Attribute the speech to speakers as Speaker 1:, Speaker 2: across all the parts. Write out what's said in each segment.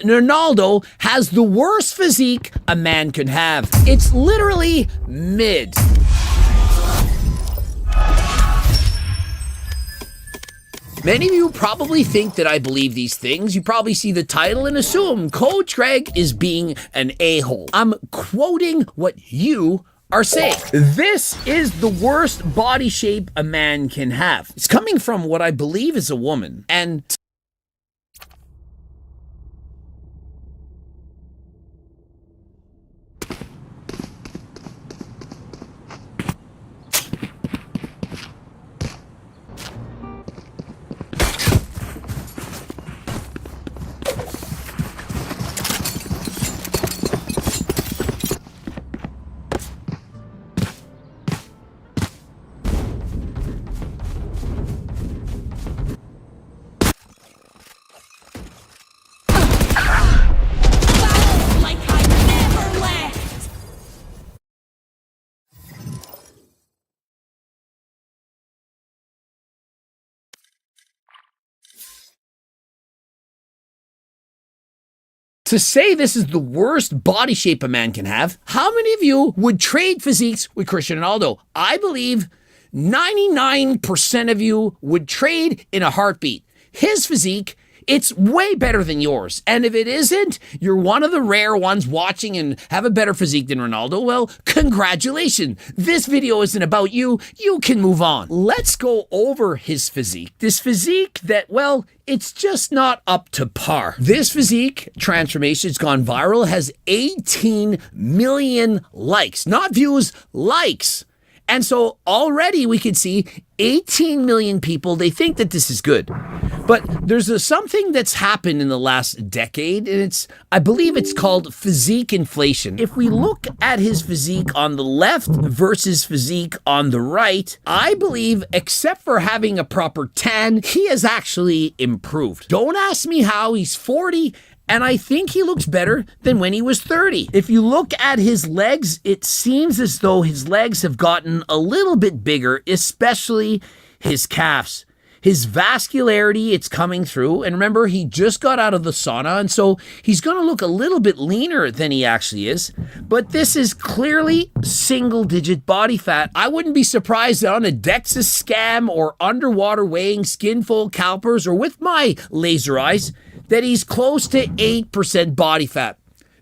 Speaker 1: Ronaldo has the worst physique a man can have. It's literally mid. Many of you probably think that I believe these things. You probably see the title and assume Coach Greg is being an a-hole. I'm quoting what you are saying. This is the worst body shape a man can have. It's coming from what I believe is a woman. And to say this is the worst body shape a man can have, how many of you would trade physiques with Cristiano Ronaldo? I believe 99% of you would trade in a heartbeat. His physique, it's way better than yours. And if it isn't, you're one of the rare ones watching and have a better physique than Ronaldo. Well, congratulations. This video isn't about you. You can move on. Let's go over his physique. This physique that, well, it's just not up to par. This physique transformation has gone viral, has 18 million likes, not views, likes. And so already we can see 18 million people, they think that this is good. But there's something that's happened in the last decade, and I believe it's called physique inflation. If we look at his physique on the left versus physique on the right, I believe, except for having a proper tan, he has actually improved. Don't ask me how. He's 40. And I think he looks better than when he was 30. If you look at his legs, it seems as though his legs have gotten a little bit bigger, especially his calves. His vascularity, it's coming through. And remember, he just got out of the sauna, and so he's going to look a little bit leaner than he actually is. But this is clearly single-digit body fat. I wouldn't be surprised that on a DEXA scan or underwater weighing, skin-fold calipers, or with my laser eyes, that he's close to 8% body fat.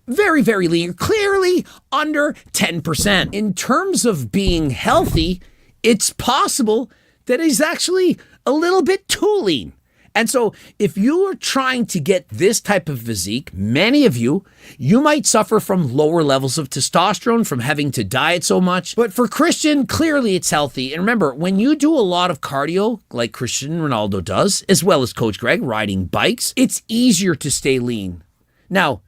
Speaker 1: Very, very lean, clearly under 10%. In terms of being healthy, it's possible that he's actually a little bit too lean. And so if you are trying to get this type of physique, many of you might suffer from lower levels of testosterone from having to diet so much. But for Christian, clearly it's healthy. And remember, when you do a lot of cardio, like Cristiano Ronaldo does, as well as Coach Greg, riding bikes, it's easier to stay lean. Now,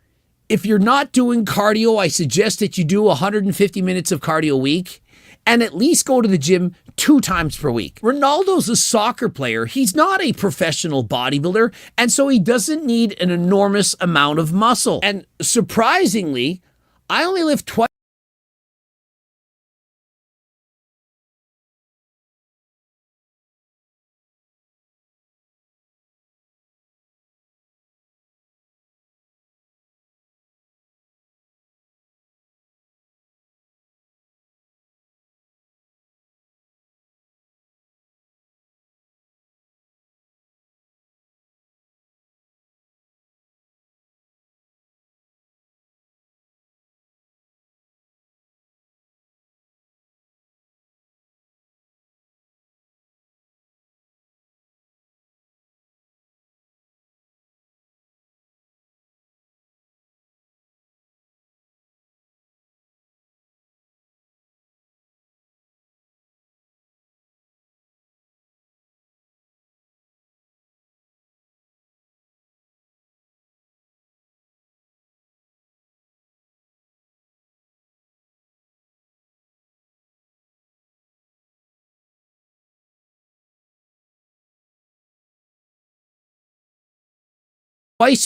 Speaker 1: if you're not doing cardio, I suggest that you do 150 minutes of cardio a week and at least go to the gym 2 times per week. Ronaldo's a soccer player. He's not a professional bodybuilder, and so he doesn't need an enormous amount of muscle. And surprisingly, I only lift twice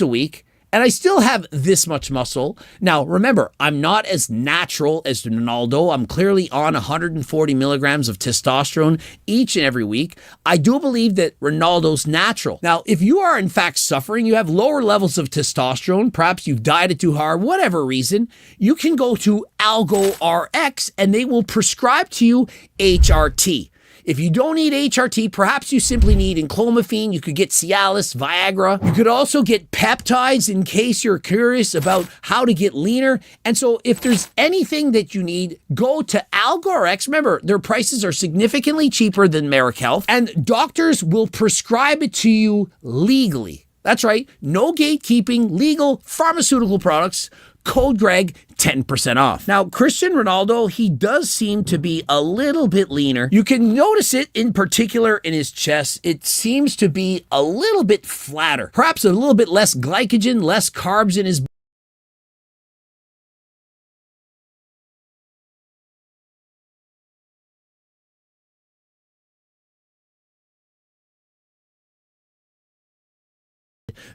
Speaker 1: a week, and I still have this much muscle. Now, remember, I'm not as natural as Ronaldo. I'm clearly on 140 milligrams of testosterone each and every week. I do believe that Ronaldo's natural. Now, if you are in fact suffering, you have lower levels of testosterone, perhaps you've dieted too hard, whatever reason, you can go to Algo RX and they will prescribe to you HRT. If you don't need HRT, perhaps you simply need enclomiphene. You could get Cialis, Viagra. You could also get peptides in case you're curious about how to get leaner. And so if there's anything that you need, go to AlgoRx. Remember, their prices are significantly cheaper than Merrick Health, and doctors will prescribe it to you legally. That's right. No gatekeeping, legal pharmaceutical products. Code Greg, 10% off. Now, Cristiano Ronaldo, he does seem to be a little bit leaner. You can notice it in particular in his chest. It seems to be a little bit flatter. Perhaps a little bit less glycogen, less carbs in his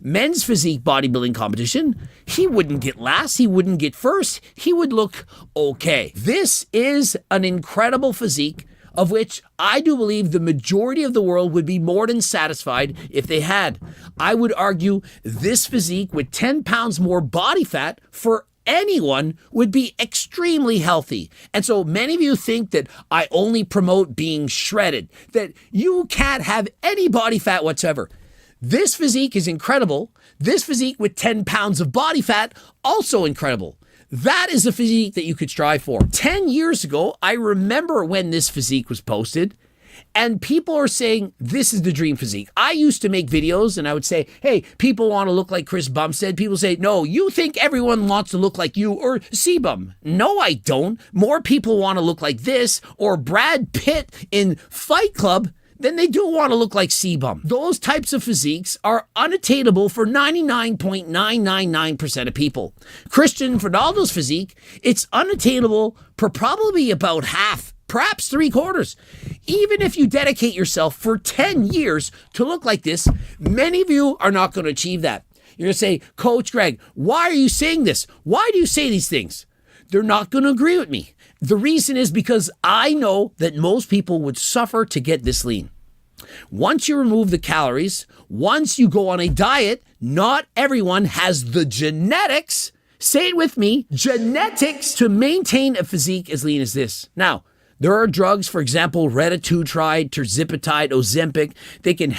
Speaker 1: men's physique bodybuilding competition. He wouldn't get last. He wouldn't get first. He would look okay. This is an incredible physique of which I do believe the majority of the world would be more than satisfied if they had. I would argue this physique with 10 pounds more body fat for anyone would be extremely healthy. And so many of you think that I only promote being shredded, that you can't have any body fat whatsoever. This physique is incredible. This physique with 10 pounds of body fat, also incredible. That is a physique that you could strive for. 10 years ago, I remember when this physique was posted, and people are saying, this is the dream physique. I used to make videos and I would say, hey, people want to look like Chris Bumstead. People say, no, you think everyone wants to look like you or C-Bum. No, I don't. More people want to look like this or Brad Pitt in Fight Club then they do want to look like C-Bum. Those types of physiques are unattainable for 99.999% of people. Cristiano Ronaldo's physique, it's unattainable for probably about half, perhaps 3/4. Even if you dedicate yourself for 10 years to look like this, many of you are not going to achieve that. You're going to say, Coach Greg, why are you saying this? Why do you say these things? They're not going to agree with me. The reason is because I know that most people would suffer to get this lean. Once you remove the calories, once you go on a diet, not everyone has the genetics, say it with me, genetics to maintain a physique as lean as this. Now, there are drugs, for example, retatrutide, tirzepatide, Ozempic, they can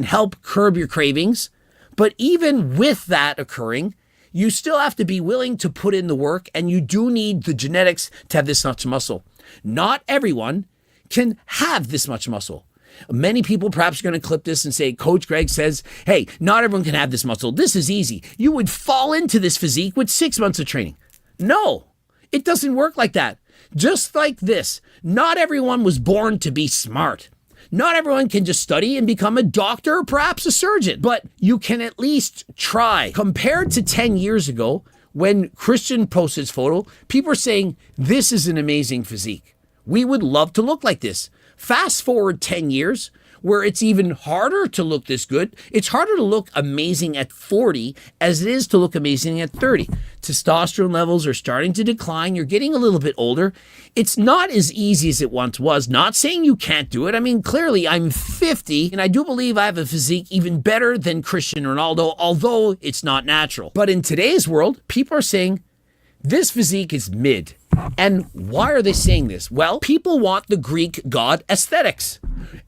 Speaker 1: help curb your cravings. But even with that occurring, you still have to be willing to put in the work, and you do need the genetics to have this much muscle. Not everyone can have this much muscle. Many people perhaps are going to clip this and say, Coach Greg says, hey, not everyone can have this muscle. This is easy. You would fall into this physique with 6 months of training. No, it doesn't work like that. Just like this, not everyone was born to be smart. Not everyone can just study and become a doctor or perhaps a surgeon, but you can at least try. Compared to 10 years ago, when Christian posted his photo, people are saying, this is an amazing physique. We would love to look like this. Fast forward 10 years, where it's even harder to look this good. It's harder to look amazing at 40 as it is to look amazing at 30. Testosterone levels are starting to decline. You're getting a little bit older. It's not as easy as it once was. Not saying you can't do it. I mean, clearly I'm 50 and I do believe I have a physique even better than Cristiano Ronaldo, although it's not natural. But in today's world, people are saying this physique is mid. And why are they saying this? Well, people want the Greek god aesthetics.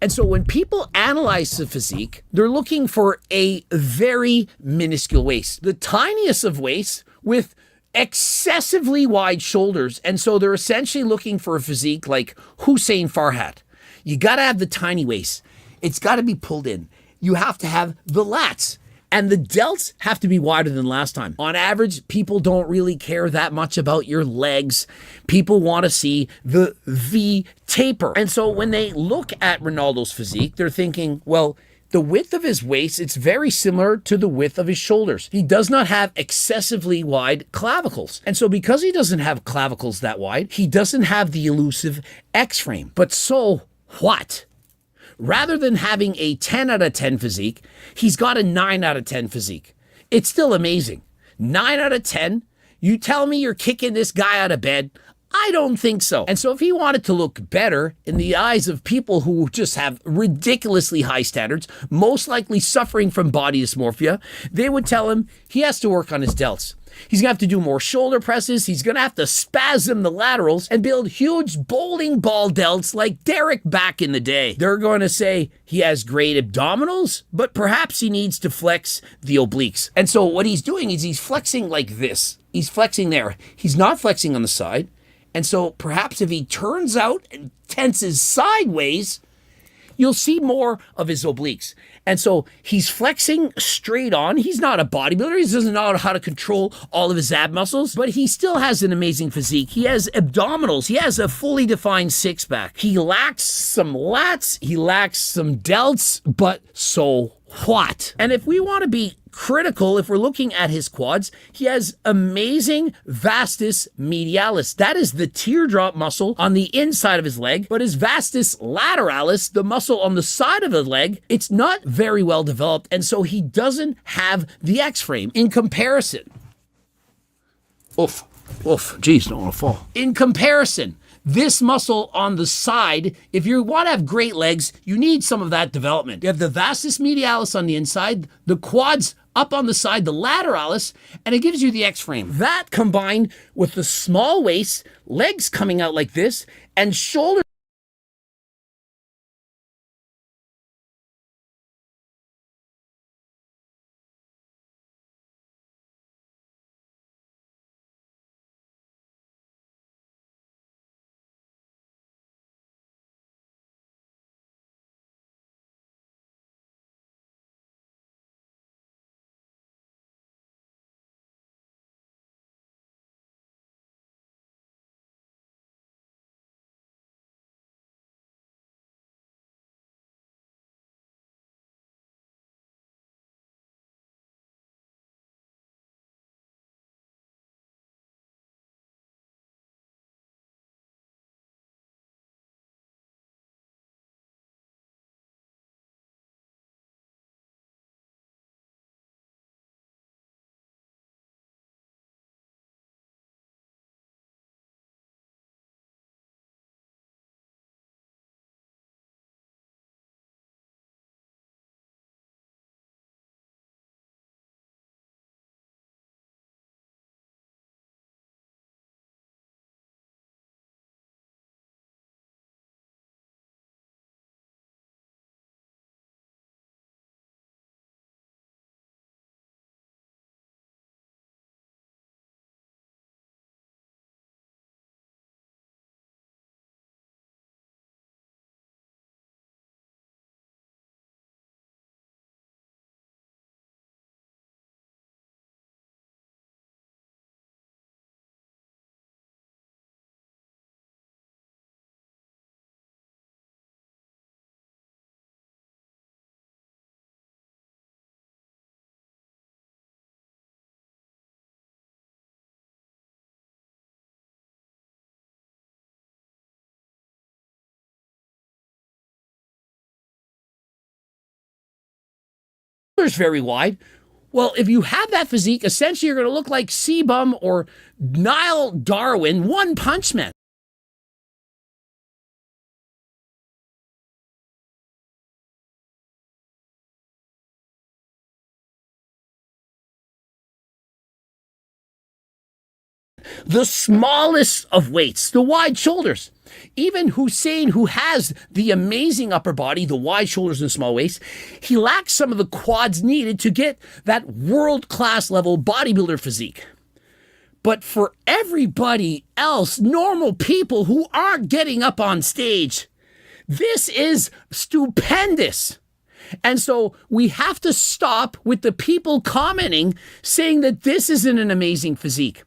Speaker 1: And so when people analyze the physique, they're looking for a very minuscule waist, the tiniest of waists with excessively wide shoulders. And so they're essentially looking for a physique like Hussein Farhat. You got to have the tiny waist. It's got to be pulled in. You have to have the lats. And the delts have to be wider than last time. On average, people don't really care that much about your legs. People want to see the V taper. And so when they look at Ronaldo's physique, they're thinking, well, the width of his waist, it's very similar to the width of his shoulders. He does not have excessively wide clavicles. And so because he doesn't have clavicles that wide, he doesn't have the elusive X-frame. But so what? Rather than having a 10 out of 10 physique, he's got a 9 out of 10 physique. it's still amazing. 9 out of 10. You tell me you're kicking this guy out of bed? I don't think so. And so if he wanted to look better in the eyes of people who just have ridiculously high standards, most likely suffering from body dysmorphia, they would tell him he has to work on his delts. He's going to have to do more shoulder presses. He's going to have to spasm the laterals and build huge bowling ball delts like Derek back in the day. They're going to say he has great abdominals, but perhaps he needs to flex the obliques. And so what he's doing is he's flexing like this. He's flexing there. He's not flexing on the side. And so perhaps if he turns out and tenses sideways, you'll see more of his obliques. And so he's flexing straight on. He's not a bodybuilder. He doesn't know how to control all of his ab muscles, but he still has an amazing physique. He has abdominals. He has a fully defined six-pack. He lacks some lats. He lacks some delts, but so what? And if we want to be critical, if we're looking at his quads, he has amazing vastus medialis. That is the teardrop muscle on the inside of his leg, but his vastus lateralis, the muscle on the side of the leg, it's not very well developed, and so he doesn't have the X-frame. In comparison, geez, don't want to fall. In comparison, this muscle on the side, if you want to have great legs, you need some of that development. You have the vastus medialis on the inside, the quads up on the side, the lateralis, and it gives you the X-frame. That combined with the small waist, legs coming out like this, and shoulders. Very wide. Well, if you have that physique, essentially you're going to look like Sebum or Niall Darwin, One Punch Man. The smallest of weights, the wide shoulders. Even Hussein, who has the amazing upper body, the wide shoulders and small waist, he lacks some of the quads needed to get that world-class level bodybuilder physique. But for everybody else, normal people who aren't getting up on stage, this is stupendous. And so we have to stop with the people commenting saying that this isn't an amazing physique.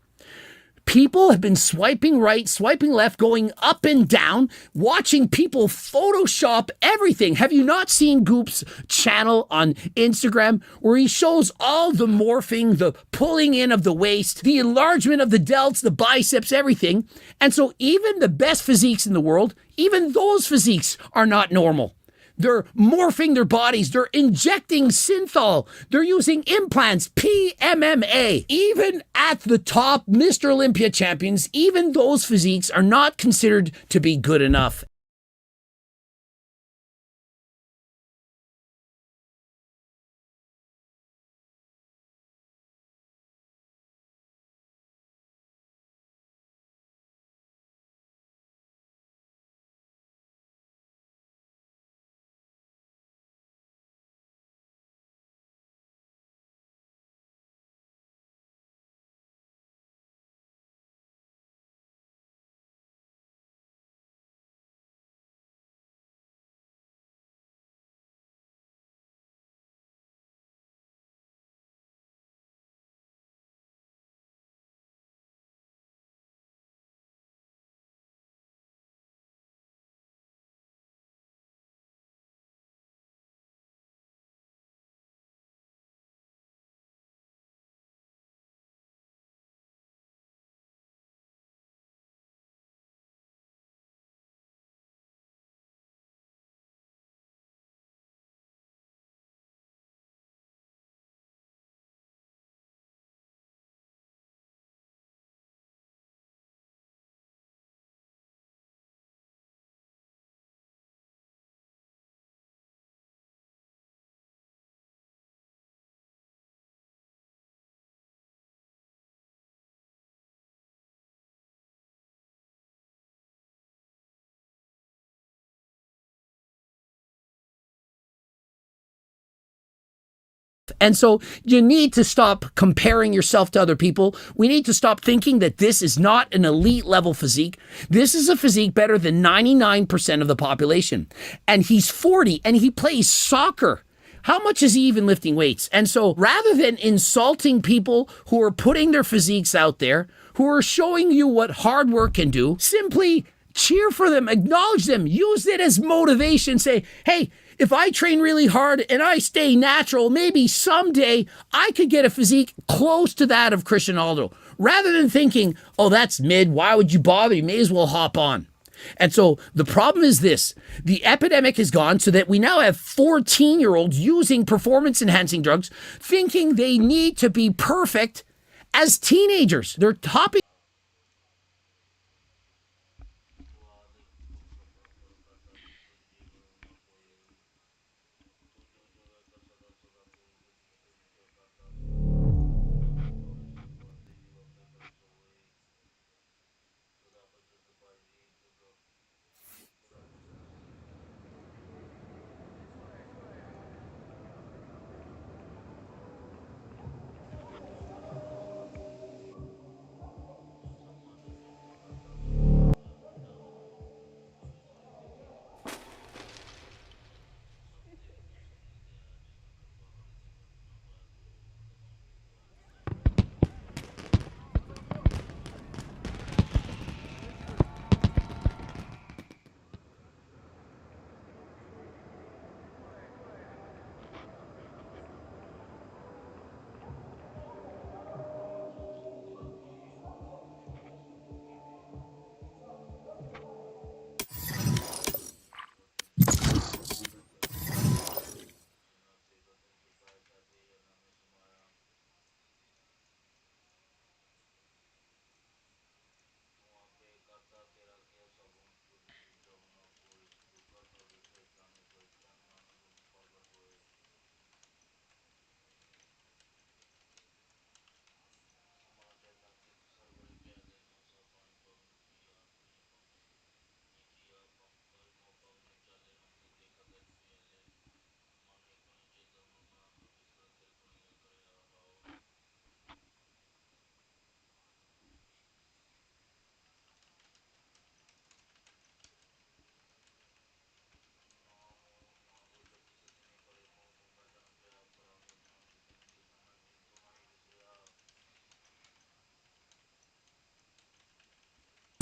Speaker 1: People have been swiping right, swiping left, going up and down, watching people Photoshop everything. Have you not seen Goop's channel on Instagram where he shows all the morphing, the pulling in of the waist, the enlargement of the delts, the biceps, everything? And so even the best physiques in the world, even those physiques are not normal. They're morphing their bodies. They're injecting synthol. They're using implants, PMMA. Even at the top Mr. Olympia champions, even those physiques are not considered to be good enough. And so you need to stop comparing yourself to other people. We need to stop thinking that this is not an elite level physique. This is a physique better than 99% of the population. And he's 40 and he plays soccer. How much is he even lifting weights? And so rather than insulting people who are putting their physiques out there, who are showing you what hard work can do, simply cheer for them, acknowledge them, use it as motivation. Say, hey, if I train really hard and I stay natural, maybe someday I could get a physique close to that of Cristiano Ronaldo. Rather than thinking, oh, that's mid, why would you bother? You may as well hop on. And so the problem is this. The epidemic has gone so that we now have 14-year-olds using performance-enhancing drugs, thinking they need to be perfect as teenagers. They're topping.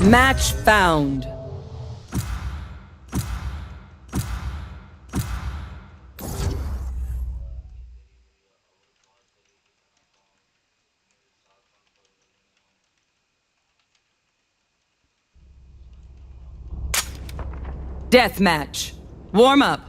Speaker 2: Match found. Death match. Warm up.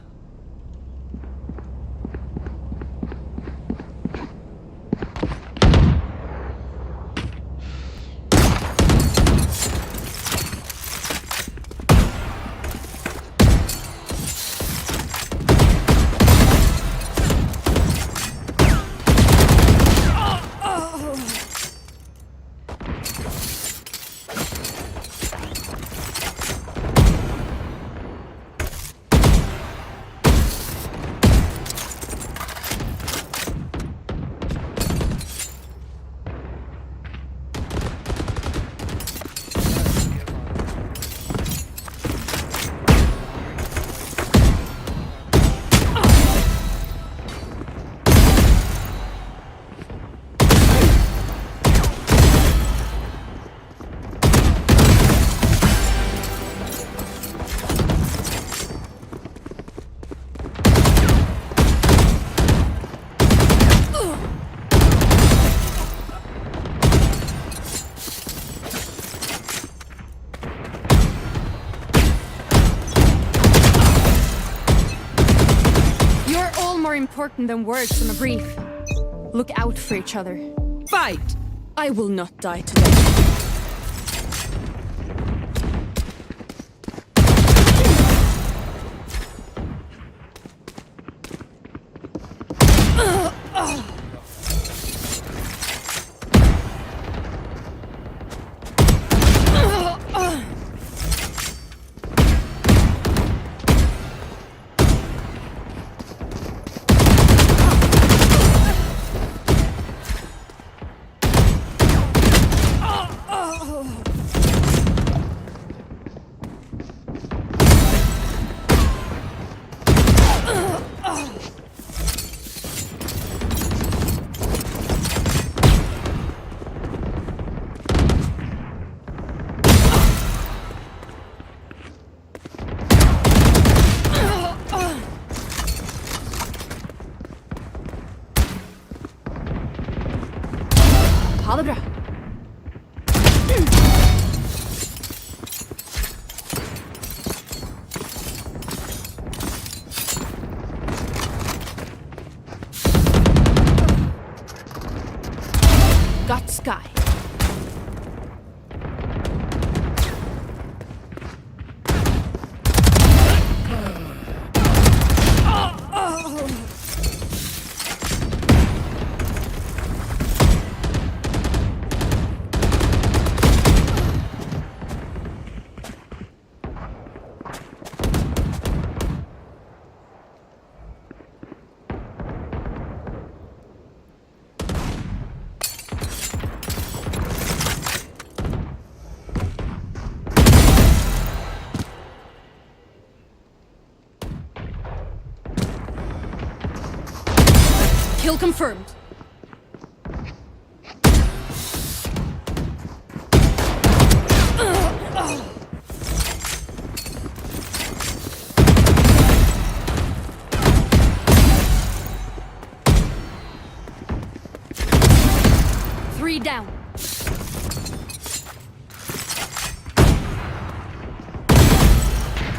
Speaker 2: more important than words in a brief. Look out for each other.
Speaker 3: Fight! I will not die today.
Speaker 2: Ha det bra. Got Sky. Kill confirmed. Three down.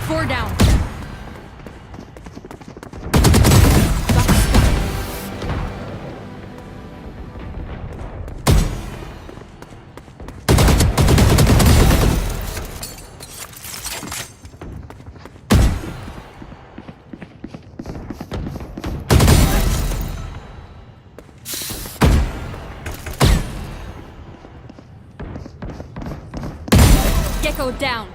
Speaker 2: Four down. Gecko down.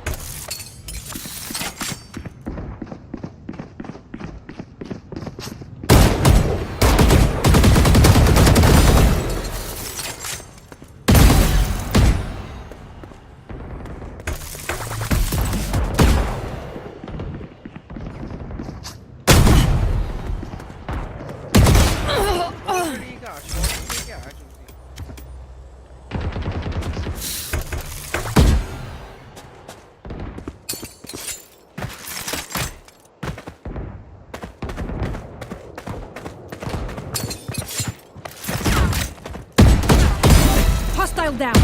Speaker 2: Hostile down.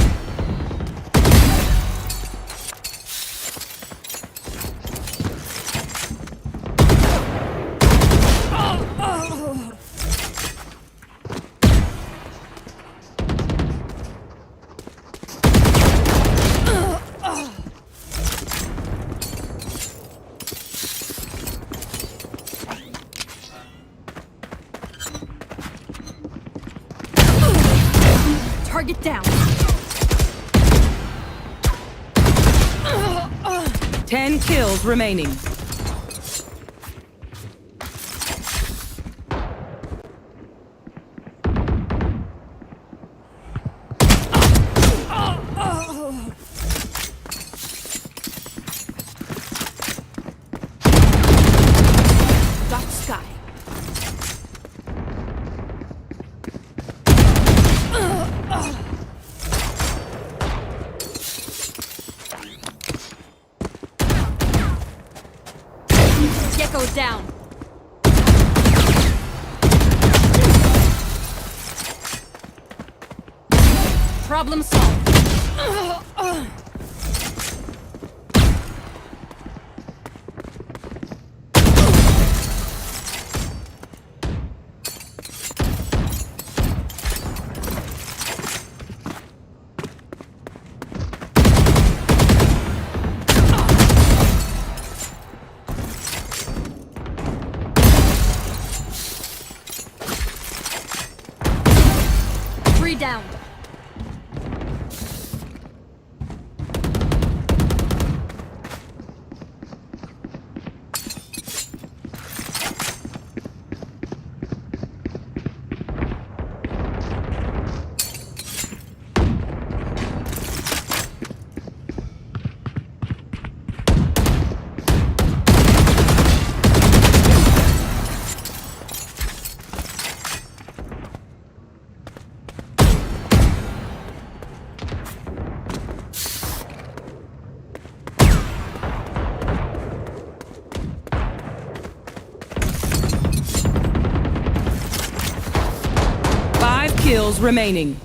Speaker 2: Target down.
Speaker 3: 10 kills remaining.
Speaker 2: Got Sky. Gecko down. Problem solved.
Speaker 3: kills remaining.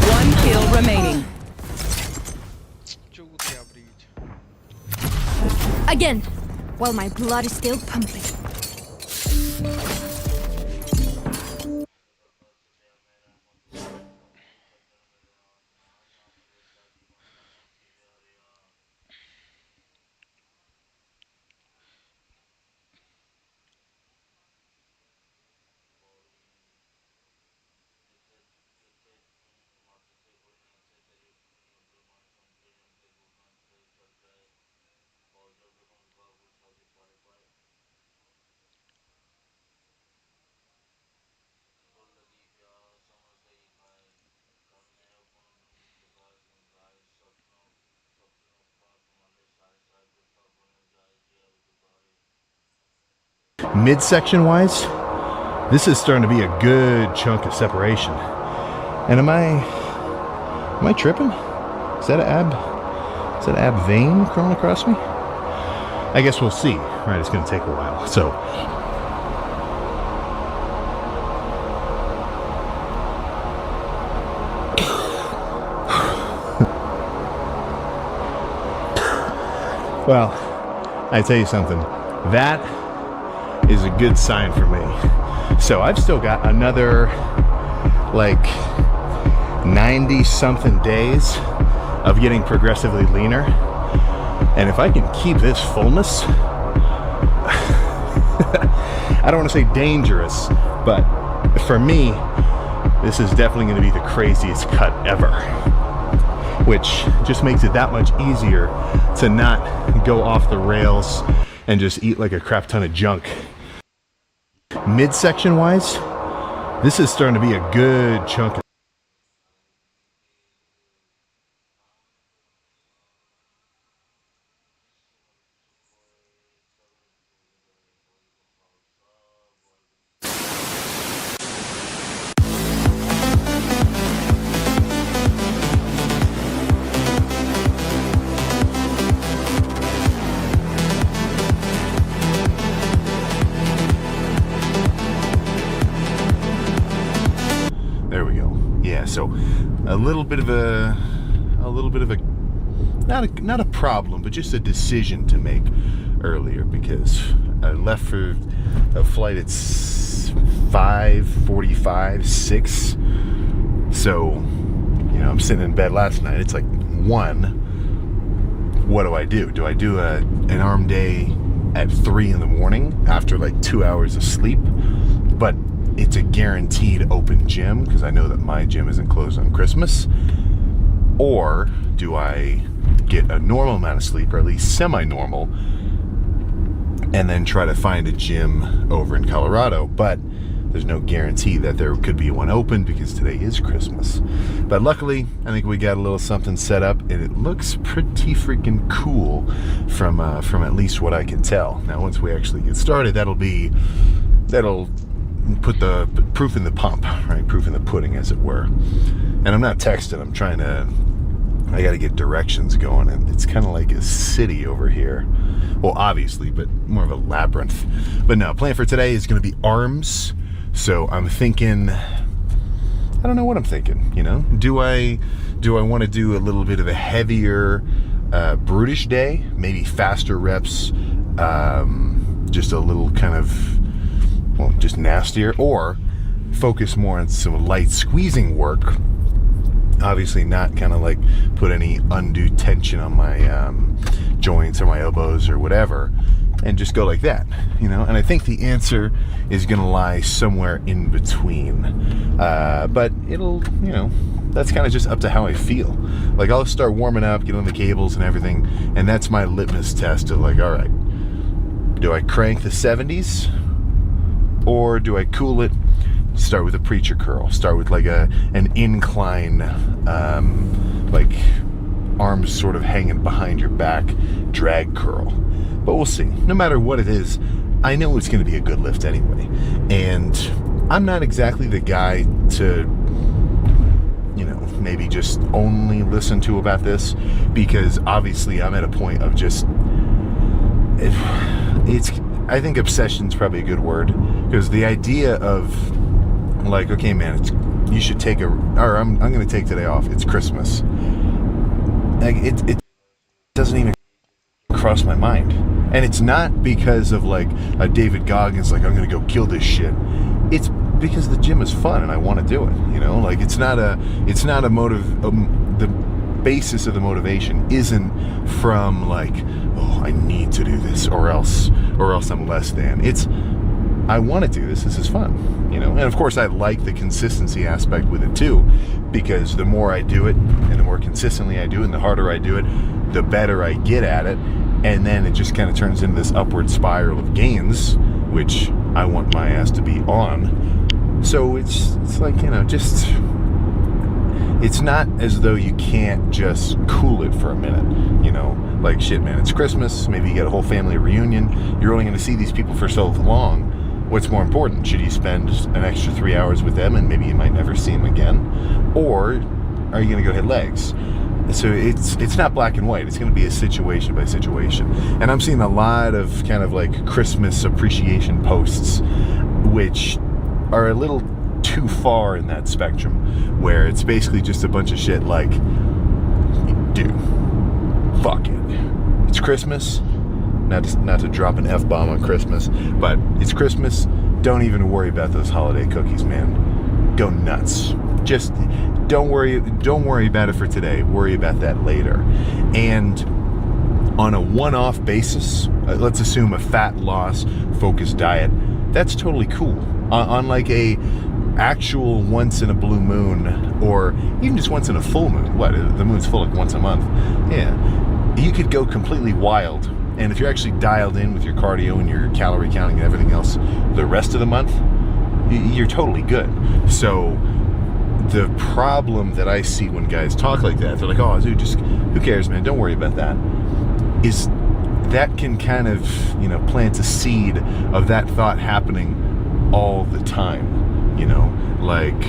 Speaker 3: One kill remaining.
Speaker 2: Again, while my blood is still pumping.
Speaker 4: Midsection wise, this is starting to be a good chunk of separation. And am I tripping? Is that an ab vein crawling across me? I guess we'll see. Right, it's gonna take a while. So well, I tell you something, that is a good sign for me. So I've still got another like 90 something days of getting progressively leaner, and if I can keep this fullness, I don't want to say dangerous, but for me this is definitely going to be the craziest cut ever, which just makes it that much easier to not go off the rails and just eat like a crap ton of junk. Midsection wise, this is starting to be a good chunk of so a little bit of a not a problem, but just a decision to make earlier, because I left for a flight at 5:45, 6. So, you know, I'm sitting in bed last night. It's like 1. What do? Do I do an arm day at 3 in the morning after like 2 hours of sleep? But it's a guaranteed open gym because I know that my gym isn't closed on Christmas. Or do I get a normal amount of sleep, or at least semi-normal, and then try to find a gym over in Colorado? But there's no guarantee that there could be one open because today is Christmas. But luckily, I think we got a little something set up, and it looks pretty freaking cool from at least what I can tell. Now, once we actually get started, that'll put the proof in the pump, right? Proof in the pudding, as it were. And I'm not texting. I got to get directions going, and it's kind of like a city over here. Well, obviously, but more of a labyrinth. But no, plan for today is going to be arms. So I'm thinking, I don't know what I'm thinking, you know? Do I want to do a little bit of a heavier, brutish day? Maybe faster reps, just a little kind of, well, just nastier, or focus more on some light squeezing work. Obviously not kind of like put any undue tension on my joints or my elbows or whatever, and just go like that, And I think the answer is going to lie somewhere in between. But it'll, that's kind of just up to how I feel. Like, I'll start warming up, get on the cables and everything, and that's my litmus test of like, all right, do I crank the 70s or do I cool it? Start with a preacher curl. Start with like an incline, like arms sort of hanging behind your back, drag curl. But we'll see. No matter what it is, I know it's going to be a good lift anyway. And I'm not exactly the guy to, maybe just only listen to about this, because obviously I'm at a point of just, I think obsession's probably a good word, because the idea of like, okay, man, you should take I'm going to take today off. It's Christmas. Like, it doesn't even cross my mind. And it's not because of like a David Goggins, like, I'm going to go kill this shit. It's because the gym is fun and I want to do it, like it's not a motive. The basis of the motivation isn't from like, oh, I need to do this or else I'm less than. It's, I want to do this. This is fun, And of course, I like the consistency aspect with it too, because the more I do it and the more consistently I do it and the harder I do it, the better I get at it. And then it just kind of turns into this upward spiral of gains, which I want my ass to be on. So it's like, just, it's not as though you can't just cool it for a minute, like, shit, man, it's Christmas. Maybe you get a whole family reunion. You're only going to see these people for so long. What's more important? Should you spend an extra 3 hours with them and maybe you might never see them again? Or are you going to go hit legs? So it's not black and white. It's going to be a situation by situation. And I'm seeing a lot of kind of like Christmas appreciation posts, which are a little too far in that spectrum, where it's basically just a bunch of shit like, dude, fuck it. It's Christmas. Not to drop an F-bomb on Christmas, but it's Christmas. Don't even worry about those holiday cookies, man. Go nuts. Just don't worry about it for today. Worry about that later. And on a one-off basis, let's assume a fat loss focused diet, that's totally cool. On like a actual once in a blue moon, or even just once in a full moon. What, the moon's full like once a month? Yeah. You could go completely wild. And if you're actually dialed in with your cardio and your calorie counting and everything else the rest of the month, you're totally good. So the problem that I see when guys talk like that, they're like, oh, dude, just, who cares, man? Don't worry about that. Is that can kind of, plant a seed of that thought happening all the time. Like,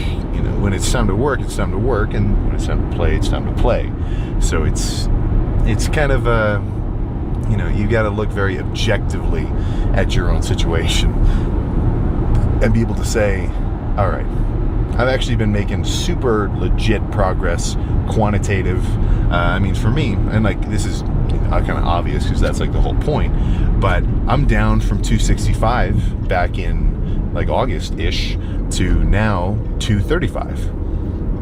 Speaker 4: when it's time to work, it's time to work. And when it's time to play, it's time to play. So it's kind of you got to look very objectively at your own situation and be able to say, all right, I've actually been making super legit progress, quantitative. For me, and like, this is kind of obvious because that's like the whole point, but I'm down from 265 back in like August-ish to now 235.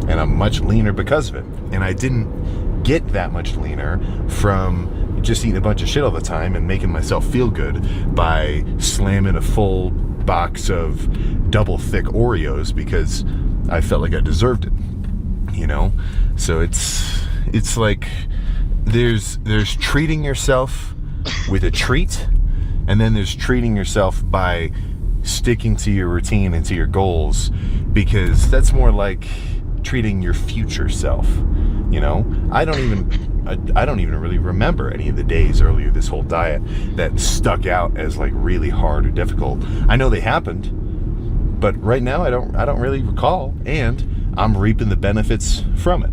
Speaker 4: And I'm much leaner because of it. And I didn't get that much leaner from just eating a bunch of shit all the time and making myself feel good by slamming a full box of double thick Oreos because I felt like I deserved it, So it's like there's treating yourself with a treat, and then there's treating yourself by sticking to your routine and to your goals, because that's more like treating your future self. I don't even really remember any of the days earlier this whole diet that stuck out as like really hard or difficult. I know they happened, but right now I don't really recall, and I'm reaping the benefits from it.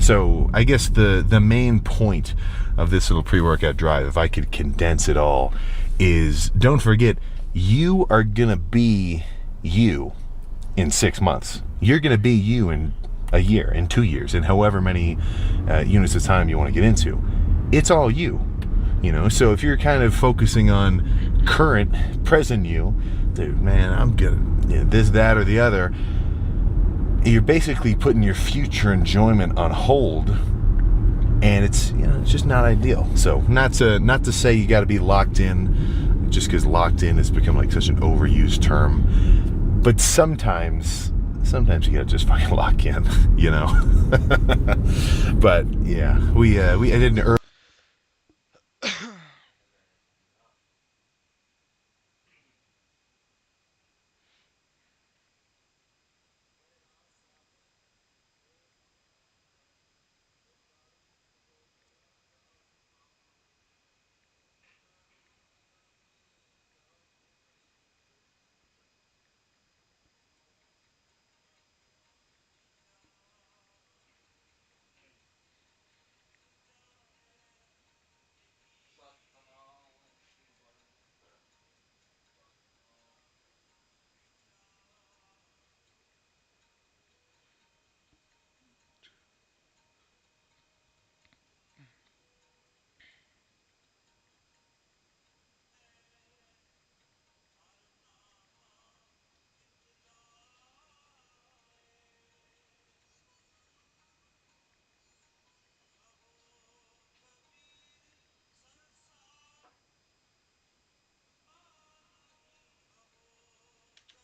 Speaker 4: So I guess the main point of this little pre-workout drive, if I could condense it all, is don't forget, you are gonna be you in 6 months. You're gonna be you in a year, in 2 years, in however many units of time you want to get into. It's all you, So if you're kind of focusing on present you, dude, man, I'm good, this, that, or the other, you're basically putting your future enjoyment on hold, and it's just not ideal. So not to say you got to be locked in just because locked in has become like such an overused term. But sometimes you gotta just fucking lock in, you know. But yeah, I did an early.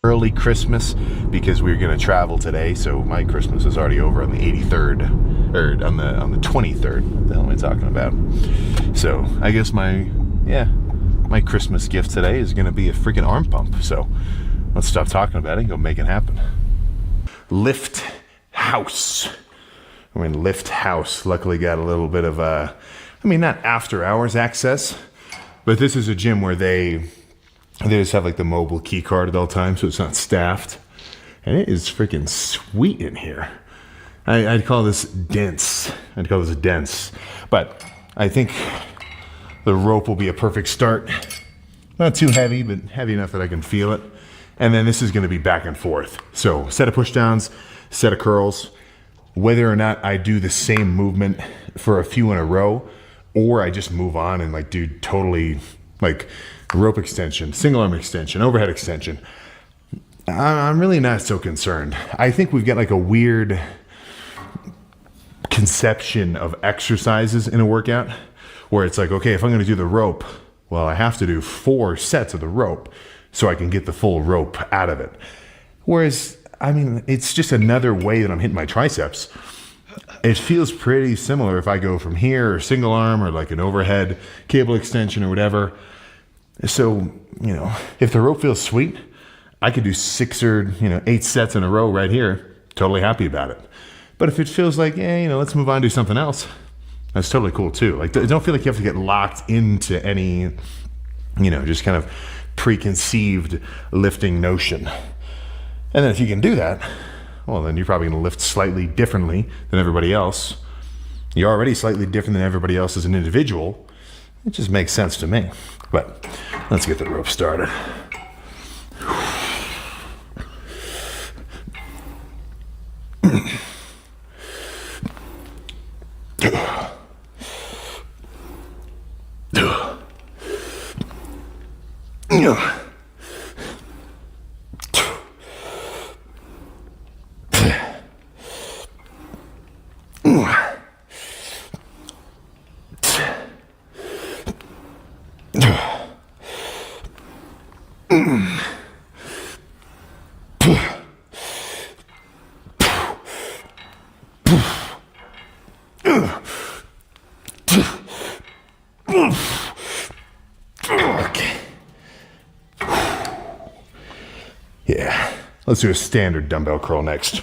Speaker 4: Early Christmas because we were going to travel today, so my Christmas is already over on the 83rd, or on the 23rd. What the hell am I talking about? So I guess my Christmas gift today is going to be a freaking arm pump. So let's stop talking about it and go make it happen. Lift House. Lift House luckily got a little bit of not after hours access, but this is a gym where they just have like the mobile key card at all times, so it's not staffed. And it is freaking sweet in here. I'd call this dense. But I think the rope will be a perfect start. Not too heavy, but heavy enough that I can feel it. And then this is going to be back and forth. So set of push downs, set of curls. Whether or not I do the same movement for a few in a row, or I just move on and like do totally like rope extension, single arm extension, overhead extension, I'm really not so concerned. I think we've got like a weird conception of exercises in a workout where it's like, okay, if I'm going to do the rope, well, I have to do 4 sets of the rope so I can get the full rope out of it. Whereas, it's just another way that I'm hitting my triceps. It feels pretty similar if I go from here or single arm or like an overhead cable extension or whatever. So, if the rope feels sweet, I could do 6 or 8 sets in a row right here. Totally happy about it. But if it feels like, let's move on to something else, that's totally cool too. Like, don't feel like you have to get locked into any, just kind of preconceived lifting notion. And then if you can do that, well, then you're probably going to lift slightly differently than everybody else. You're already slightly different than everybody else as an individual. It just makes sense to me. But let's get the rope started. Okay. Yeah, let's do a standard dumbbell curl next.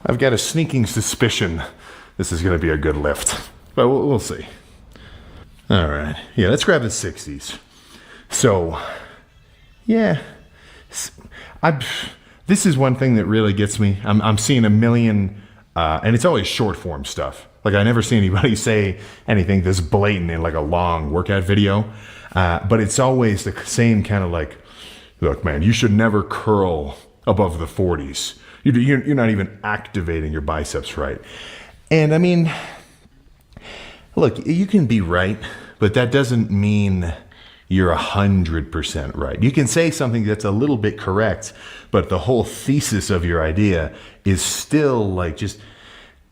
Speaker 4: I've got a sneaking suspicion this is going to be a good lift, but we'll see. All right, yeah, let's grab the 60s. So, yeah, this is one thing that really gets me. I'm seeing a million, and it's always short form stuff. Like, I never see anybody say anything this blatant in like a long workout video, but it's always the same kind of like, look, man, you should never curl above the 40s. You're not even activating your biceps right. And look, you can be right, but that doesn't mean you're 100% right. You can say something that's a little bit correct, but the whole thesis of your idea is still like just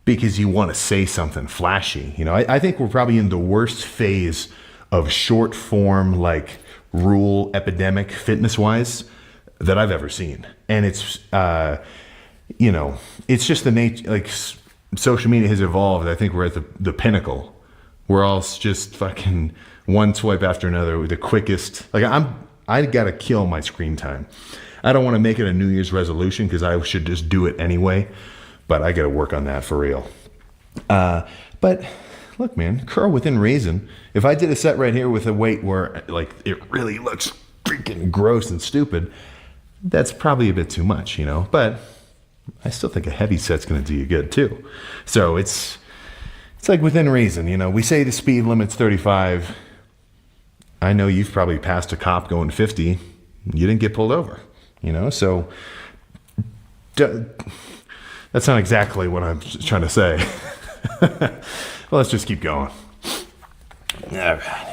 Speaker 4: because you want to say something flashy. I think we're probably in the worst phase of short form, like rule epidemic fitness wise that I've ever seen. And it's, it's just the nature, like social media has evolved. I think we're at the pinnacle. We're all just fucking one swipe after another with the quickest. Like I got to kill my screen time. I don't want to make it a New Year's resolution because I should just do it anyway, but I got to work on that for real. But look, man, curl within reason. If I did a set right here with a weight where like it really looks freaking gross and stupid, that's probably a bit too much, but I still think a heavy set's going to do you good too. So it's like within reason, we say the speed limit's 35. I know you've probably passed a cop going 50. You didn't get pulled over, so that's not exactly what I'm trying to say. Well, let's just keep going. All right.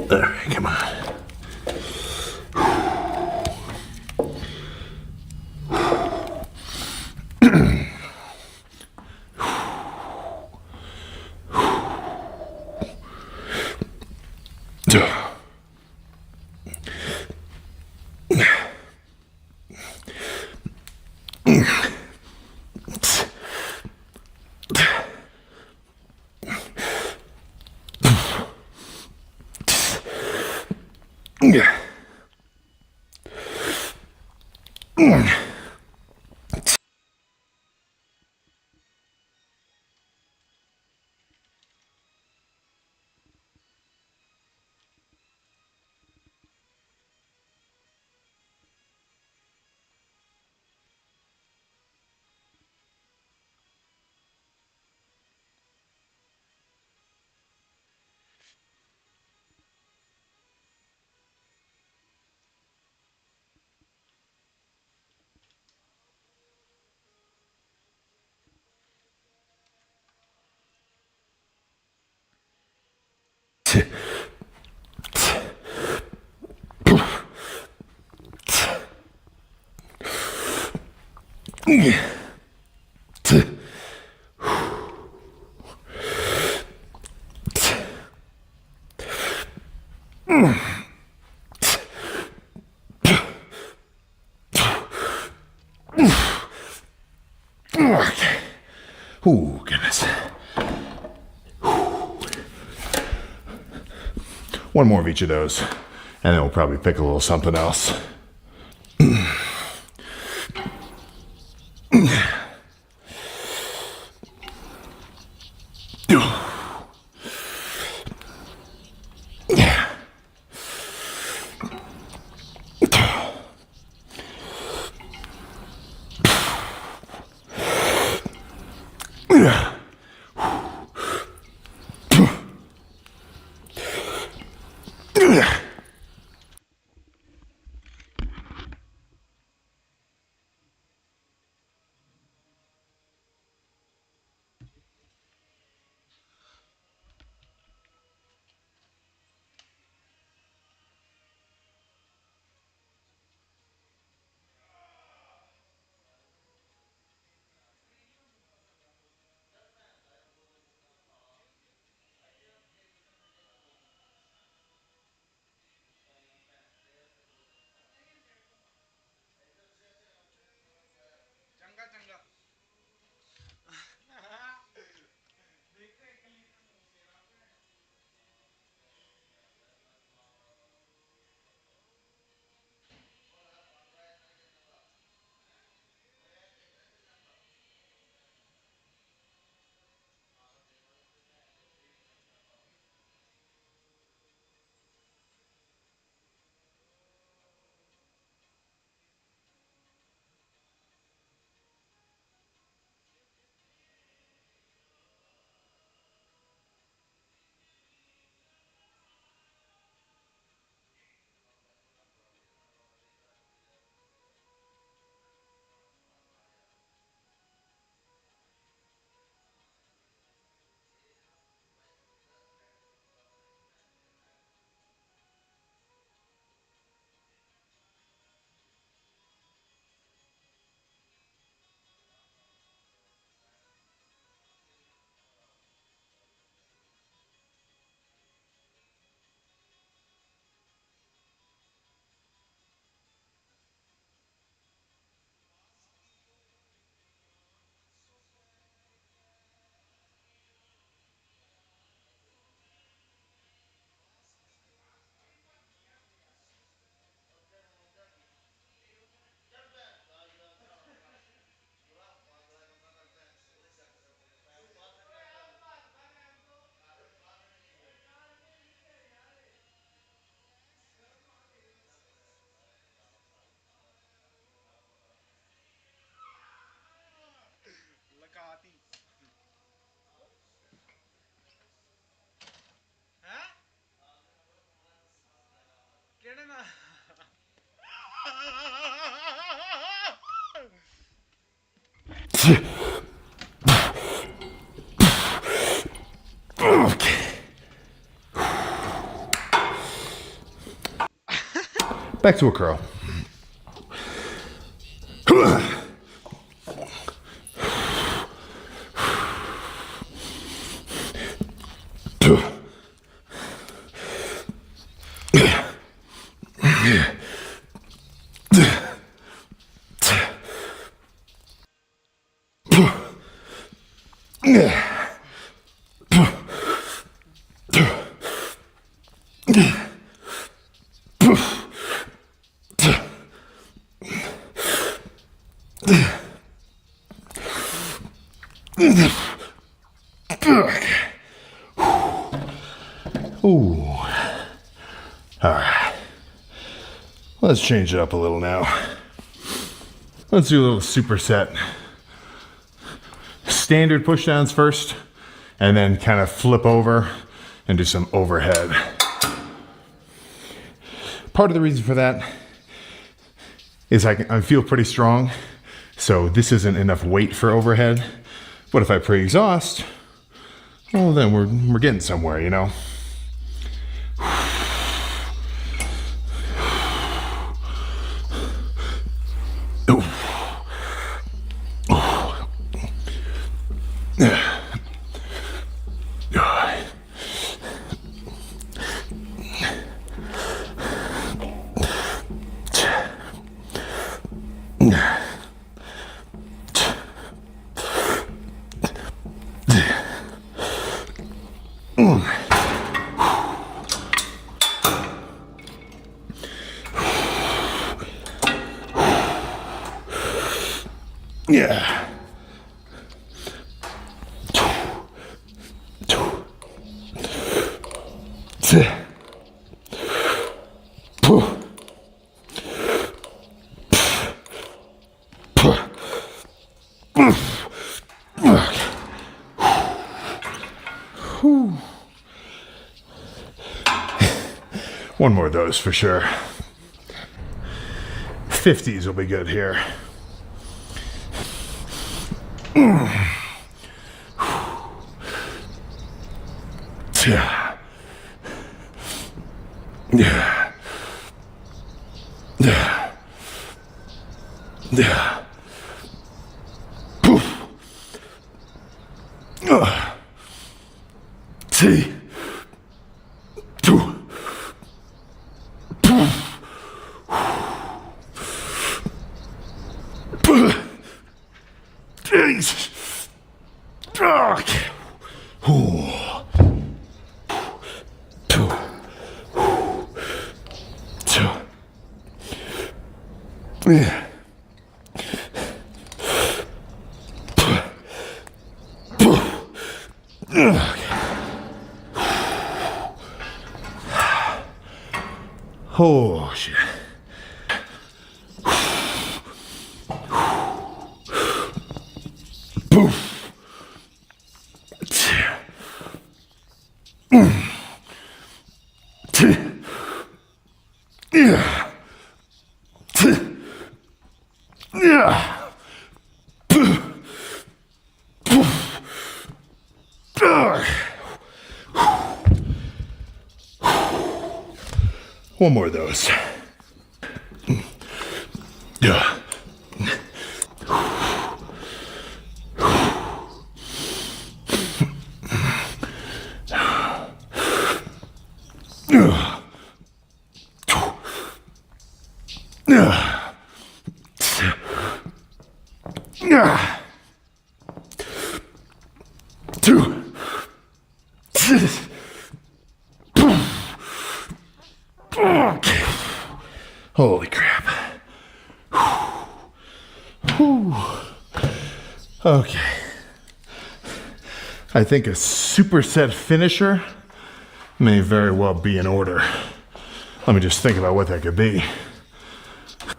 Speaker 4: All right, come on. Okay. Oh, goodness. One more of each of those, and then we'll probably pick a little something else. Okay. Back to a curl. Ooh. All right. Let's change it up a little now. Let's do a little superset. Standard pushdowns first, and then kind of flip over and do some overhead. Part of the reason for that is I feel pretty strong, so this isn't enough weight for overhead. But if I pre-exhaust, well, then we're getting somewhere, you know? Yeah. One more of those for sure. 50s will be good here. Yeah. Yeah. Yeah. Yeah. Poof. See. Two. Poof. Jesus. Okay. Ooh. Yeah. Oh shit. Poof. Yeah. Yeah. One more of those. Yeah. Holy crap. Whew. Okay. I think a superset finisher may very well be in order. Let me just think about what that could be.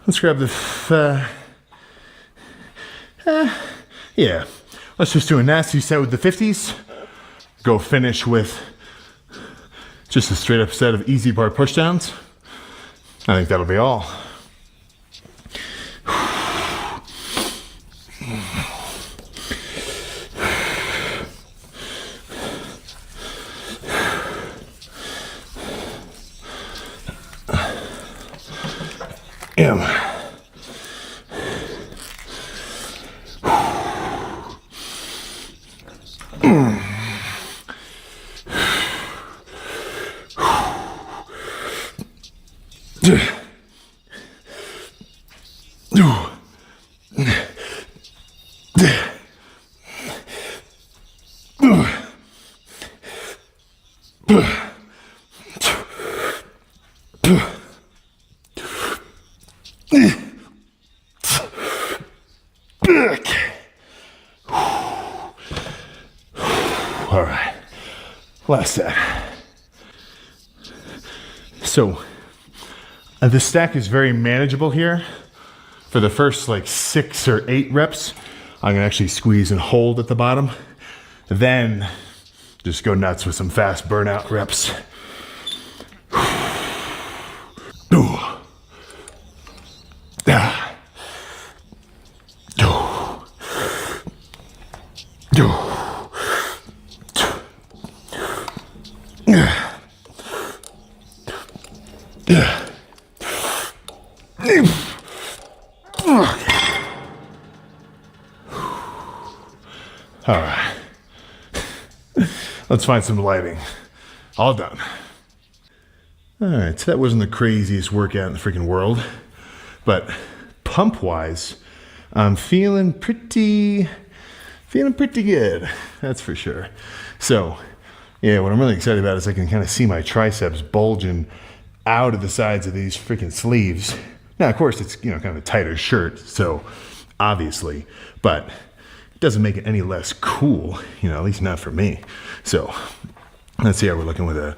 Speaker 4: Let's grab the, yeah. Let's just do a nasty set with the 50s. Go finish with just a straight up set of easy bar pushdowns. I think that'll be all. All right, last set. So the stack is very manageable here. For the first like 6 or 8 reps, I'm gonna actually squeeze and hold at the bottom. Then just go nuts with some fast burnout reps. All right, let's find some lighting. All done. All right, so that wasn't the craziest workout in the freaking world, but pump-wise, I'm feeling pretty good. That's for sure. So, yeah, what I'm really excited about is I can kind of see my triceps bulging out of the sides of these freaking sleeves. Now, of course, it's, kind of a tighter shirt, so obviously, but it doesn't make it any less cool, at least not for me. So let's see how we're looking with a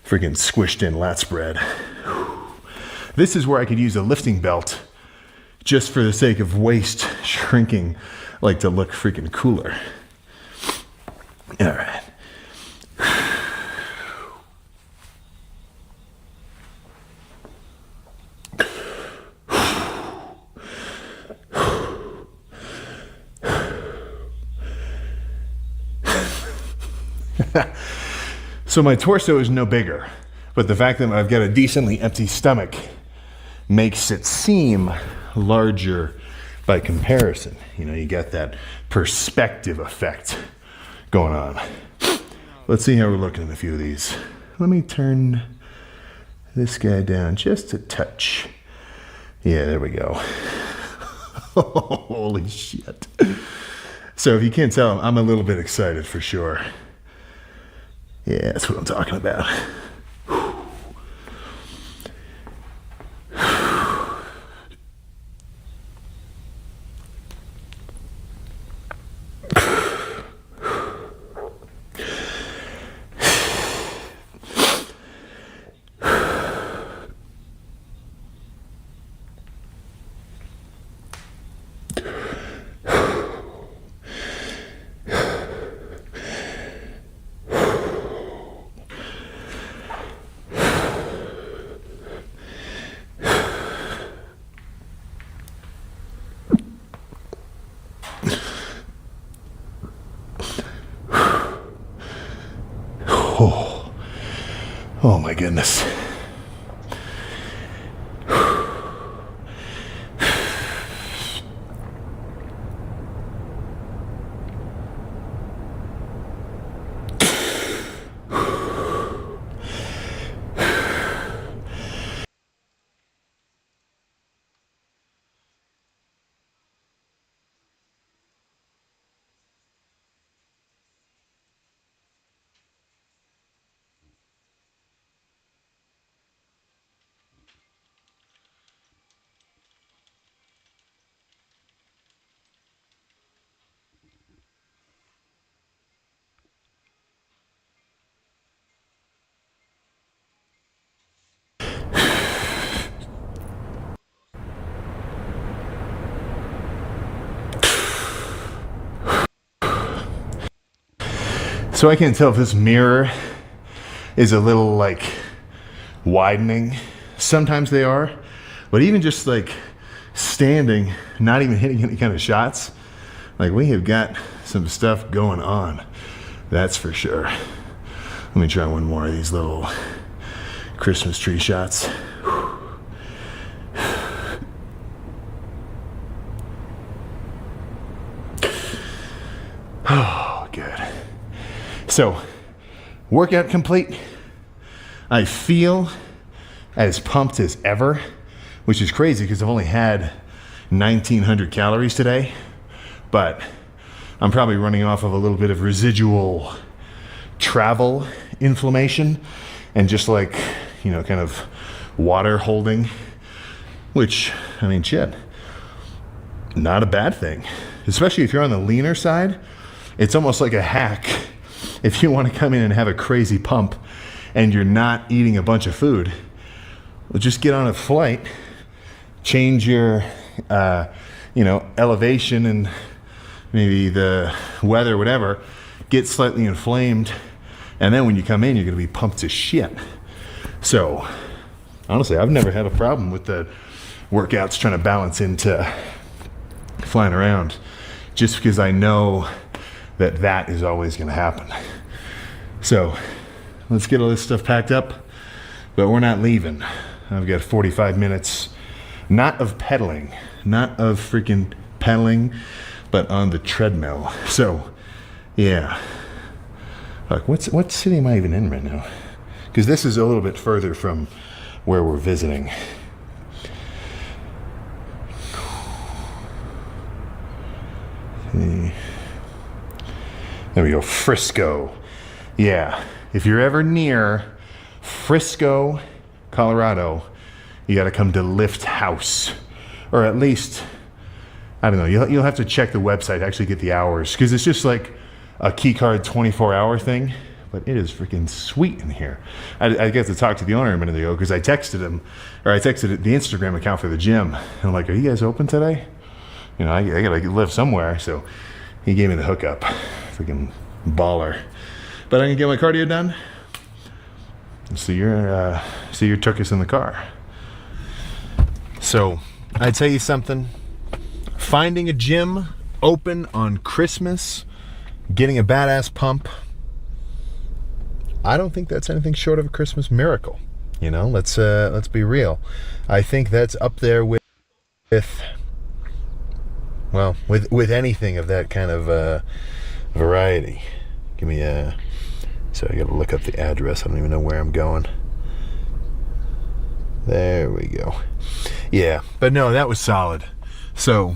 Speaker 4: freaking squished in lat spread. This is where I could use a lifting belt just for the sake of waist shrinking, like to look freaking cooler. All right. So my torso is no bigger, but the fact that I've got a decently empty stomach makes it seem larger by comparison. You get that perspective effect going on. Let's see how we're looking at a few of these. Let me turn this guy down just a touch. Yeah, there we go. Holy shit. So if you can't tell, I'm a little bit excited for sure. Yeah, that's what I'm talking about. Oh my goodness. So I can't tell if this mirror is a little like widening. Sometimes they are, but even just like standing, not even hitting any kind of shots, like we have got some stuff going on. That's for sure. Let me try one more of these little Christmas tree shots. Oh, good. So, workout complete. I feel as pumped as ever, which is crazy because I've only had, 1,900 calories today, but I'm probably running off of a little bit of residual travel inflammation and just like, you know, kind of water holding, which, I mean, shit, not a bad thing, especially if you're on the leaner side. It's almost like a hack if you want to come in and have a crazy pump and you're not eating a bunch of food. Well, just get on a flight, change your, you know, elevation and maybe the weather, whatever, get slightly inflamed, and then when you come in, you're going to be pumped to shit. So, honestly, I've never had a problem with the workouts trying to balance into flying around, just because I know that that is always going to happen. So, let's get all this stuff packed up, but we're not leaving. I've got 45 minutes, not of pedaling, not of freaking pedaling, but on the treadmill. So, yeah. Look, what city am I even in right now? Because this is a little bit further from where we're visiting. There we go, Frisco. Yeah, if you're ever near Frisco, Colorado, you got to come to Lift House, or at least, I don't know, you'll have to check the website to actually get the hours, because it's just like a key card 24-hour thing, but it is freaking sweet in here. I got to talk to the owner a minute ago because I texted him, or I texted the Instagram account for the gym, and I'm like, are you guys open today? You know, I gotta live somewhere, so he gave me the hookup. Freaking baller. But I'm gonna get my cardio done. So you're took us in the car. So I tell you something, finding a gym open on Christmas, getting a badass pump, I don't think that's anything short of a Christmas miracle. You know, let's be real. I think that's up there with anything of that kind of variety. Give me a. So I gotta look up the address. I don't even know where I'm going. There we go. Yeah, but no, that was solid. So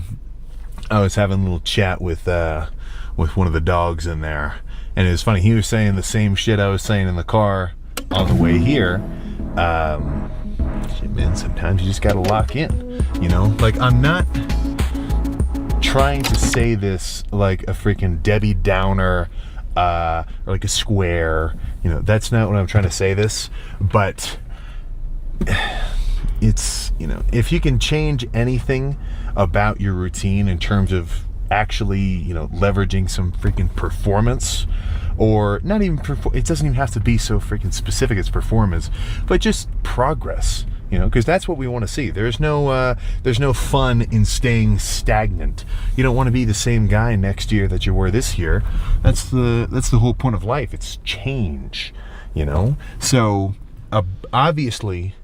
Speaker 4: I was having a little chat with one of the dogs in there, and it was funny. He was saying the same shit I was saying in the car on the way here. Shit, man, sometimes you just gotta lock in. You know, like, I'm not trying to say this like a freaking Debbie Downer, or like a square. You know, that's not what I'm trying to say this, but it's, you know, if you can change anything about your routine in terms of actually, you know, leveraging some freaking performance, or not even it doesn't even have to be so freaking specific as performance, but just progress, you know, because that's what we want to see. There's no fun in staying stagnant. You don't want to be the same guy next year that you were this year. That's the whole point of life. It's change, you know. So obviously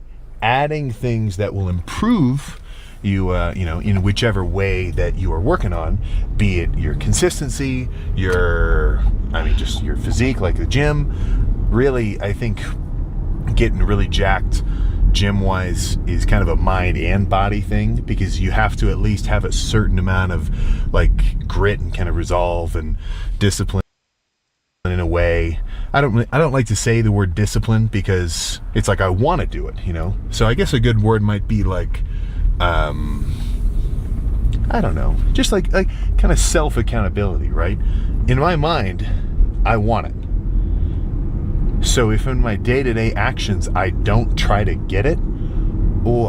Speaker 4: adding things that will improve you, you know, in whichever way that you are working on, be it your consistency, just your physique, like the gym. Really, I think getting really jacked gym-wise is kind of a mind and body thing, because you have to at least have a certain amount of like grit and kind of resolve and discipline in a way. I don't like to say the word discipline, because it's like I want to do it, you know. So I guess a good word might be like, I don't know, just like kind of self-accountability, right? In my mind, I want it. So if in my day-to-day actions I don't try to get it, well,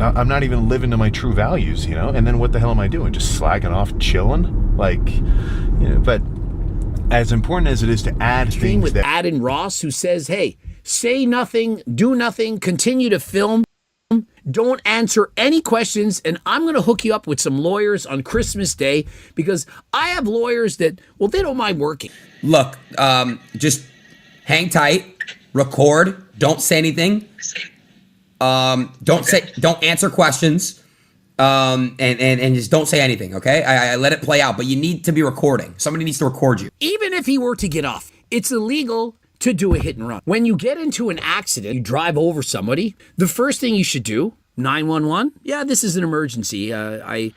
Speaker 4: I'm not even living to my true values, you know. And then what the hell am I doing? Just slacking off, chilling, like, you know. But as important as it is to add things
Speaker 1: with
Speaker 4: that
Speaker 1: Adin Ross, who says, hey, say nothing, do nothing, continue to film, don't answer any questions, and I'm going to hook you up with some lawyers on Christmas Day, because I have lawyers that, well, they don't mind working.
Speaker 5: Look, just hang tight, record, don't say anything, don't answer questions, and just don't say anything, okay? I let it play out, but you need to be recording. Somebody needs to record you.
Speaker 1: Even if he were to get off, it's illegal to do a hit and run. When you get into an accident, you drive over somebody, the first thing you should do 911? Yeah, this is an emergency. I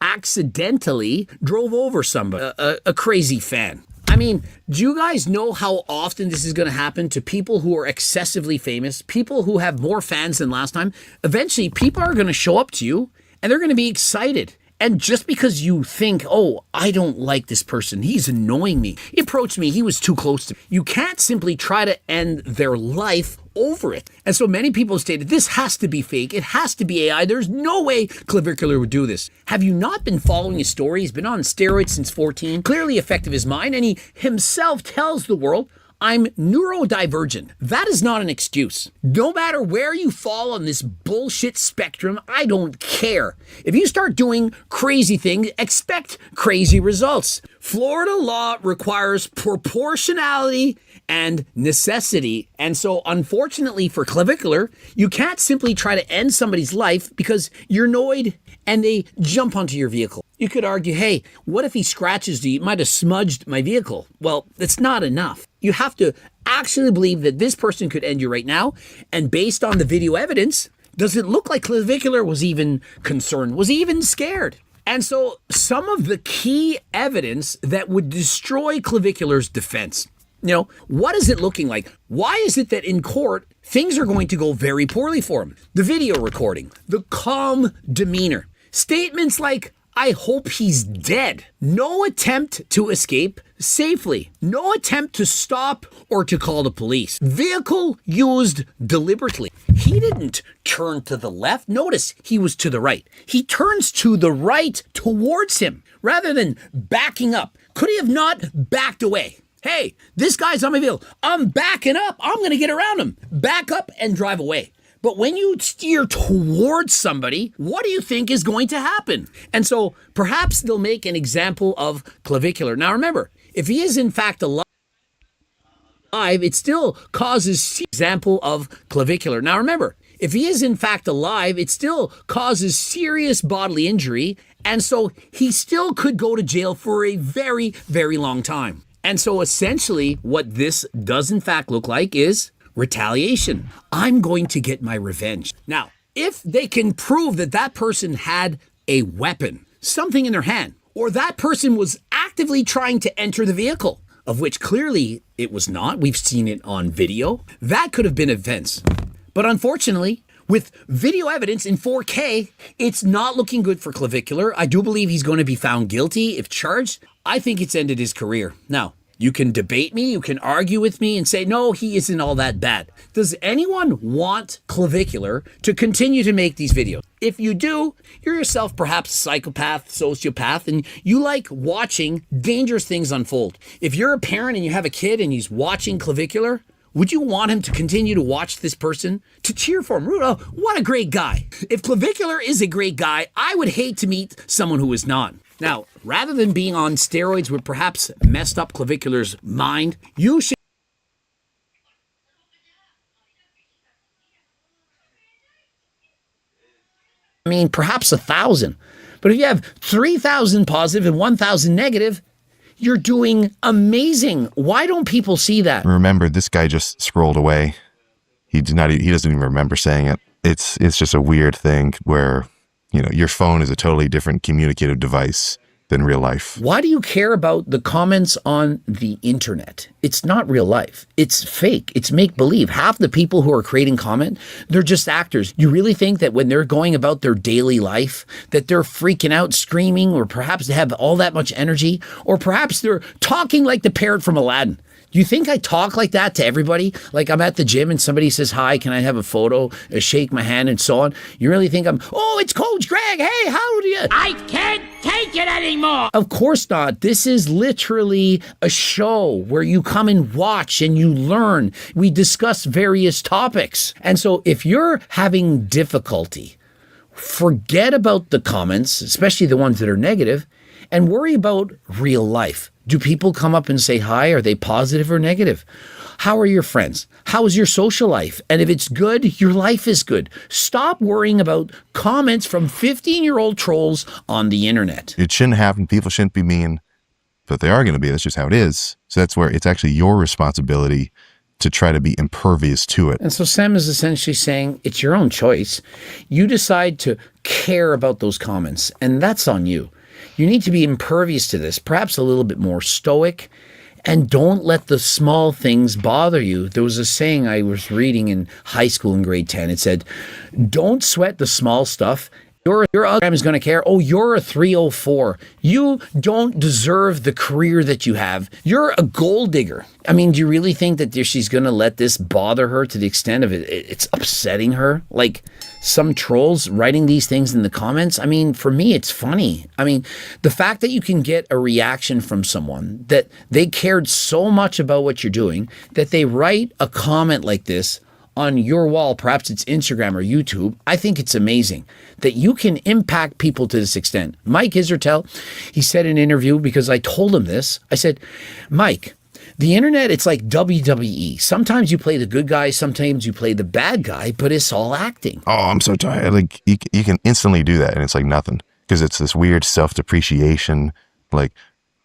Speaker 1: accidentally drove over somebody, a crazy fan. I mean, do you guys know how often this is going to happen to people who are excessively famous, people who have more fans than last time? Eventually, people are going to show up to you and they're going to be excited. And just because you think, oh, I don't like this person, he's annoying me, he approached me, he was too close to me, you can't simply try to end their life over it. And so many people stated, this has to be fake, it has to be AI, there's no way Clavicular would do this. Have you not been following his story? He's been on steroids since 14, clearly effective his mind, and he himself tells the world, I'm neurodivergent. That is not an excuse. No matter where you fall on this bullshit spectrum, I don't care. If you start doing crazy things, expect crazy results. Florida law requires proportionality and necessity. And so unfortunately for Clavicular, you can't simply try to end somebody's life because you're annoyed and they jump onto your vehicle. You could argue, hey, what if he scratches you? He might have smudged my vehicle. Well, that's not enough. You have to actually believe that this person could end you right now. And based on the video evidence, does it look like Clavicular was even concerned? Was he even scared? And so some of the key evidence that would destroy Clavicular's defense. You know, what is it looking like? Why is it that in court, things are going to go very poorly for him? The video recording, the calm demeanor, statements like, I hope he's dead. No attempt to escape safely. No attempt to stop or to call the police. Vehicle used deliberately. He didn't turn to the left. Notice he was to the right. He turns to the right towards him rather than backing up. Could he have not backed away? Hey, this guy's on my vehicle. I'm backing up. I'm going to get around him. Back up and drive away. But when you steer towards somebody, what do you think is going to happen? And so perhaps they'll make an example of Clavicular. Now remember, if he is in fact alive, it still causes example of Clavicular. Now remember, if he is in fact alive, it still causes serious bodily injury. And so he still could go to jail for a very, very long time. And so essentially what this does in fact look like is retaliation. I'm going to get my revenge. Now, if they can prove that that person had a weapon, something in their hand, or that person was actively trying to enter the vehicle, of which clearly it was not, we've seen it on video, that could have been offense. But unfortunately, with video evidence in 4K, it's not looking good for Clavicular. I do believe he's going to be found guilty if charged. I think it's ended his career. Now, you can debate me, you can argue with me and say, no, he isn't all that bad. Does anyone want Clavicular to continue to make these videos? If you do, you're yourself perhaps a psychopath, sociopath, and you like watching dangerous things unfold. If you're a parent and you have a kid and he's watching Clavicular, would you want him to continue to watch this person? To cheer for him? Oh, what a great guy. If Clavicular is a great guy, I would hate to meet someone who is not. Now, rather than being on steroids with perhaps messed up Clavicular's mind, you should perhaps 1,000. But if you have 3,000 positive and 1,000 negative, you're doing amazing. Why don't people see that?
Speaker 6: Remember, this guy just scrolled away. He doesn't even remember saying it. It's just a weird thing where, your phone is a totally different communicative device than real life.
Speaker 1: Why do you care about the comments on the internet? It's not real life. It's fake. It's make-believe. Half the people who are creating comment, they're just actors. You really think that when they're going about their daily life, that they're freaking out, screaming, or perhaps they have all that much energy, or perhaps they're talking like the parrot from Aladdin? Do you think I talk like that to everybody? Like I'm at the gym and somebody says, hi, can I have a photo, shake my hand and so on? You really think oh, it's Coach Greg. Hey, how do you? I can't take it anymore. Of course not. This is literally a show where you come and watch and you learn. We discuss various topics. And so if you're having difficulty, forget about the comments, especially the ones that are negative, and worry about real life. Do people come up and say hi? Are they positive or negative? How are your friends? How is your social life? And if it's good, your life is good. Stop worrying about comments from 15-year-old trolls on the internet.
Speaker 6: It shouldn't happen. People shouldn't be mean, but they are going to be. That's just how it is. So that's where it's actually your responsibility to try to be impervious to it.
Speaker 1: And so Sam is essentially saying it's your own choice. You decide to care about those comments, and that's on you. You need to be impervious to this, perhaps a little bit more stoic, and don't let the small things bother you. There was a saying I was reading in high school in grade 10. It said, don't sweat the small stuff. Your program is going to care. Oh, you're a 304. You don't deserve the career that you have. You're a gold digger. I mean, do you really think that she's going to let this bother her to the extent of it's upsetting her? Like some trolls writing these things in the comments. I mean, for me, it's funny. I mean, the fact that you can get a reaction from someone that they cared so much about what you're doing that they write a comment like this on your wall, perhaps it's Instagram or YouTube, I think it's amazing that you can impact people to this extent. Mike Isertel, he said in an interview, because I told him this, I said, Mike, the internet, it's like WWE. Sometimes you play the good guy, sometimes you play the bad guy, but it's all acting.
Speaker 6: Oh, I'm so tired. Like you can instantly do that and it's like nothing because it's this weird self-depreciation, like,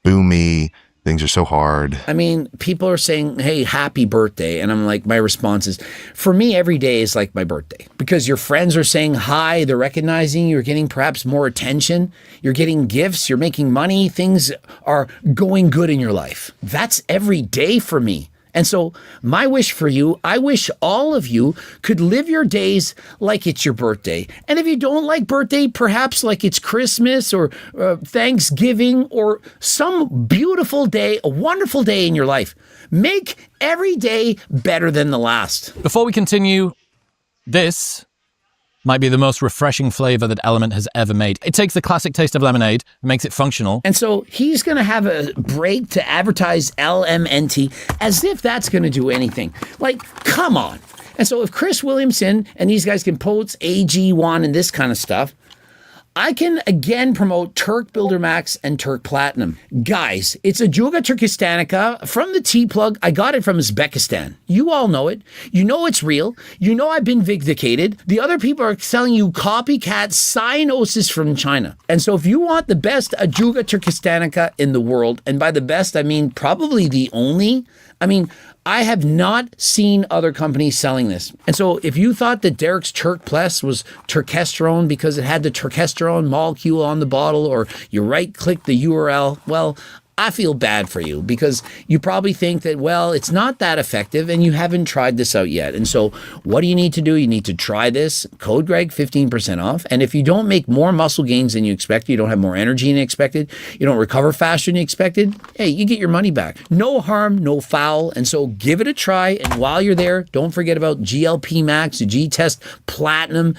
Speaker 6: boo me. Things are so hard.
Speaker 1: I mean, people are saying, hey, happy birthday. And I'm like, my response is, for me, every day is like my birthday because your friends are saying hi, they're recognizing you're getting perhaps more attention, you're getting gifts, you're making money, things are going good in your life. That's every day for me. And so my wish for you, I wish all of you could live your days like it's your birthday. And if you don't like birthday, perhaps like it's Christmas or Thanksgiving or some beautiful day, a wonderful day in your life. Make every day better than the last.
Speaker 7: Before we continue, this might be the most refreshing flavor that Element has ever made. It takes the classic taste of lemonade and makes it functional.
Speaker 1: And so he's going to have a break to advertise LMNT as if that's going to do anything. Like, come on. And so if Chris Williamson and these guys can post AG1 and this kind of stuff, I can again promote Turk Builder Max and Turk Platinum. Guys, it's a Juga Turkistanica from the T-Plug. I got it from Uzbekistan. You all know it. You know it's real. You know I've been vindicated. The other people are selling you copycat cyanosis from China. And so if you want the best Ajuga Turkistanica in the world, and by the best, I mean probably the only, I have not seen other companies selling this. And so if you thought that Derek's Turk Plus was turkesterone because it had the turkesterone molecule on the bottle, or you right-click the URL, well, I feel bad for you because you probably think that, well, it's not that effective and you haven't tried this out yet. And so what do you need to do? You need to try this. Code Greg, 15% off. And if you don't make more muscle gains than you expected, you don't have more energy than you expected, you don't recover faster than you expected, hey, you get your money back. No harm, no foul. And so give it a try. And while you're there, don't forget about GLP Max, G-Test Platinum,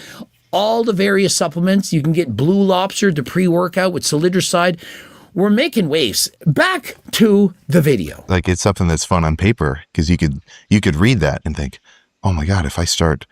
Speaker 1: all the various supplements. You can get Blue Lobster, the pre-workout with Solidricide. We're making waves. Back to the video.
Speaker 6: Like it's something that's fun on paper because you could read that and think, oh my God, if I start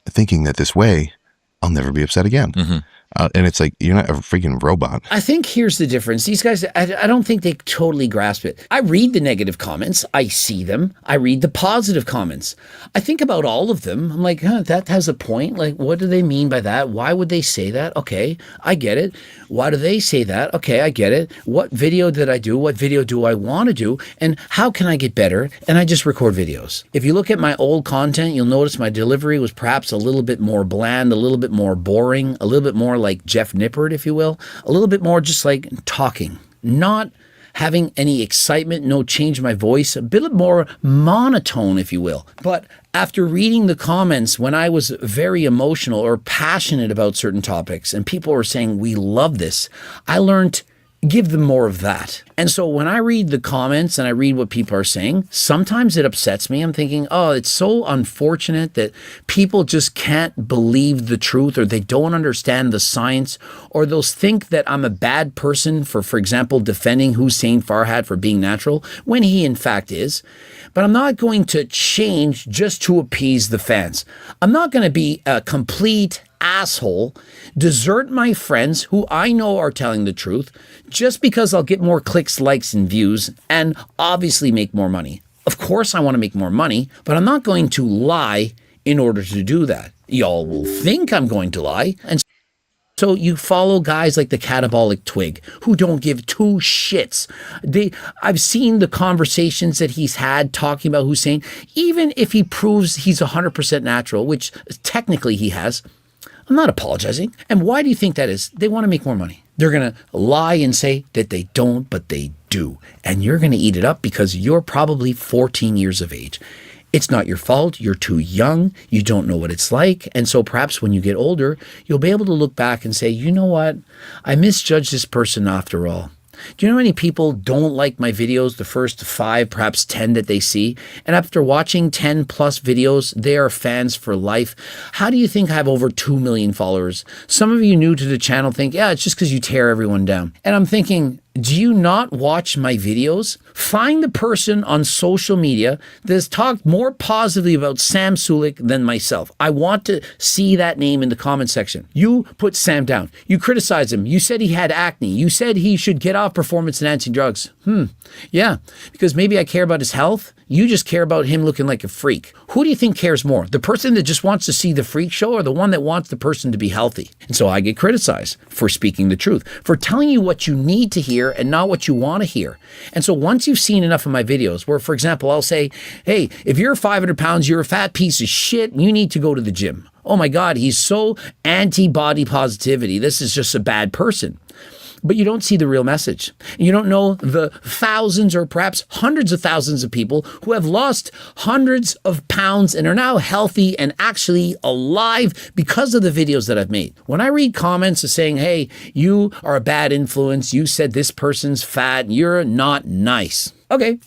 Speaker 6: thinking that this way, I'll never be upset again. Mm-hmm. And it's like, you're not a freaking robot.
Speaker 1: I think here's the difference. These guys, I don't think they totally grasp it. I read the negative comments. I see them. I read the positive comments. I think about all of them. I'm like, that has a point. Like, what do they mean by that? Why would they say that? Okay, I get it. Why do they say that? Okay, I get it. What video did I do? What video do I want to do? And how can I get better? And I just record videos. If you look at my old content, you'll notice my delivery was perhaps a little bit more bland, a little bit more boring, a little bit more like Jeff Nippert, if you will, a little bit more just like talking, not having any excitement, no change in my voice, a bit more monotone, if you will. But after reading the comments when I was very emotional or passionate about certain topics and people were saying, we love this, I learned give them more of that. And so when I read the comments and I read what people are saying, sometimes it upsets me. I'm thinking, oh, it's so unfortunate that people just can't believe the truth, or they don't understand the science, or they'll think that I'm a bad person for example, defending Hussein Farhad for being natural, when he in fact is. But I'm not going to change just to appease the fans. I'm not going to be a complete asshole, desert my friends who I know are telling the truth just because I'll get more clicks, likes, and views, and obviously make more money. Of course I want to make more money, but I'm not going to lie in order to do that. Y'all will think I'm going to lie. And So you follow guys like the catabolic twig who don't give two shits. I've seen the conversations that he's had talking about Hussein. Even if he proves he's 100% natural, which technically he has, I'm not apologizing. And why do you think that is? They want to make more money. They're going to lie and say that they don't, but they do. And you're going to eat it up because you're probably 14 years of age. It's not your fault. You're too young. You don't know what it's like. And so perhaps when you get older, you'll be able to look back and say, you know what? I misjudged this person after all. Do you know how many people don't like my videos, the first 5, perhaps 10 that they see? And after watching 10 plus videos, they are fans for life. How do you think I have over 2 million followers? Some of you new to the channel think, yeah, it's just because you tear everyone down. And I'm thinking, do you not watch my videos? Find the person on social media that has talked more positively about Sam Sulik than myself. I want to see that name in the comment section. You put Sam down. You criticize him. You said he had acne. You said he should get off performance-enhancing drugs. Yeah, because maybe I care about his health. You just care about him looking like a freak. Who do you think cares more? The person that just wants to see the freak show or the one that wants the person to be healthy? And so I get criticized for speaking the truth, for telling you what you need to hear and not what you want to hear. And so once you've seen enough of my videos where, for example, I'll say, hey, if you're 500 pounds, you're a fat piece of shit and you need to go to the gym. Oh my God, he's so anti-body positivity. This is just a bad person. But you don't see the real message. You don't know the thousands or perhaps hundreds of thousands of people who have lost hundreds of pounds and are now healthy and actually alive because of the videos that I've made. When I read comments saying, hey, you are a bad influence, you said this person's fat, you're not nice. Okay,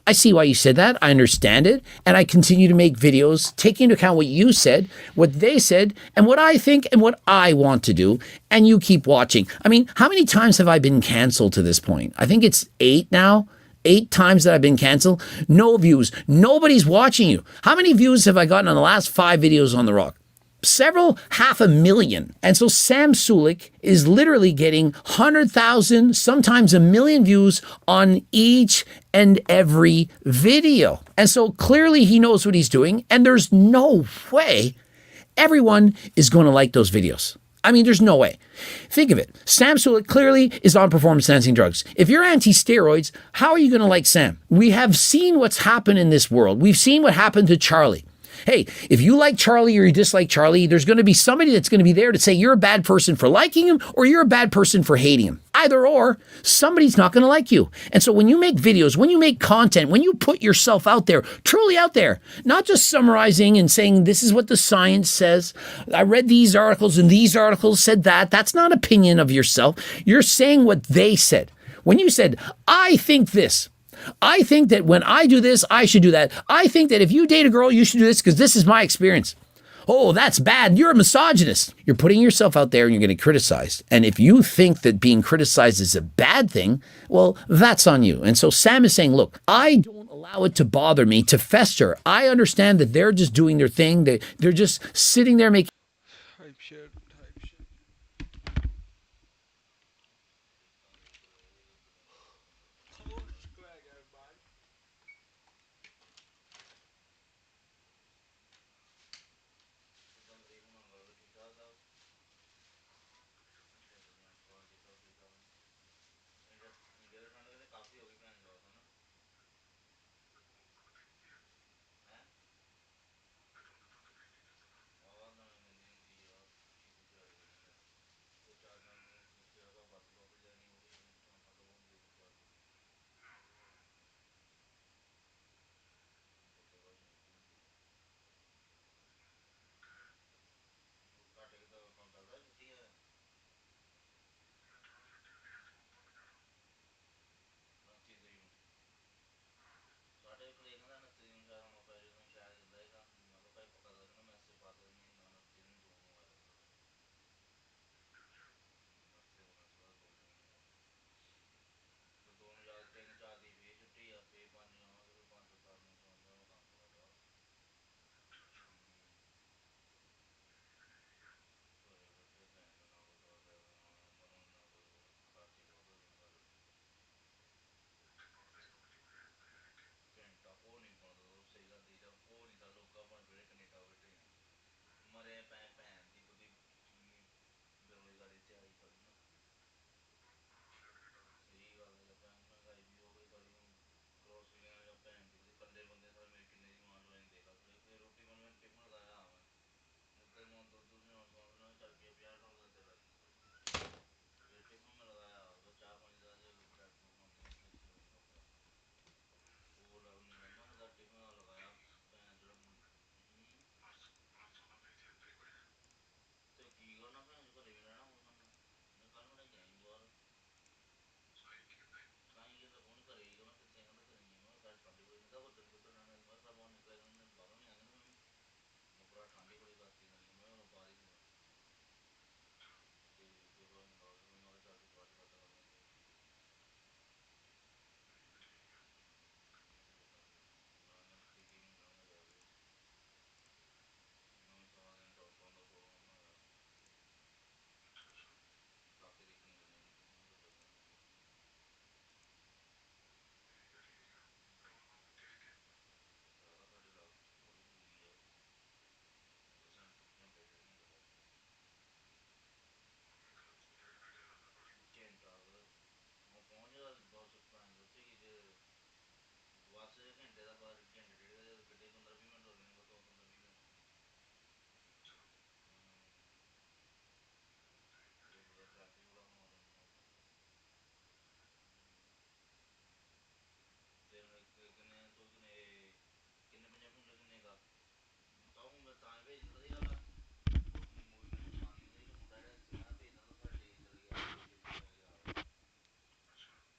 Speaker 1: I see why you said that. I understand it. And I continue to make videos taking into account what you said, what they said, and what I think and what I want to do. And you keep watching. I mean, how many times have I been canceled to this point? I think it's 8 now. 8 times that I've been canceled. No views. Nobody's watching you. How many views have I gotten on the last 5 videos on The Rock? Several 500,000. And so Sam Sulik is literally getting 100,000, sometimes 1 million views on each and every video. And so clearly he knows what he's doing, and there's no way everyone is going to like those videos. I mean, there's no way. Think of it. Sam Sulik clearly is on performance-enhancing drugs. If you're anti-steroids, how are you going to like Sam? We have seen what's happened in this world. We've seen what happened to Charlie. Hey, if you like Charlie or you dislike Charlie, there's going to be somebody that's going to be there to say you're a bad person for liking him or you're a bad person for hating him. Either or, somebody's not going to like you. And so when you make videos, when you make content, when you put yourself out there, truly out there, not just summarizing and saying this is what the science says, I read these articles and these articles said that, that's not opinion of yourself. You're saying what they said. When you said, I think this, I think that when I do this, I should do that. I think that if you date a girl, you should do this because this is my experience. Oh, that's bad. You're a misogynist. You're putting yourself out there and you're getting criticized. And if you think that being criticized is a bad thing, well, that's on you. And so Sam is saying, look, I don't allow it to bother me, to fester. I understand that they're just doing their thing. They're just sitting there making
Speaker 8: Type shit.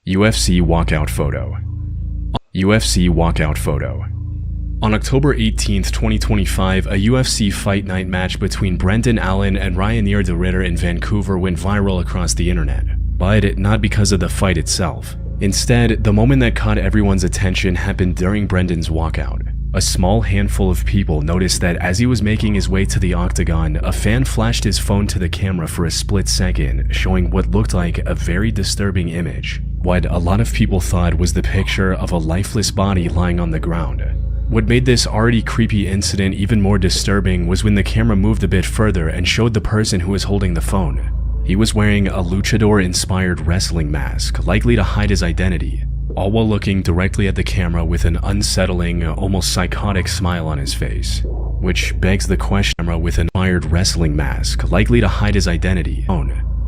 Speaker 8: UFC walkout photo. UFC walkout photo. On October 18th, 2025, a UFC Fight Night match between Brendan Allen and Ryanair de Ritter in Vancouver went viral across the internet. But not because of the fight itself. Instead, the moment that caught everyone's attention happened during Brendan's walkout. A small handful of people noticed that as he was making his way to the octagon, a fan flashed his phone to the camera for a split second, showing what looked like a very disturbing image. What a lot of people thought was the picture of a lifeless body lying on the ground. What made this already creepy incident even more disturbing was when the camera moved a bit further and showed the person who was holding the phone. He was wearing a luchador-inspired wrestling mask, likely to hide his identity, all while looking directly at the camera with an unsettling, almost psychotic smile on his face. Which begs the question, with an inspired wrestling mask, likely to hide his identity.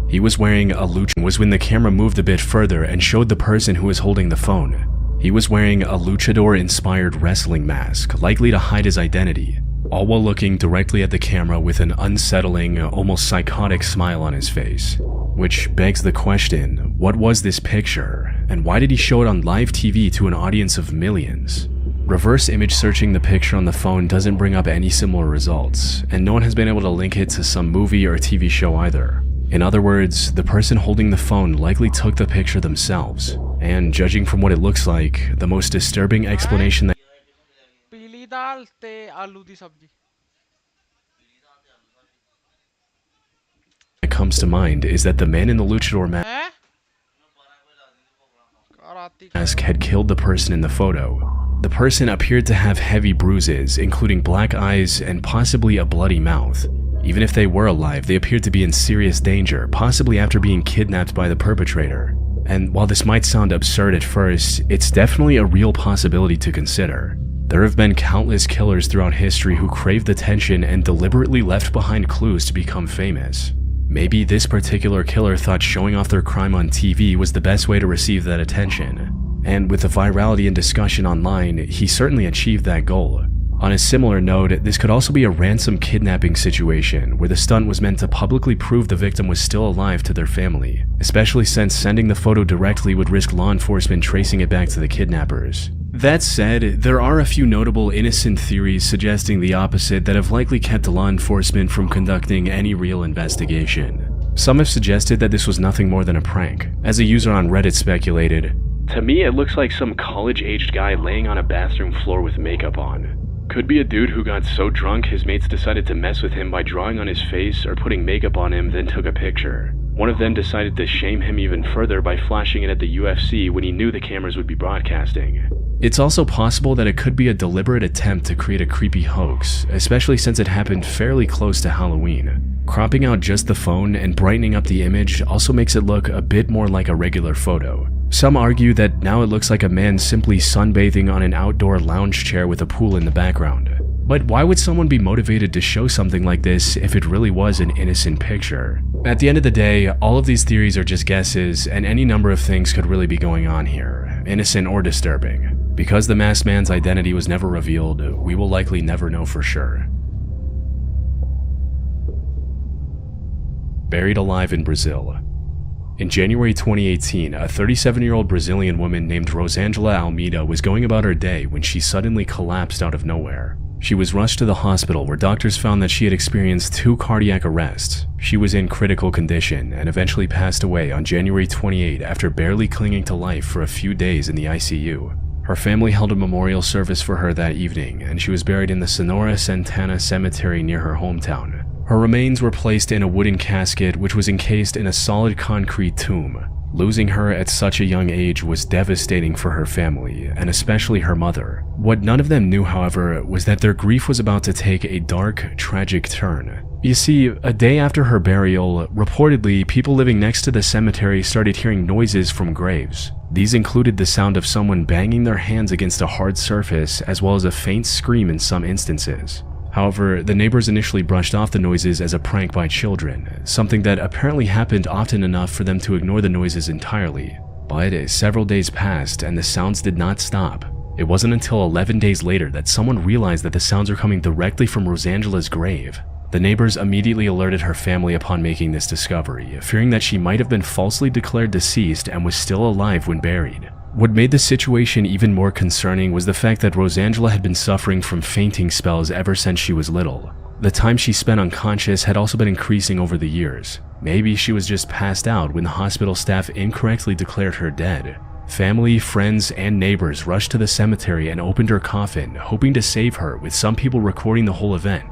Speaker 8: He was wearing a was when the camera moved a bit further and showed the person who was holding the phone. He was wearing a luchador-inspired wrestling mask, likely to hide his identity, all while looking directly at the camera with an unsettling, almost psychotic smile on his face. Which begs the question, what was this picture, and why did he show it on live TV to an audience of millions? Reverse image searching the picture on the phone doesn't bring up any similar results, and no one has been able to link it to some movie or TV show either. In other words, the person holding the phone likely took the picture themselves, and judging from what it looks like, the most disturbing explanation that
Speaker 9: पीली दाल ते आलू दी सब्जी
Speaker 8: comes to mind is that the man in the luchador
Speaker 9: हैं
Speaker 8: mask had killed the person in the photo. The person appeared to have heavy bruises, including black eyes and possibly a bloody mouth. Even if they were alive, they appeared to be in serious danger, possibly after being kidnapped by the perpetrator. And while this might sound absurd at first, it's definitely a real possibility to consider. There have been countless killers throughout history who craved attention and deliberately left behind clues to become famous. Maybe this particular killer thought showing off their crime on TV was the best way to receive that attention. And with the virality and discussion online, he certainly achieved that goal. On a similar note, this could also be a ransom kidnapping situation where the stunt was meant to publicly prove the victim was still alive to their family, especially since sending the photo directly would risk law enforcement tracing it back to the kidnappers. That said, there are a few notable innocent theories suggesting the opposite that have likely kept law enforcement from conducting any real investigation. Some have suggested that this was nothing more than a prank. As a user on Reddit speculated, "To me it looks like some college-aged guy laying on a bathroom floor with makeup on. Could be a dude who got so drunk his mates decided to mess with him by drawing on his face or putting makeup on him, then took a picture. One of them decided to shame him even further by flashing it at the UFC when he knew the cameras would be broadcasting." It's also possible that it could be a deliberate attempt to create a creepy hoax, especially since it happened fairly close to Halloween. Cropping out just the phone and brightening up the image also makes it look a bit more like a regular photo. Some argue that now it looks like a man simply sunbathing on an outdoor lounge chair with a pool in the background. But why would someone be motivated to show something like this if it really was an innocent picture? At the end of the day, all of these theories are just guesses, and any number of things could really be going on here, innocent or disturbing. Because the masked man's identity was never revealed, we will likely never know for sure. Buried alive in Brazil. In January 2018, a 37-year-old Brazilian woman named Rosângela Almeida was going about her day when she suddenly collapsed out of nowhere. She was rushed to the hospital where doctors found that she had experienced 2 cardiac arrests. She was in critical condition and eventually passed away on January 28 after barely clinging to life for a few days in the ICU. Her family held a memorial service for her that evening, and she was buried in the Sonora Santana Cemetery near her hometown. Her remains were placed in a wooden casket which was encased in a solid concrete tomb. Losing her at such a young age was devastating for her family, and especially her mother. What none of them knew, however, was that their grief was about to take a dark, tragic turn. You see, a day after her burial, reportedly, people living next to the cemetery started hearing noises from graves. These included the sound of someone banging their hands against a hard surface, as well as a faint scream in some instances. However, the neighbors initially brushed off the noises as a prank by children, something that apparently happened often enough for them to ignore the noises entirely. But several days passed and the sounds did not stop. It wasn't until 11 days later that someone realized that the sounds were coming directly from Rosangela's grave. The neighbors immediately alerted her family upon making this discovery, fearing that she might have been falsely declared deceased and was still alive when buried. What made the situation even more concerning was the fact that Rosangela had been suffering from fainting spells ever since she was little. The time she spent unconscious had also been increasing over the years. Maybe she was just passed out when the hospital staff incorrectly declared her dead. Family, friends, and neighbors rushed to the cemetery and opened her coffin, hoping to save her, with some people recording the whole event.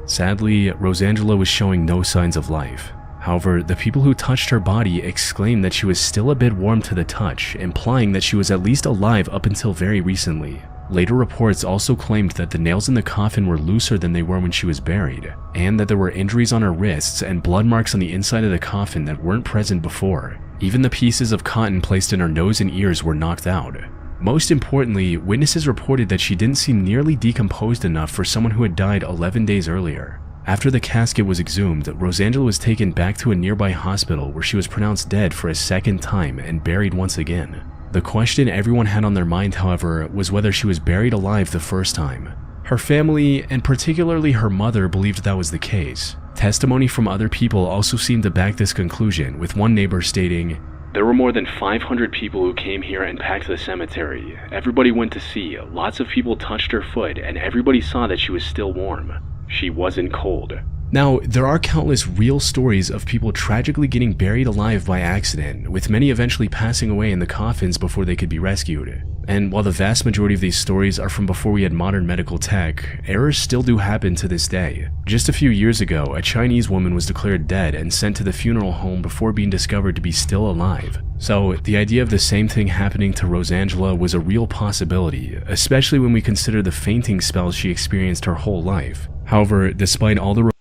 Speaker 8: Sadly, Rosangela was showing no signs of life. However, the people who touched her body exclaimed that she was still a bit warm to the touch, implying that she was at least alive up until very recently. Later reports also claimed that the nails in the coffin were looser than they were when she was buried, and that there were injuries on her wrists and blood marks on the inside of the coffin that weren't present before. Even the pieces of cotton placed in her nose and ears were knocked out. Most importantly, witnesses reported that she didn't seem nearly decomposed enough for someone who had died 11 days earlier. After the casket was exhumed, Rosangela was taken back to a nearby hospital where she was pronounced dead for a second time and buried once again. The question everyone had on their mind, however, was whether she was buried alive the first time. Her family, and particularly her mother, believed that was the case. Testimony from other people also seemed to back this conclusion, with one neighbor stating, "There were more than 500 people who came here and packed the cemetery. Everybody went to see, lots of people touched her foot, and everybody saw that she was still warm. She wasn't cold." Now, there are countless real stories of people tragically getting buried alive by accident, with many eventually passing away in the coffins before they could be rescued. And while the vast majority of these stories are from before we had modern medical tech, errors still do happen to this day. Just a few years ago, a Chinese woman was declared dead and sent to the funeral home before being discovered to be still alive. So, the idea of the same thing happening to Rosangela was a real possibility, especially when we consider the fainting spells she experienced her whole life. However, despite all the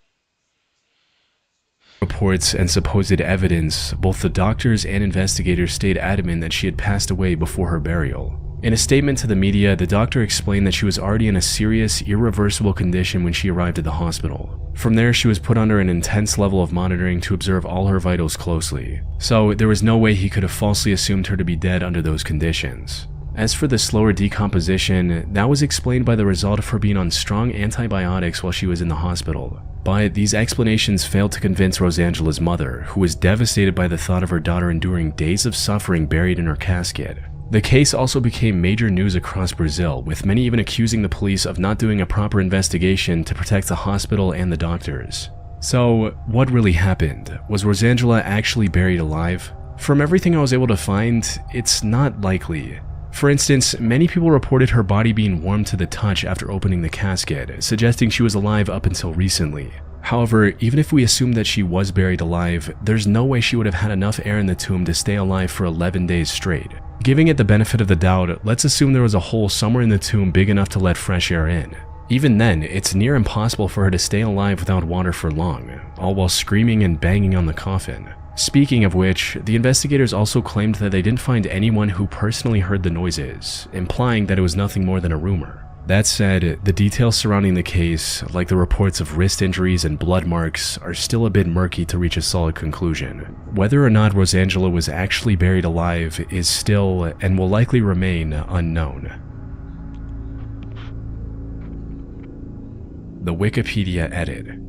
Speaker 8: reports and supposed evidence, both the doctors and investigators stayed adamant that she had passed away before her burial. In a statement to the media, the doctor explained that she was already in a serious, irreversible condition when she arrived at the hospital. From there, she was put under an intense level of monitoring to observe all her vitals closely. So, there was no way he could have falsely assumed her to be dead under those conditions. As for the slower decomposition, that was explained by the result of her being on strong antibiotics while she was in the hospital. But these explanations failed to convince Rosangela's mother, who was devastated by the thought of her daughter enduring days of suffering buried in her casket. The case also became major news across Brazil, with many even accusing the police of not doing a proper investigation to protect the hospital and the doctors. So, what really happened? Was Rosangela actually buried alive? From everything I was able to find, it's not likely. For instance, many people reported her body being warm to the touch after opening the casket, suggesting she was alive up until recently. However, even if we assume that she was buried alive, there's no way she would have had enough air in the tomb to stay alive for 11 days straight. Giving it the benefit of the doubt, let's assume there was a hole somewhere in the tomb big enough to let fresh air in. Even then, it's near impossible for her to stay alive without water for long, all while screaming and banging on the coffin. Speaking of which, the investigators also claimed that they didn't find anyone who personally heard the noises, implying that it was nothing more than a rumor. That said, the details surrounding the case, like the reports of wrist injuries and blood marks, are still a bit murky to reach a solid conclusion. Whether or not Rosangela was actually buried alive is still, and will likely remain, unknown. The Wikipedia edit.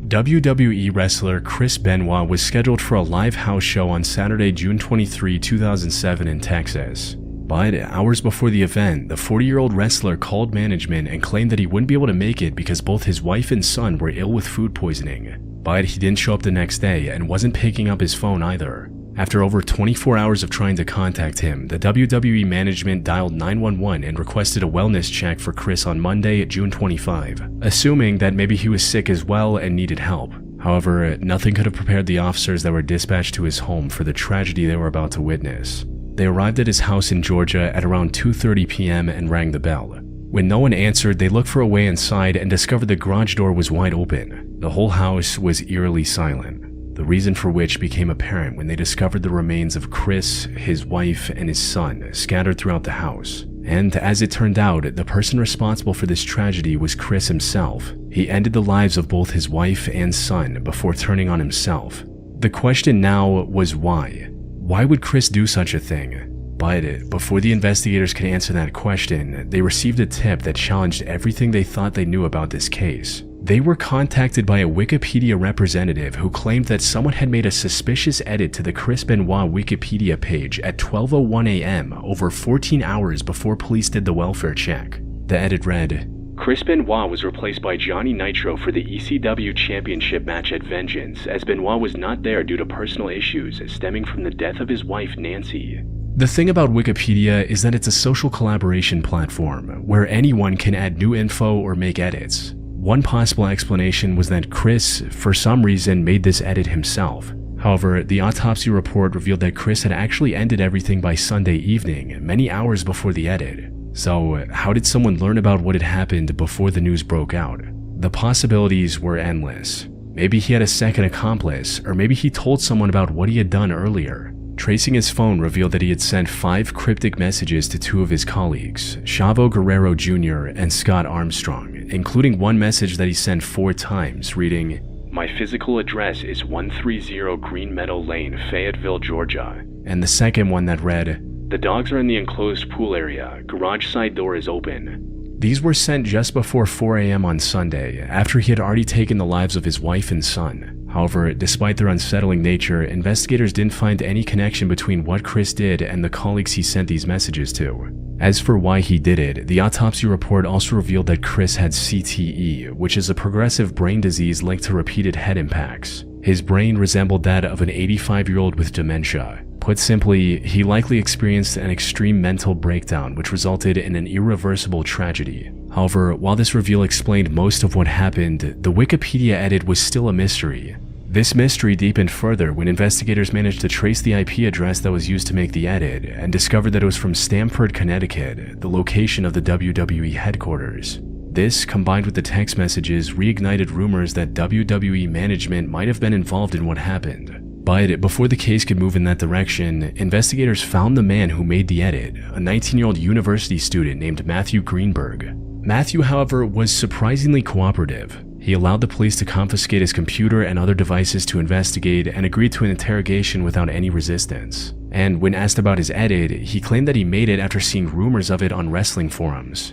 Speaker 8: WWE wrestler Chris Benoit was scheduled for a live house show on Saturday, June 23, 2007 in Texas. But hours before the event, the 40-year-old wrestler called management and claimed that he wouldn't be able to make it because both his wife and son were ill with food poisoning. But he didn't show up the next day and wasn't picking up his phone either. After over 24 hours of trying to contact him, the WWE management dialed 911 and requested a wellness check for Chris on Monday, June 25, assuming that maybe he was sick as well and needed help. However, nothing could have prepared the officers that were dispatched to his home for the tragedy they were about to witness. They arrived at his house in Georgia at around 2:30 p.m. and rang the bell. When no one answered, they looked for a way inside and discovered the garage door was wide open. The whole house was eerily silent, the reason for which became apparent when they discovered the remains of Chris, his wife, and his son scattered throughout the house. And as it turned out, the person responsible for this tragedy was Chris himself. He ended the lives of both his wife and son before turning on himself. The question now was why? Why would Chris do such a thing? But before the investigators could answer that question, they received a tip that challenged everything they thought they knew about this case. They were contacted by a Wikipedia representative who claimed that someone had made a suspicious edit to the Chris Benoit Wikipedia page at 12:01 a.m. over 14 hours before police did the welfare check. The edit read, Chris Benoit was replaced by Johnny Nitro for the ECW Championship match at Vengeance, as Benoit was not there due to personal issues stemming from the death of his wife Nancy. The thing about Wikipedia is that it's a social collaboration platform where anyone can add new info or make edits. One possible explanation was that Chris, for some reason, made this edit himself. However, the autopsy report revealed that Chris had actually ended everything by Sunday evening, many hours before the edit. So, how did someone learn about what had happened before the news broke out? The possibilities were endless. Maybe he had a second accomplice, or maybe he told someone about what he had done earlier. Tracing his phone revealed that he had sent 5 cryptic messages to 2 of his colleagues, Chavo Guerrero Jr. and Scott Armstrong, including one message that he sent 4 times, reading, My physical address is 130 Green Meadow Lane, Fayetteville, Georgia. And the second one that read, The dogs are in the enclosed pool area, garage side door is open. These were sent just before 4 a.m. on Sunday, after he had already taken the lives of his wife and son. However, despite their unsettling nature, investigators didn't find any connection between what Chris did and the colleagues he sent these messages to. As for why he did it, the autopsy report also revealed that Chris had CTE, which is a progressive brain disease linked to repeated head impacts. His brain resembled that of an 85-year-old with dementia. Put simply, he likely experienced an extreme mental breakdown which resulted in an irreversible tragedy. However, while this reveal explained most of what happened, the Wikipedia edit was still a mystery. This mystery deepened further when investigators managed to trace the IP address that was used to make the edit and discovered that it was from Stamford, Connecticut, the location of the WWE headquarters. This, combined with the text messages, reignited rumors that WWE management might have been involved in what happened. But before the case could move in that direction, investigators found the man who made the edit, a 19-year-old university student named Matthew Greenberg. Matthew, however, was surprisingly cooperative. He allowed the police to confiscate his computer and other devices to investigate and agreed to an interrogation without any resistance. And when asked about his edit, he claimed that he made it after seeing rumors of it on wrestling forums.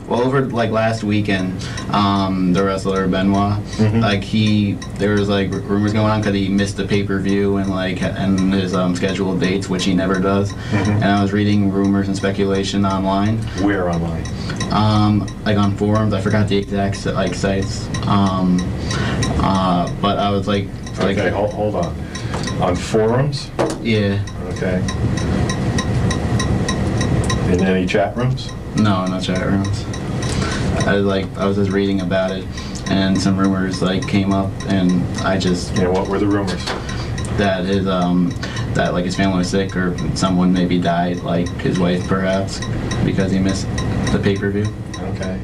Speaker 10: Well, over last weekend, the wrestler Benoit, there was rumors going on because he missed the pay-per-view and his scheduled dates, which he never does. And I was reading rumors and speculation online.
Speaker 4: Where online?
Speaker 10: On forums. I forgot the exact sites. But I was
Speaker 4: okay, hold on. On forums?
Speaker 10: Yeah.
Speaker 4: Okay. In any chat rooms?
Speaker 10: No, not chat rooms. I was just reading about it, and some rumors came up, and I just.
Speaker 4: Yeah, what were the rumors?
Speaker 10: That his family was sick, or someone maybe died, like his wife perhaps, because he missed the pay-per-view.
Speaker 4: Okay.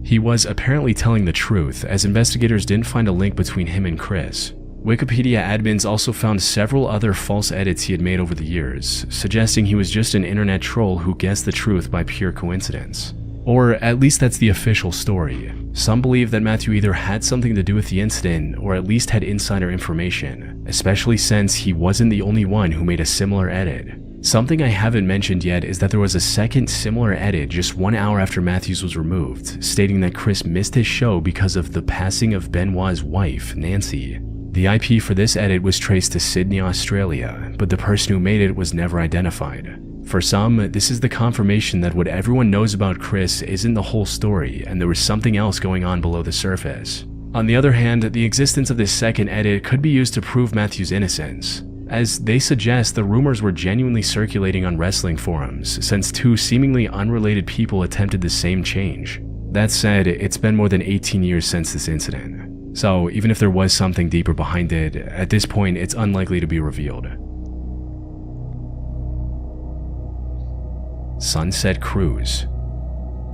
Speaker 8: He was apparently telling the truth, as investigators didn't find a link between him and Chris. Wikipedia admins also found several other false edits he had made over the years, suggesting he was just an internet troll who guessed the truth by pure coincidence. Or at least that's the official story. Some believe that Matthew either had something to do with the incident or at least had insider information, especially since he wasn't the only one who made a similar edit. Something I haven't mentioned yet is that there was a second similar edit just 1 hour after Matthews was removed, stating that Chris missed his show because of the passing of Benoit's wife, Nancy. The IP for this edit was traced to Sydney, Australia, but the person who made it was never identified. For some, this is the confirmation that what everyone knows about Chris isn't the whole story, and there was something else going on below the surface. On the other hand, the existence of this second edit could be used to prove Matthew's innocence, as they suggest the rumors were genuinely circulating on wrestling forums, since 2 seemingly unrelated people attempted the same change. That said, it's been more than 18 years since this incident. So even if there was something deeper behind it, at this point it's unlikely to be revealed. Sunset Cruise.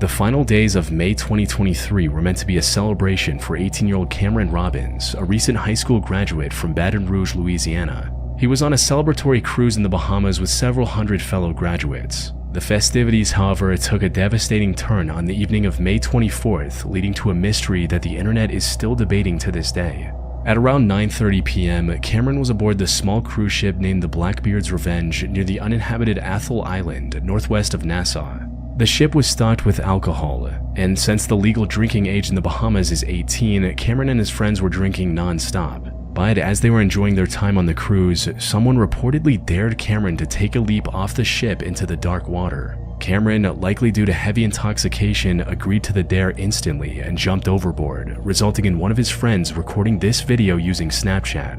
Speaker 8: The final days of May 2023 were meant to be a celebration for 18-year-old Cameron Robbins, a recent high school graduate from Baton Rouge, Louisiana. He was on a celebratory cruise in the Bahamas with several hundred fellow graduates. The festivities, however, took a devastating turn on the evening of May 24th, leading to a mystery that the internet is still debating to this day. At around 9:30 p.m., Cameron was aboard the small cruise ship named the Blackbeard's Revenge near the uninhabited Athol Island, northwest of Nassau. The ship was stocked with alcohol, and since the legal drinking age in the Bahamas is 18, Cameron and his friends were drinking non-stop. But as they were enjoying their time on the cruise, someone reportedly dared Cameron to take a leap off the ship into the dark water. Cameron, likely due to heavy intoxication, agreed to the dare instantly and jumped overboard, resulting in one of his friends recording this video using Snapchat.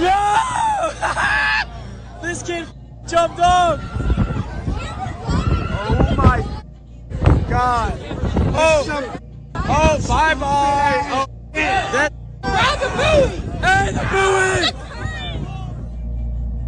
Speaker 11: Yo! This kid jumped off! Oh my god! Oh, bye-bye! Oh, that... The buoy! Hey, the buoy!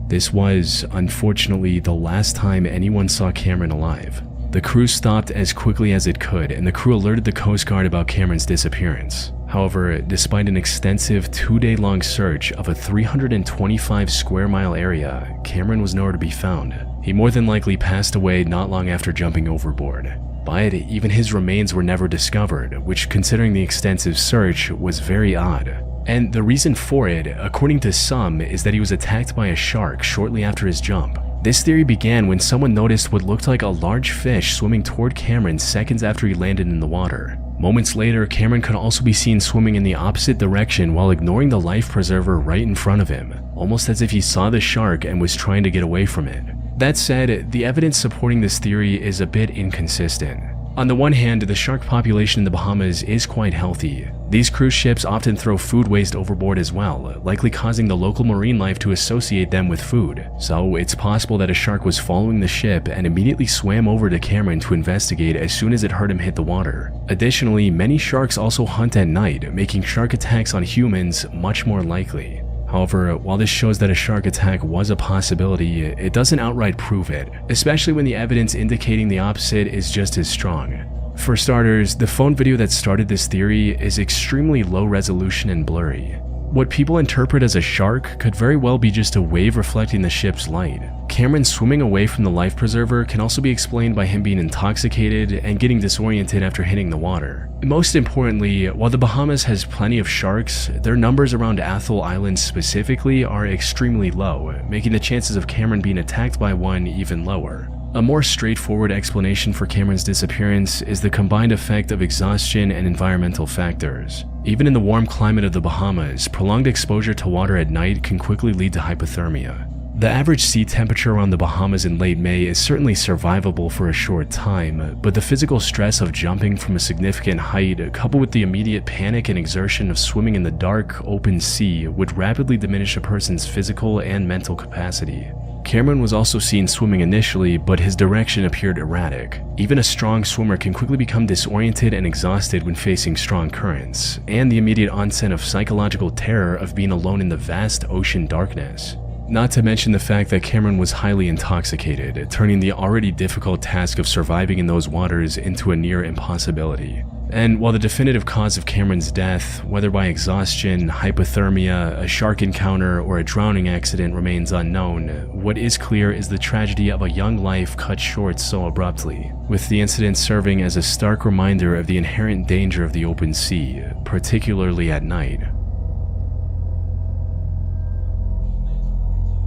Speaker 8: This was, unfortunately, the last time anyone saw Cameron alive. The cruise stopped as quickly as it could, and the crew alerted the Coast Guard about Cameron's disappearance. However, despite an extensive 2-day-long search of a 325 square mile area, Cameron was nowhere to be found. He more than likely passed away not long after jumping overboard. But even his remains were never discovered, which, considering the extensive search, was very odd. And the reason for it, according to some, is that he was attacked by a shark shortly after his jump. This theory began when someone noticed what looked like a large fish swimming toward Cameron seconds after he landed in the water. Moments later, Cameron could also be seen swimming in the opposite direction while ignoring the life preserver right in front of him, almost as if he saw the shark and was trying to get away from it. That said, the evidence supporting this theory is a bit inconsistent. On the one hand, the shark population in the Bahamas is quite healthy. These cruise ships often throw food waste overboard as well, likely causing the local marine life to associate them with food. So it's possible that a shark was following the ship and immediately swam over to Cameron to investigate as soon as it heard him hit the water. Additionally, many sharks also hunt at night, making shark attacks on humans much more likely. However, while this shows that a shark attack was a possibility, it doesn't outright prove it, especially when the evidence indicating the opposite is just as strong. For starters, the phone video that started this theory is extremely low resolution and blurry. What people interpret as a shark could very well be just a wave reflecting the ship's light. Cameron swimming away from the life preserver can also be explained by him being intoxicated and getting disoriented after hitting the water. Most importantly, while the Bahamas has plenty of sharks, their numbers around Athol Island specifically are extremely low, making the chances of Cameron being attacked by one even lower. A more straightforward explanation for Cameron's disappearance is the combined effect of exhaustion and environmental factors. Even in the warm climate of the Bahamas, prolonged exposure to water at night can quickly lead to hypothermia. The average sea temperature around the Bahamas in late May is certainly survivable for a short time, but the physical stress of jumping from a significant height, coupled with the immediate panic and exertion of swimming in the dark, open sea, would rapidly diminish a person's physical and mental capacity. Cameron was also seen swimming initially, but his direction appeared erratic. Even a strong swimmer can quickly become disoriented and exhausted when facing strong currents, and the immediate onset of psychological terror of being alone in the vast ocean darkness. Not to mention the fact that Cameron was highly intoxicated, turning the already difficult task of surviving in those waters into a near impossibility. And while the definitive cause of Cameron's death, whether by exhaustion, hypothermia, a shark encounter, or a drowning accident remains unknown, what is clear is the tragedy of a young life cut short so abruptly, with the incident serving as a stark reminder of the inherent danger of the open sea, particularly at night.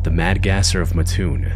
Speaker 8: The Mad Gasser of Mattoon.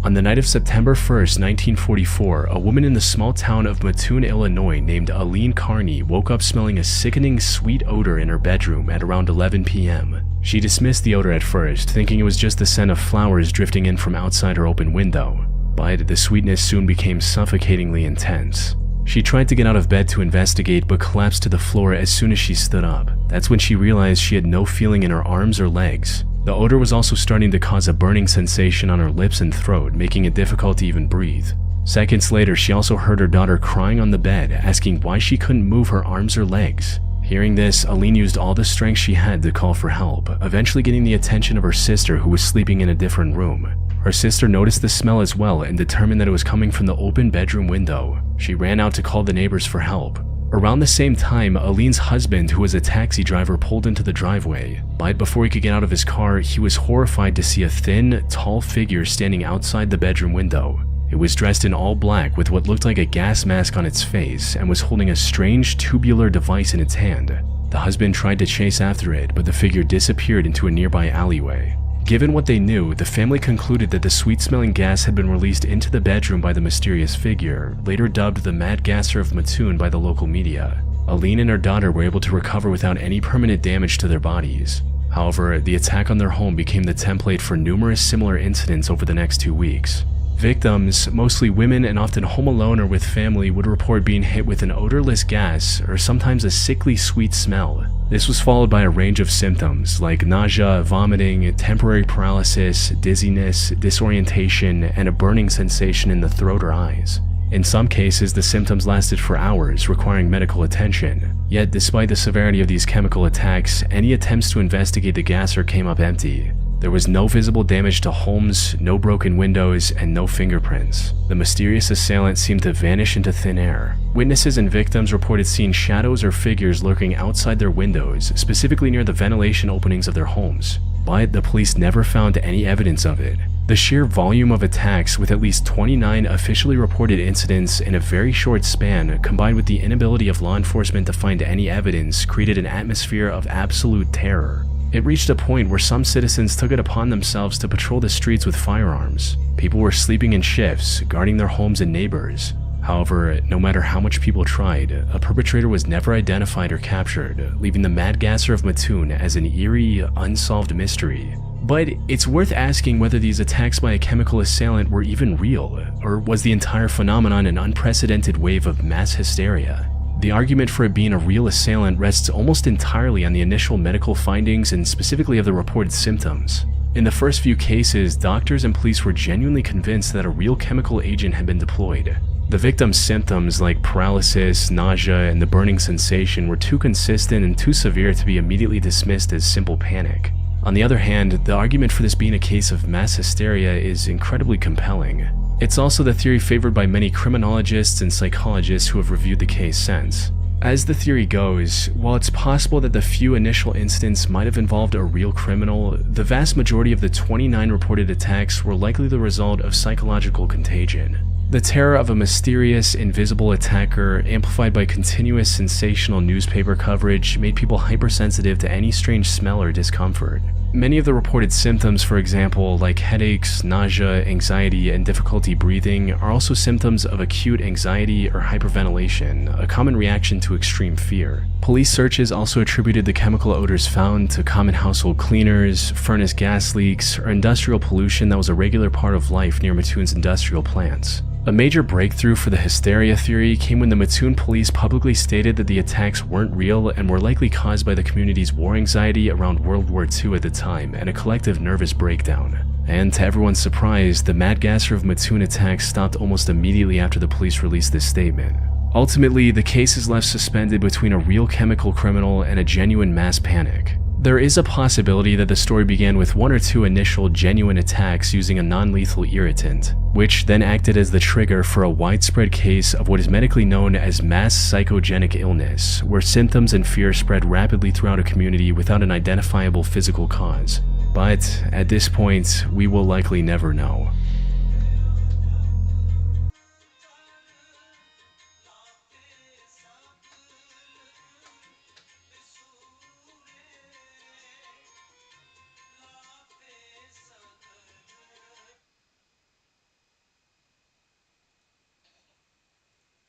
Speaker 8: On the night of September 1st, 1944, a woman in the small town of Mattoon, Illinois named Aline Carney woke up smelling a sickening sweet odor in her bedroom at around 11 p.m. She dismissed the odor at first, thinking it was just the scent of flowers drifting in from outside her open window, but the sweetness soon became suffocatingly intense. She tried to get out of bed to investigate, but collapsed to the floor as soon as she stood up. That's when she realized she had no feeling in her arms or legs. The odor was also starting to cause a burning sensation on her lips and throat, making it difficult to even breathe. Seconds later, she also heard her daughter crying on the bed, asking why she couldn't move her arms or legs. Hearing this, Aline used all the strength she had to call for help, eventually getting the attention of her sister who was sleeping in a different room. Her sister noticed the smell as well and determined that it was coming from the open bedroom window. She ran out to call the neighbors for help. Around the same time, Aline's husband, who was a taxi driver, pulled into the driveway. But before he could get out of his car, he was horrified to see a thin, tall figure standing outside the bedroom window. It was dressed in all black with what looked like a gas mask on its face and was holding a strange tubular device in its hand. The husband tried to chase after it, but the figure disappeared into a nearby alleyway. Given what they knew, the family concluded that the sweet-smelling gas had been released into the bedroom by the mysterious figure, later dubbed the Mad Gasser of Mattoon by the local media. Aline and her daughter were able to recover without any permanent damage to their bodies. However, the attack on their home became the template for numerous similar incidents over the next 2 weeks. Victims, mostly women and often home alone or with family, would report being hit with an odorless gas or sometimes a sickly sweet smell. This was followed by a range of symptoms like nausea, vomiting, temporary paralysis, dizziness, disorientation, and a burning sensation in the throat or eyes. In some cases, the symptoms lasted for hours, requiring medical attention. Yet, despite the severity of these chemical attacks, any attempts to investigate the gasser came up empty. There was no visible damage to homes, no broken windows, and no fingerprints. The mysterious assailant seemed to vanish into thin air. Witnesses and victims reported seeing shadows or figures lurking outside their windows, specifically near the ventilation openings of their homes. But the police never found any evidence of it. The sheer volume of attacks, with at least 29 officially reported incidents in a very short span, combined with the inability of law enforcement to find any evidence, created an atmosphere of absolute terror. It reached a point where some citizens took it upon themselves to patrol the streets with firearms. People were sleeping in shifts, guarding their homes and neighbors. However, no matter how much people tried, a perpetrator was never identified or captured, leaving the Mad Gasser of Mattoon as an eerie, unsolved mystery. But it's worth asking whether these attacks by a chemical assailant were even real, or was the entire phenomenon an unprecedented wave of mass hysteria? The argument for it being a real assailant rests almost entirely on the initial medical findings and specifically of the reported symptoms. In the first few cases, doctors and police were genuinely convinced that a real chemical agent had been deployed. The victim's symptoms like paralysis, nausea, and the burning sensation were too consistent and too severe to be immediately dismissed as simple panic. On the other hand, the argument for this being a case of mass hysteria is incredibly compelling. It's also the theory favored by many criminologists and psychologists who have reviewed the case since. As the theory goes, while it's possible that the few initial incidents might have involved a real criminal, the vast majority of the 29 reported attacks were likely the result of psychological contagion. The terror of a mysterious, invisible attacker, amplified by continuous sensational newspaper coverage, made people hypersensitive to any strange smell or discomfort. Many of the reported symptoms, for example, like headaches, nausea, anxiety, and difficulty breathing, are also symptoms of acute anxiety or hyperventilation, a common reaction to extreme fear. Police searches also attributed the chemical odors found to common household cleaners, furnace gas leaks, or industrial pollution that was a regular part of life near Mattoon's industrial plants. A major breakthrough for the hysteria theory came when the Mattoon police publicly stated that the attacks weren't real and were likely caused by the community's war anxiety around World War II at the time and a collective nervous breakdown. And to everyone's surprise, the Mad Gasser of Mattoon attacks stopped almost immediately after the police released this statement. Ultimately, the case is left suspended between a real chemical criminal and a genuine mass panic. There is a possibility that the story began with one or two initial genuine attacks using a non-lethal irritant, which then acted as the trigger for a widespread case of what is medically known as mass psychogenic illness, where symptoms and fear spread rapidly throughout a community without an identifiable physical cause. But at this point, we will likely never know.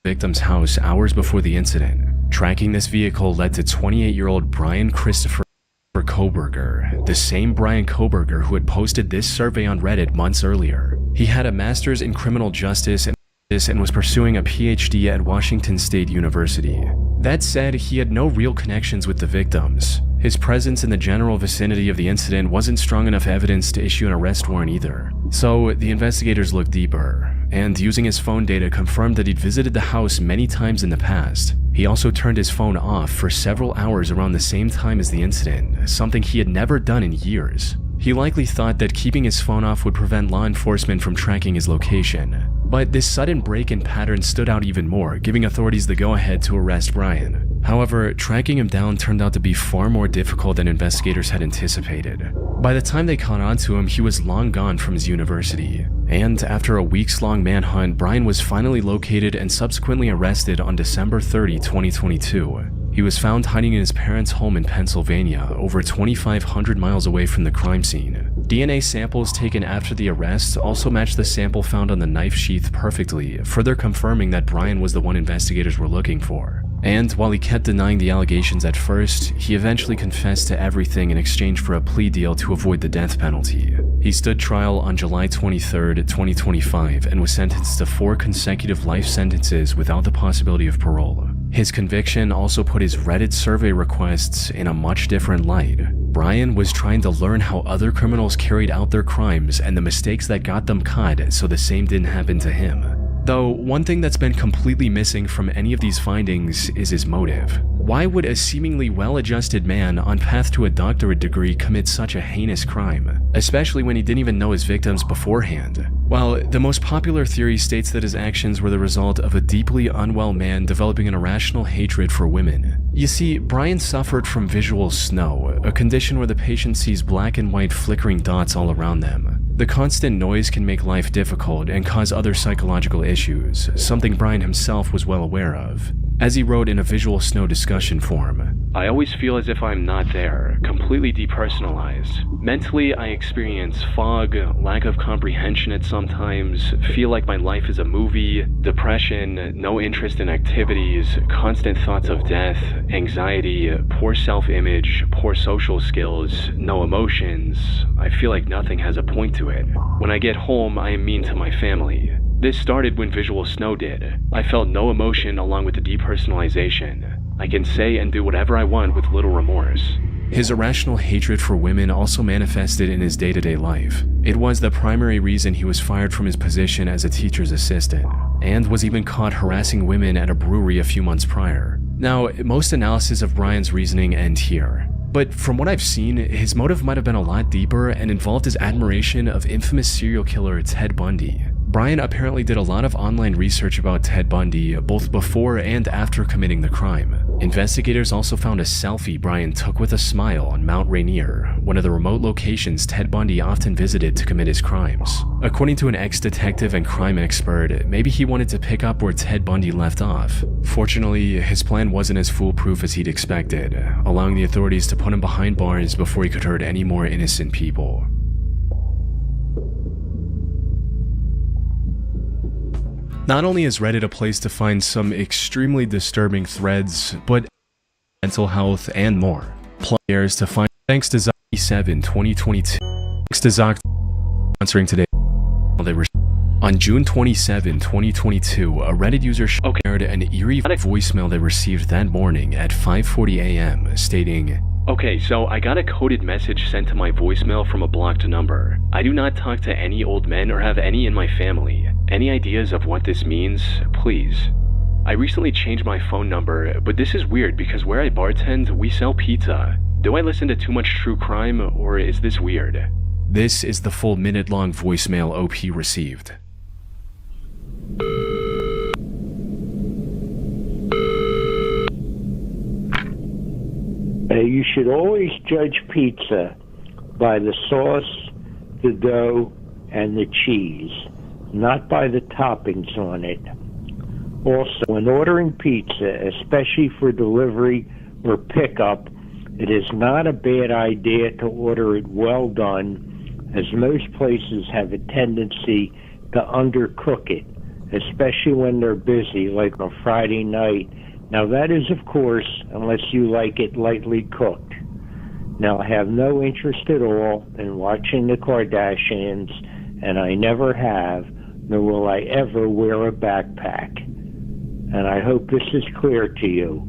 Speaker 8: Victim's house hours before the incident. Tracking this vehicle led to 28-year-old Brian Christopher Koberger, the same Brian Koberger who had posted this survey on Reddit months earlier. He had a master's in criminal justice and was pursuing a PhD at Washington State University. That said, he had no real connections with the victims. His presence in the general vicinity of the incident wasn't strong enough evidence to issue an arrest warrant either. So the investigators looked deeper, and using his phone data confirmed that he'd visited the house many times in the past. He also turned his phone off for several hours around the same time as the incident, something he had never done in years. He likely thought that keeping his phone off would prevent law enforcement from tracking his location. But this sudden break-in pattern stood out even more, giving authorities the go-ahead to arrest Brian. However, tracking him down turned out to be far more difficult than investigators had anticipated. By the time they caught on to him, he was long gone from his university. And after a weeks-long manhunt, Brian was finally located and subsequently arrested on December 30, 2022. He was found hiding in his parents' home in Pennsylvania, over 2,500 miles away from the crime scene. DNA samples taken after the arrest also matched the sample found on the knife sheath perfectly, further confirming that Brian was the one investigators were looking for. And while he kept denying the allegations at first, he eventually confessed to everything in exchange for a plea deal to avoid the death penalty. He stood trial on July 23, 2025, and was sentenced to 4 consecutive life sentences without the possibility of parole. His conviction also put his Reddit survey requests in a much different light. Brian was trying to learn how other criminals carried out their crimes and the mistakes that got them caught so the same didn't happen to him. Though, one thing that's been completely missing from any of these findings is his motive. Why would a seemingly well-adjusted man on path to a doctorate degree commit such a heinous crime, especially when he didn't even know his victims beforehand? Well, the most popular theory states that his actions were the result of a deeply unwell man developing an irrational hatred for women. You see, Brian suffered from visual snow, a condition where the patient sees black and white flickering dots all around them. The constant noise can make life difficult and cause other psychological issues, something Brian himself was well aware of. As he wrote in a Visual Snow discussion forum, "I always feel as if I'm not there, completely depersonalized. Mentally, I experience fog, lack of comprehension at sometimes, feel like my life is a movie, depression, no interest in activities, constant thoughts of death, anxiety, poor self-image, poor social skills, no emotions. I feel like nothing has a point to it. When I get home, I am mean to my family." This started when Visual Snow did. I felt no emotion along with the depersonalization. I can say and do whatever I want with little remorse. His irrational hatred for women also manifested in his day-to-day life. It was the primary reason he was fired from his position as a teacher's assistant, and was even caught harassing women at a brewery a few months prior. Now, most analysis of Brian's reasoning end here. But from what I've seen, his motive might have been a lot deeper and involved his admiration of infamous serial killer Ted Bundy. Brian apparently did a lot of online research about Ted Bundy, both before and after committing the crime. Investigators also found a selfie Brian took with a smile on Mount Rainier, one of the remote locations Ted Bundy often visited to commit his crimes. According to an ex-detective and crime expert, maybe he wanted to pick up where Ted Bundy left off. Fortunately, his plan wasn't as foolproof as he'd expected, allowing the authorities to put him behind bars before he could hurt any more innocent people. Not only is Reddit a place to find some extremely disturbing threads, but mental health and more. Players to find thanks to Zoc7 2022. Thanks to Zoc sponsoring today. They were on June 27, 2022, a Reddit user shared an eerie voicemail they received that morning at 5:40 a.m. stating, "Okay, so I got a coded message sent to my voicemail from a blocked number. I do not talk to any old men or have any in my family. Any ideas of what this means? Please. I recently changed my phone number, but this is weird because where I bartend, we sell pizza. Do I listen to too much true crime, or is this weird?" This is the full minute-long voicemail OP received.
Speaker 12: You should always judge pizza by the sauce, the dough, and the cheese, not by the toppings on it. Also, when ordering pizza, especially for delivery or pickup, it is not a bad idea to order it well done, as most places have a tendency to undercook it, especially when they're busy, like on a Friday night. Now that is, of course, unless you like it lightly cooked. Now I have no interest at all in watching the Kardashians, and I never have, nor will I ever wear a backpack. And I hope this is clear to you.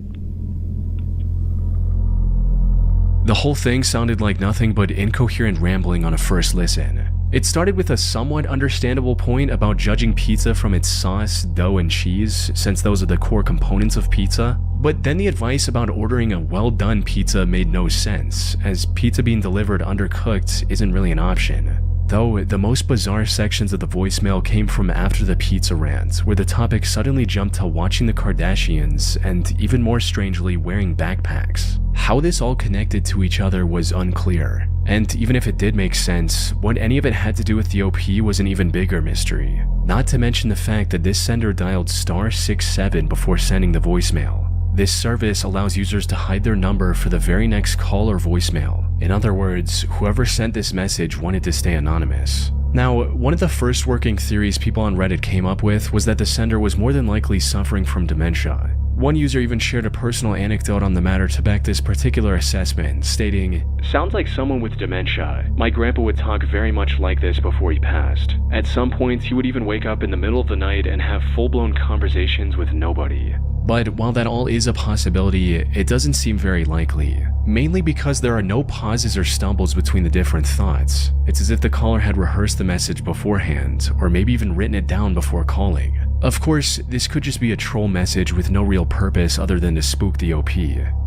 Speaker 8: The whole thing sounded like nothing but incoherent rambling on a first listen. It started with a somewhat understandable point about judging pizza from its sauce, dough, and cheese, since those are the core components of pizza. But then the advice about ordering a well-done pizza made no sense, as pizza being delivered undercooked isn't really an option. Though, the most bizarre sections of the voicemail came from after the pizza rant, where the topic suddenly jumped to watching the Kardashians and, even more strangely, wearing backpacks. How this all connected to each other was unclear, and even if it did make sense, what any of it had to do with the OP was an even bigger mystery. Not to mention the fact that this sender dialed *67 before sending the voicemail. This service allows users to hide their number for the very next call or voicemail. In other words, whoever sent this message wanted to stay anonymous. Now, one of the first working theories people on Reddit came up with was that the sender was more than likely suffering from dementia. One user even shared a personal anecdote on the matter to back this particular assessment, stating, "Sounds like someone with dementia. My grandpa would talk very much like this before he passed. At some points, he would even wake up in the middle of the night and have full-blown conversations with nobody." But while that all is a possibility, it doesn't seem very likely. Mainly because there are no pauses or stumbles between the different thoughts. It's as if the caller had rehearsed the message beforehand, or maybe even written it down before calling. Of course, this could just be a troll message with no real purpose other than to spook the OP.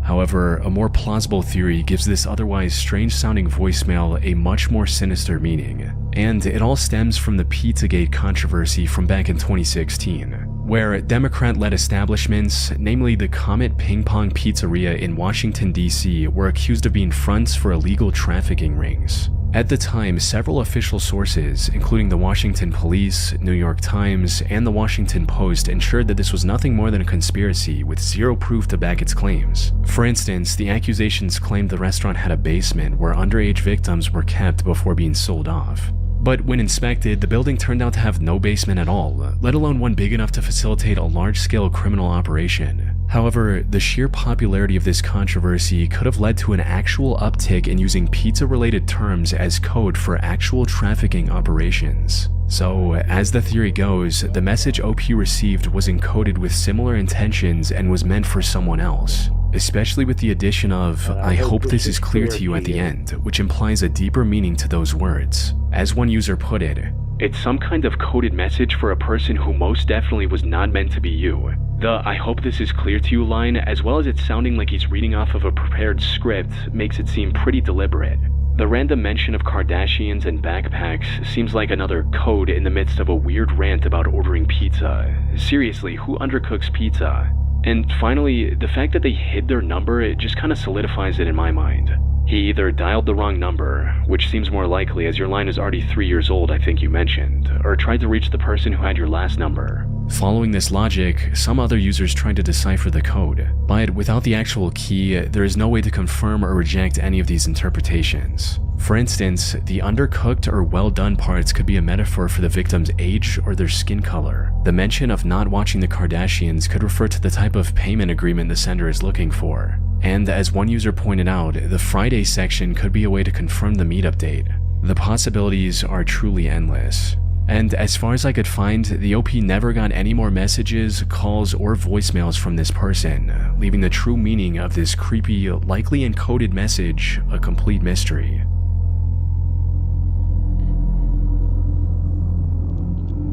Speaker 8: However, a more plausible theory gives this otherwise strange-sounding voicemail a much more sinister meaning. And it all stems from the Pizzagate controversy from back in 2016, where Democrat-led establishments, namely the Comet Ping Pong Pizzeria in Washington, D.C., were accused of being fronts for illegal trafficking rings. At the time, several official sources, including the Washington Police, New York Times, and the Washington Post, ensured that this was nothing more than a conspiracy with zero proof to back its claims. For instance, the accusations claimed the restaurant had a basement where underage victims were kept before being sold off. But when inspected, the building turned out to have no basement at all, let alone one big enough to facilitate a large-scale criminal operation. However, the sheer popularity of this controversy could have led to an actual uptick in using pizza-related terms as code for actual trafficking operations. So, as the theory goes, the message OP received was encoded with similar intentions and was meant for someone else. Especially with the addition of, "I hope this is clear to you" at the end, which implies a deeper meaning to those words. As one user put it, "It's some kind of coded message for a person who most definitely was not meant to be you." The "I hope this is clear to you" line, as well as it sounding like he's reading off of a prepared script, makes it seem pretty deliberate. The random mention of Kardashians and backpacks seems like another code in the midst of a weird rant about ordering pizza. Seriously, who undercooks pizza? And finally, the fact that they hid their number, it just kind of solidifies it in my mind. He either dialed the wrong number, which seems more likely as your line is already 3 years old, I think you mentioned, or tried to reach the person who had your last number. Following this logic, some other users tried to decipher the code, but without the actual key, there is no way to confirm or reject any of these interpretations. For instance, the undercooked or well-done parts could be a metaphor for the victim's age or their skin color. The mention of not watching the Kardashians could refer to the type of payment agreement the sender is looking for. And as one user pointed out, the Friday section could be a way to confirm the meetup date. The possibilities are truly endless. And as far as I could find, the OP never got any more messages, calls, or voicemails from this person, leaving the true meaning of this creepy, likely encoded message a complete mystery.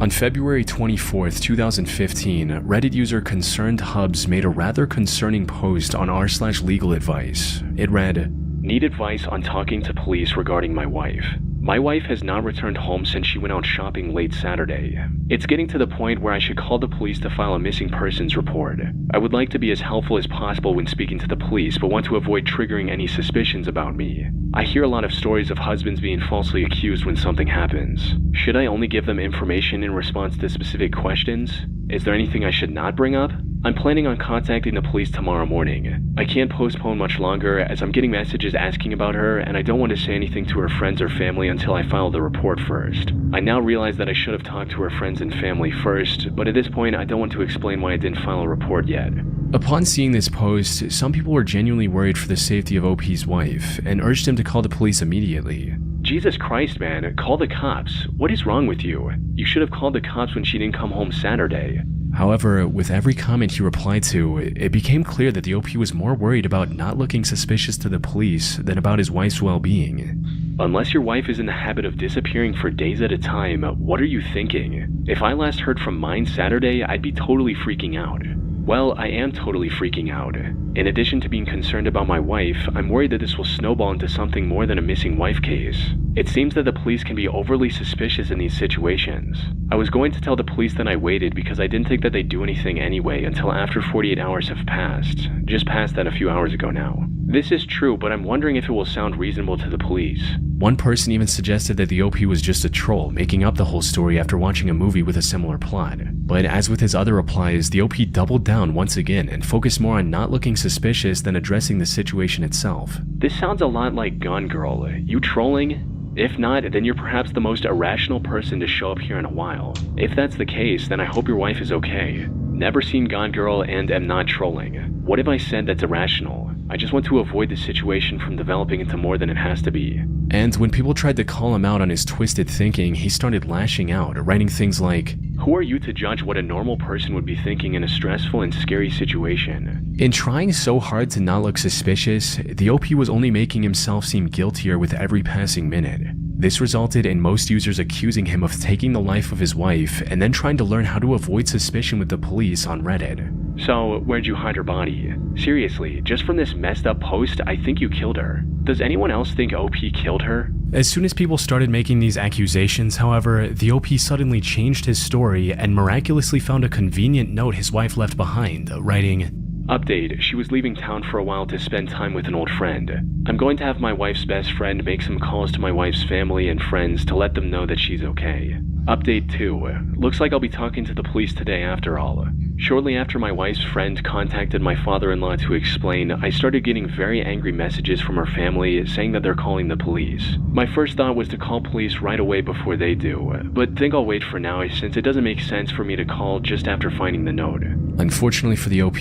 Speaker 8: On February 24th, 2015, Reddit user Concerned Hubs made a rather concerning post on r/legal advice. It read, "Need advice on talking to police regarding my wife. My wife has not returned home since she went out shopping late Saturday. It's getting to the point where I should call the police to file a missing persons report. I would like to be as helpful as possible when speaking to the police, but want to avoid triggering any suspicions about me. I hear a lot of stories of husbands being falsely accused when something happens. Should I only give them information in response to specific questions? Is there anything I should not bring up? I'm planning on contacting the police tomorrow morning. I can't postpone much longer as I'm getting messages asking about her and I don't want to say anything to her friends or family until I file the report first. I now realize that I should have talked to her friends and family first, but at this point I don't want to explain why I didn't file a report yet." Upon seeing this post, some people were genuinely worried for the safety of OP's wife and urged him to call the police immediately. Jesus Christ, man, call the cops. What is wrong with you? You should have called the cops when she didn't come home Saturday. However, with every comment he replied to, it became clear that the OP was more worried about not looking suspicious to the police than about his wife's well-being. Unless your wife is in the habit of disappearing for days at a time, what are you thinking? If I last heard from mine Saturday, I'd be totally freaking out. Well, I am totally freaking out. In addition to being concerned about my wife, I'm worried that this will snowball into something more than a missing wife case. It seems that the police can be overly suspicious in these situations. I was going to tell the police that I waited because I didn't think that they'd do anything anyway until after 48 hours have passed. Just passed that a few hours ago now. This is true, but I'm wondering if it will sound reasonable to the police. One person even suggested that the OP was just a troll, making up the whole story after watching a movie with a similar plot. But as with his other replies, the OP doubled down once again and focused more on not looking suspicious than addressing the situation itself. This sounds a lot like Gone Girl. You trolling? If not, then you're perhaps the most irrational person to show up here in a while. If that's the case, then I hope your wife is okay. Never seen Gone Girl and am not trolling. What have I said that's irrational? I just want to avoid the situation from developing into more than it has to be. And when people tried to call him out on his twisted thinking, he started lashing out, writing things like, "Who are you to judge what a normal person would be thinking in a stressful and scary situation?" In trying so hard to not look suspicious, the OP was only making himself seem guiltier with every passing minute. This resulted in most users accusing him of taking the life of his wife and then trying to learn how to avoid suspicion with the police on Reddit. So, where'd you hide her body? Seriously, just from this messed up post, I think you killed her. Does anyone else think OP killed her? As soon as people started making these accusations, however, the OP suddenly changed his story and miraculously found a convenient note his wife left behind, writing, "Update, she was leaving town for a while to spend time with an old friend. I'm going to have my wife's best friend make some calls to my wife's family and friends to let them know that she's okay. Update 2, looks like I'll be talking to the police today after all. Shortly after my wife's friend contacted my father-in-law to explain, I started getting very angry messages from her family saying that they're calling the police. My first thought was to call police right away before they do, but think I'll wait for now since it doesn't make sense for me to call just after finding the note." Unfortunately for the OP,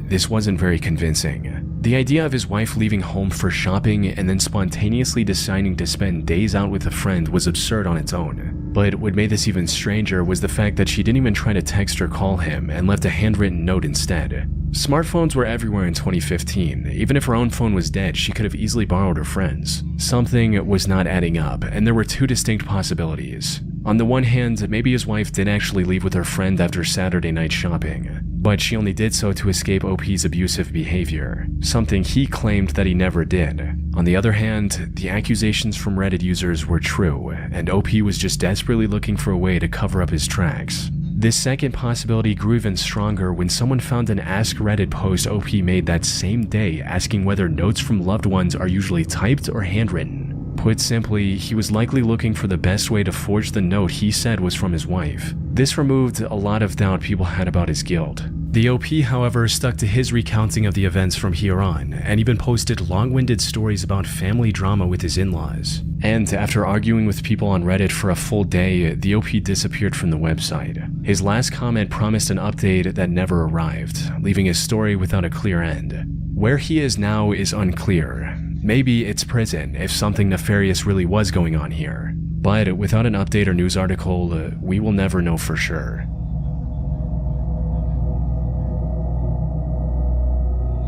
Speaker 8: this wasn't very convincing. The idea of his wife leaving home for shopping and then spontaneously deciding to spend days out with a friend was absurd on its own. But what made this even stranger was the fact that she didn't even try to text or call him and left a handwritten note instead. Smartphones were everywhere in 2015. Even if her own phone was dead, she could have easily borrowed her friend's. Something was not adding up, and there were two distinct possibilities. On the one hand, maybe his wife did actually leave with her friend after Saturday night shopping, but she only did so to escape OP's abusive behavior, something he claimed that he never did. On the other hand, the accusations from Reddit users were true, and OP was just desperately looking for a way to cover up his tracks. This second possibility grew even stronger when someone found an Ask Reddit post OP made that same day asking whether notes from loved ones are usually typed or handwritten. Put simply, he was likely looking for the best way to forge the note he said was from his wife. This removed a lot of doubt people had about his guilt. The OP, however, stuck to his recounting of the events from here on, and even posted long-winded stories about family drama with his in-laws. And after arguing with people on Reddit for a full day, the OP disappeared from the website. His last comment promised an update that never arrived, leaving his story without a clear end. Where he is now is unclear. Maybe it's prison if something nefarious really was going on here. But without an update or news article, we will never know for sure.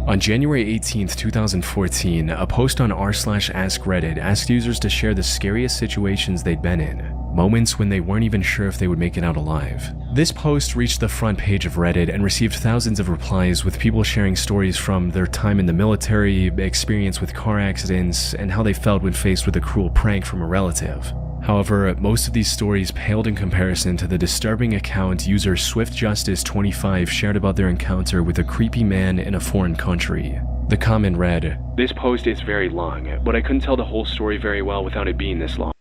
Speaker 8: On January 18th, 2014, a post on r/askreddit asked users to share the scariest situations they'd been in, moments when they weren't even sure if they would make it out alive. This post reached the front page of Reddit and received thousands of replies with people sharing stories from their time in the military, experience with car accidents, and how they felt when faced with a cruel prank from a relative. However, most of these stories paled in comparison to the disturbing account user SwiftJustice25 shared about their encounter with a creepy man in a foreign country. The comment read, "This post is very long, but I couldn't tell the whole story very well without it being this long.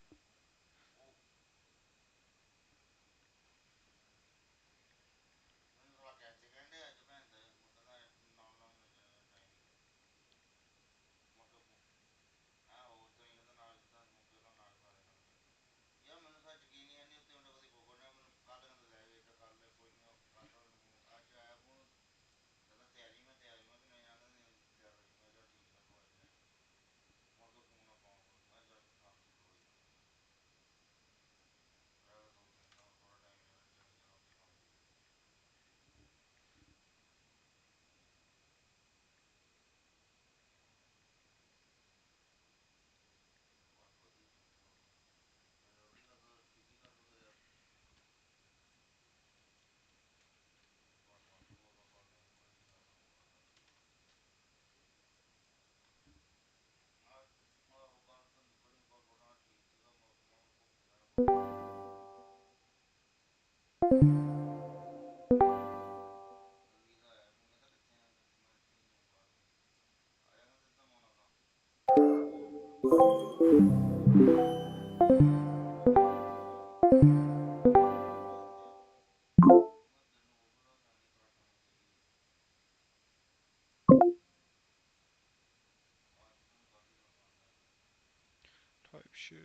Speaker 9: Type shit.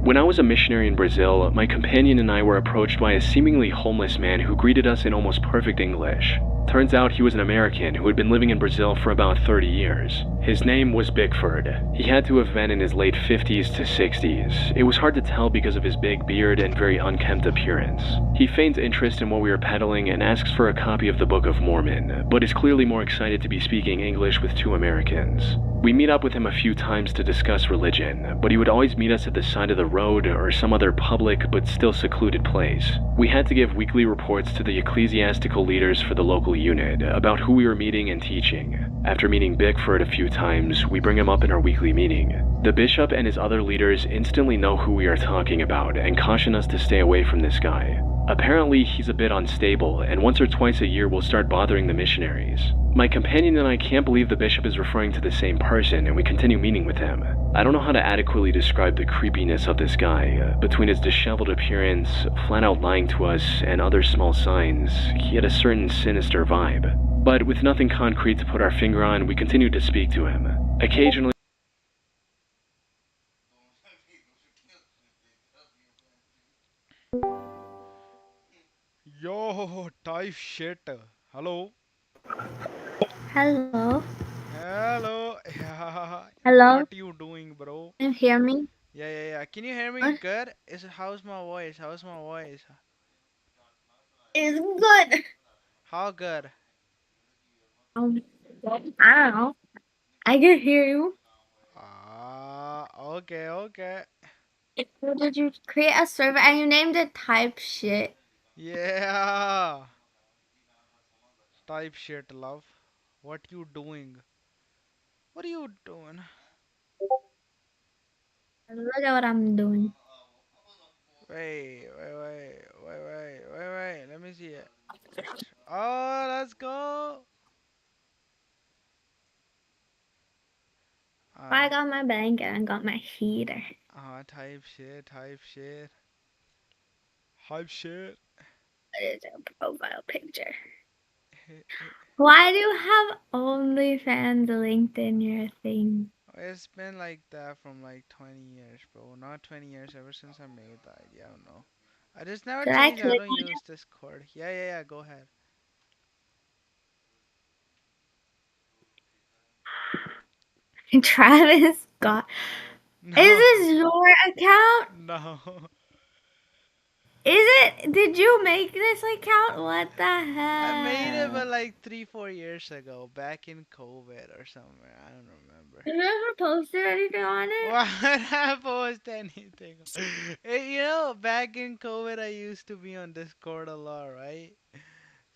Speaker 8: When I was a missionary in Brazil, my companion and I were approached by a seemingly homeless man who greeted us in almost perfect English. Turns out he was an American who had been living in Brazil for about 30 years. His name was Bickford. He had to have been in his late 50s to 60s. It was hard to tell because of his big beard and very unkempt appearance. He feigns interest in what we were peddling and asks for a copy of the Book of Mormon, but is clearly more excited to be speaking English with two Americans. We meet up with him a few times to discuss religion, but he would always meet us at the side of the road or some other public but still secluded place. We had to give weekly reports to the ecclesiastical leaders for the local unit about who we were meeting and teaching. After meeting Bickford a few times, we bring him up in our weekly meeting. The bishop and his other leaders instantly know who we are talking about and caution us to stay away from this guy. Apparently, he's a bit unstable, and once or twice a year will start bothering the missionaries. My companion and I can't believe the bishop is referring to the same person, and we continue meeting with him. I don't know how to adequately describe the creepiness of this guy. Between his disheveled appearance, flat out lying to us, and other small signs, he had a certain sinister vibe. But with nothing concrete to put our finger on, we continued to speak to him. Occasionally,
Speaker 9: Yo, type shit. Hello.
Speaker 13: Hello.
Speaker 9: Hello. Yeah.
Speaker 13: Hello.
Speaker 9: What you doing, bro?
Speaker 13: Can you hear me?
Speaker 9: Yeah. Can you hear me
Speaker 13: What?
Speaker 9: good? How's my voice? How's my voice?
Speaker 13: It's good.
Speaker 9: How good?
Speaker 13: Um, I don't know. I can hear you.
Speaker 9: Okay.
Speaker 13: So did you create a server and you named it type shit?
Speaker 9: Yeah. Type shit, love. What you doing? What are you doing?
Speaker 13: Look at what I'm doing.
Speaker 9: Wait. Let me see it. Oh, let's go.
Speaker 13: I got my blanket and got my heater.
Speaker 9: Type shit. Hype shit.
Speaker 13: What is your profile picture? Why do you have OnlyFans linked in your thing?
Speaker 9: It's been like that from like 20 years, bro. Not 20 years, ever since I made the idea. I don't know. I just never
Speaker 13: Should I
Speaker 9: changed. I
Speaker 13: click
Speaker 9: don't use Discord. Yeah. Go ahead.
Speaker 13: on it? Travis Scott. Is
Speaker 9: No.
Speaker 13: this your account?
Speaker 9: No.
Speaker 13: Is it? Did you make this account? What the
Speaker 9: I made it,
Speaker 13: hell?
Speaker 9: but like 3, 4 years ago, back in COVID or somewhere. I don't remember.
Speaker 13: Have you ever posted anything on it?
Speaker 9: Why would I post anything? Back in COVID, I used to be on Discord a lot, right?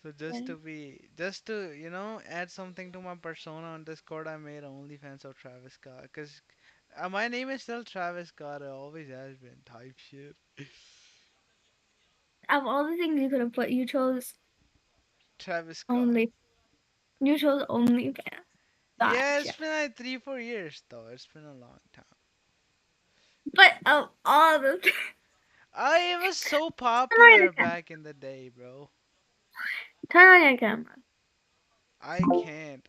Speaker 9: So just to, add something to my persona on Discord, I made OnlyFans of Travis Scott. Cause my name is still Travis Scott. It always has been. Type shit.
Speaker 13: Of all the things you could have put, you chose
Speaker 9: Travis Scott.
Speaker 13: only. You chose OnlyFans.
Speaker 9: Yeah, it's
Speaker 13: Gotcha.
Speaker 9: been like 3, 4 years though. It's been a long time.
Speaker 13: But of all the
Speaker 9: It was so
Speaker 13: turn on
Speaker 9: popular
Speaker 13: your camera.
Speaker 9: back in the day, bro.
Speaker 13: Turn on your camera.
Speaker 9: I can't.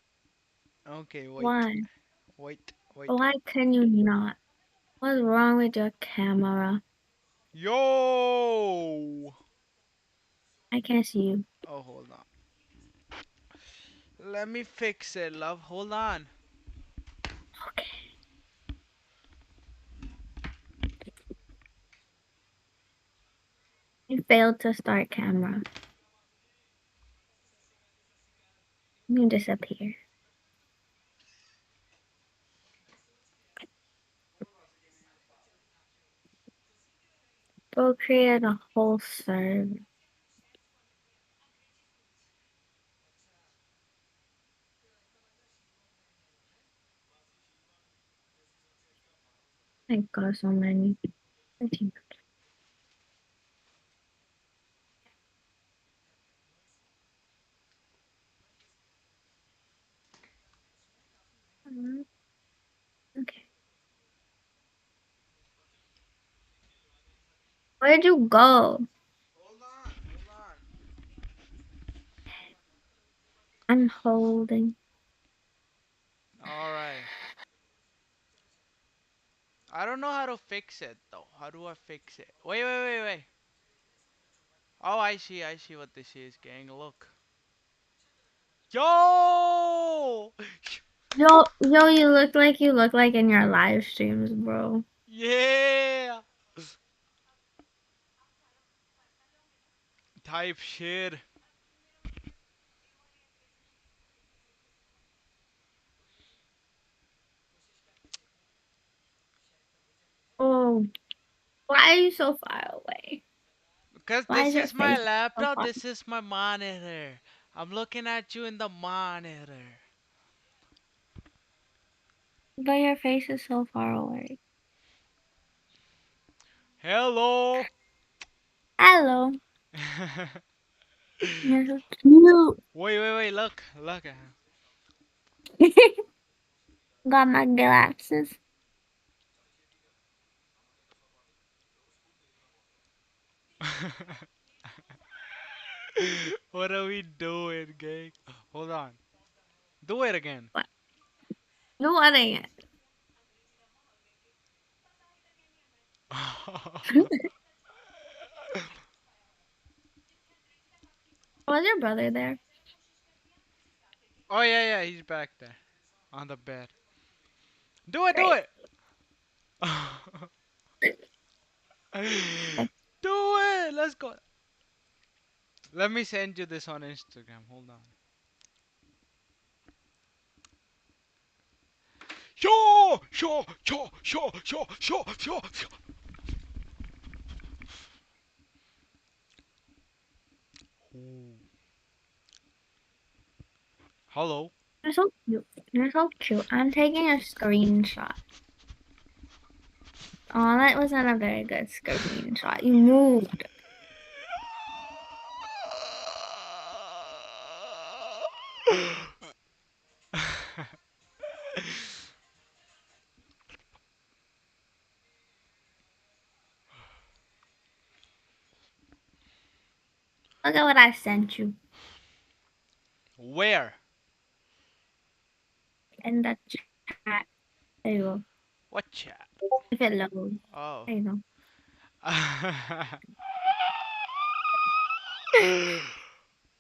Speaker 9: Okay, wait.
Speaker 13: Why?
Speaker 9: Wait, wait.
Speaker 13: Why can you not? What's wrong with your camera?
Speaker 9: Yo!
Speaker 13: I can't see you.
Speaker 9: Oh, hold on. Let me fix it, love. Hold on.
Speaker 13: Okay. You failed to start camera. You disappear. Go create a whole server. My God, so many. 13. Okay. Where'd you go?
Speaker 9: Hold on, hold
Speaker 13: I'm holding.
Speaker 9: on. All right. I don't know how to fix it though. How do I fix it? Wait. Oh, I see what this is, gang. Look. Yo!
Speaker 13: Yo, you look like in your live streams, bro.
Speaker 9: Yeah! Type shit.
Speaker 13: Oh, why are you so far away?
Speaker 9: Because
Speaker 13: Why
Speaker 9: this
Speaker 13: is your
Speaker 9: is my
Speaker 13: face so
Speaker 9: laptop,
Speaker 13: far?
Speaker 9: this is my monitor. I'm looking at you in the monitor.
Speaker 13: But your face is so far away.
Speaker 9: Hello!
Speaker 13: Hello. You're so cute.
Speaker 9: Wait, look.
Speaker 13: Got my glasses.
Speaker 9: What are we doing, gang? Hold on. Do it again.
Speaker 13: What? No, what ain't it? Was your brother there?
Speaker 9: Oh, yeah, he's back there. On the bed. Do it, do
Speaker 13: Great.
Speaker 9: it! Do it! Let's go. Let me send you this on Instagram. Hold on. Sure. Ooh. Hello.
Speaker 13: You're so cute. You're so cute. I'm taking a screenshot. Oh, that wasn't a very good screenshot. You moved. Look at what I sent you
Speaker 9: Where?
Speaker 13: in the chat. There you go.
Speaker 9: What chat?
Speaker 13: If it loads.
Speaker 9: Oh.
Speaker 13: There you go.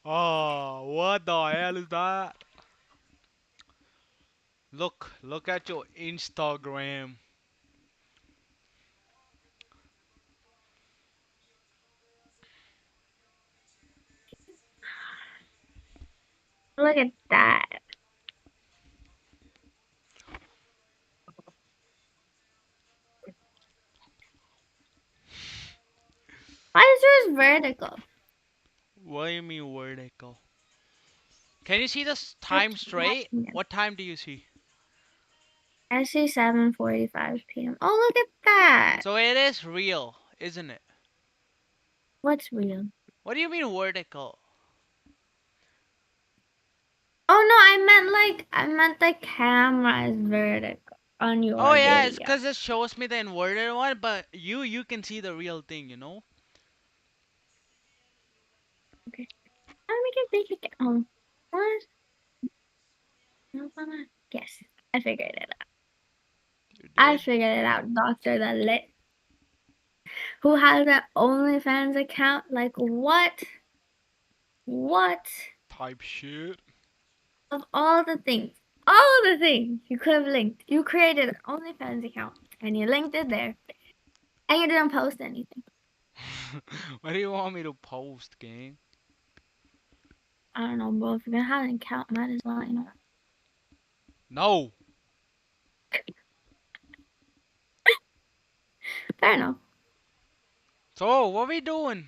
Speaker 9: Oh, what the hell is that? Look at your Instagram.
Speaker 13: Look at that. Why is yours vertical?
Speaker 9: What do you mean vertical? Can you see this
Speaker 13: I
Speaker 9: time straight?
Speaker 13: can't.
Speaker 9: What time do you see?
Speaker 13: I see 7:45 p.m. Oh, look at that.
Speaker 9: So it is real, isn't it?
Speaker 13: What's real?
Speaker 9: What do you mean vertical?
Speaker 13: Oh no, I meant the camera is vertical on
Speaker 9: Oh
Speaker 13: your
Speaker 9: yeah, it's
Speaker 13: video.
Speaker 9: cause it shows me the inverted one, but you can see the real thing, you know?
Speaker 13: Okay. Let me get big again. Oh, what? No, mama. Yes, I figured it out.
Speaker 9: You
Speaker 13: I
Speaker 9: did?
Speaker 13: figured it out, Doctor the Lit. Who has an OnlyFans account? Like what? What?
Speaker 9: Type shit.
Speaker 13: Of all the things you could have linked, you created an OnlyFans account and you linked it there, and you didn't post anything.
Speaker 9: What do you want me to post, gang?
Speaker 13: I don't know, bro. If you're gonna have an account, might as well, you know.
Speaker 9: No.
Speaker 13: Fair enough.
Speaker 9: So what we doing?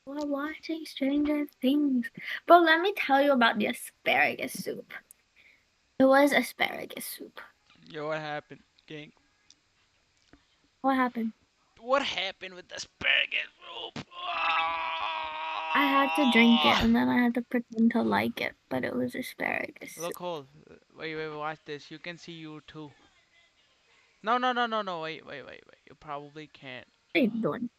Speaker 13: We're watching Stranger Things. Bro, let me tell you about the asparagus soup. It was asparagus soup.
Speaker 9: Yo, what happened, gang?
Speaker 13: What happened?
Speaker 9: What happened with the asparagus, bro?
Speaker 13: I had to drink it and then I had to pretend to like it, but it was asparagus.
Speaker 9: Look, hold. Wait, watch this. You can see you too. No. Wait. You probably can't.
Speaker 13: What are you doing?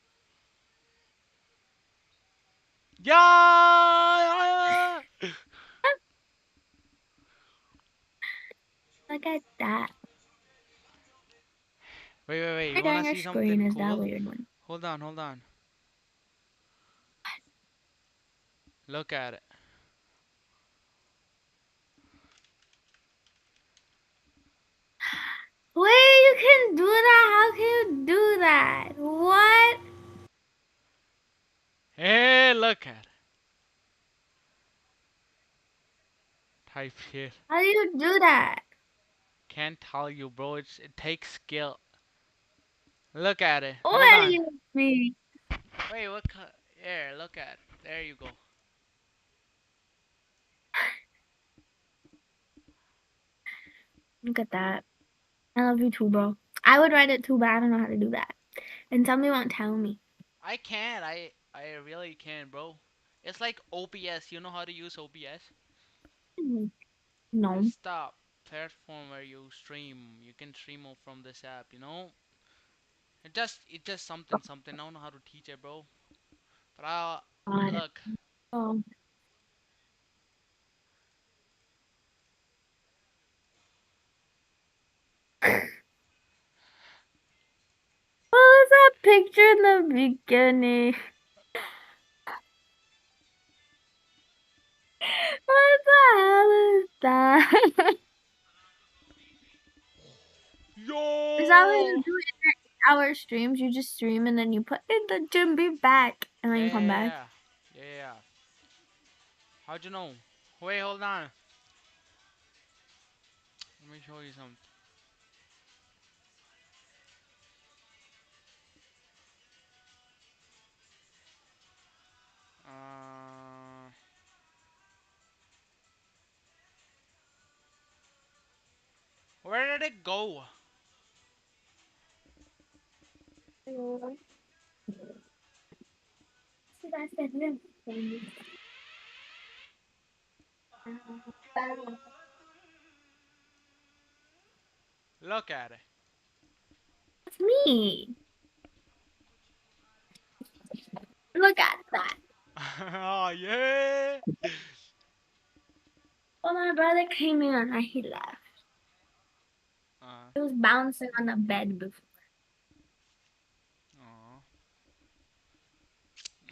Speaker 9: Yeah!
Speaker 13: Look at that.
Speaker 9: Wait. You wanna
Speaker 13: Sharing our
Speaker 9: see
Speaker 13: screen,
Speaker 9: something
Speaker 13: is that
Speaker 9: cool?
Speaker 13: what you're doing?
Speaker 9: Hold on. Look at it.
Speaker 13: Wait, you can do that? How can you do that? What?
Speaker 9: Hey, look at it. Type shit.
Speaker 13: How do you do that?
Speaker 9: Can't tell you, bro. It takes skill. Look at it. Hold
Speaker 13: What do
Speaker 9: on.
Speaker 13: you mean?
Speaker 9: Wait, what? Here, look at it. There you go.
Speaker 13: Look at that. I love you too, bro. I would write it too, but I don't know how to do that. And somebody won't tell me.
Speaker 9: I can. I really can, bro. It's like OBS. You know how to use OBS?
Speaker 13: Hmm, no.
Speaker 9: It's the platform where you stream. You can stream from this app. You know? It just something. I don't know how to teach it, bro. But
Speaker 13: Got it.
Speaker 9: look.
Speaker 13: Oh. What was that picture in the beginning? What the hell is that? Is that what
Speaker 9: Yo.
Speaker 13: you do in our streams? You just stream and then you put in the gym, be back, and then you come back.
Speaker 9: Yeah. How'd you know? Wait, hold on. Let me show you something. Uh, where did it go? Look at it.
Speaker 13: It's me. Look at that.
Speaker 9: Oh yeah.
Speaker 13: Well, my brother came in and he left.
Speaker 9: Uh,
Speaker 13: He was bouncing on the bed before.
Speaker 9: aw.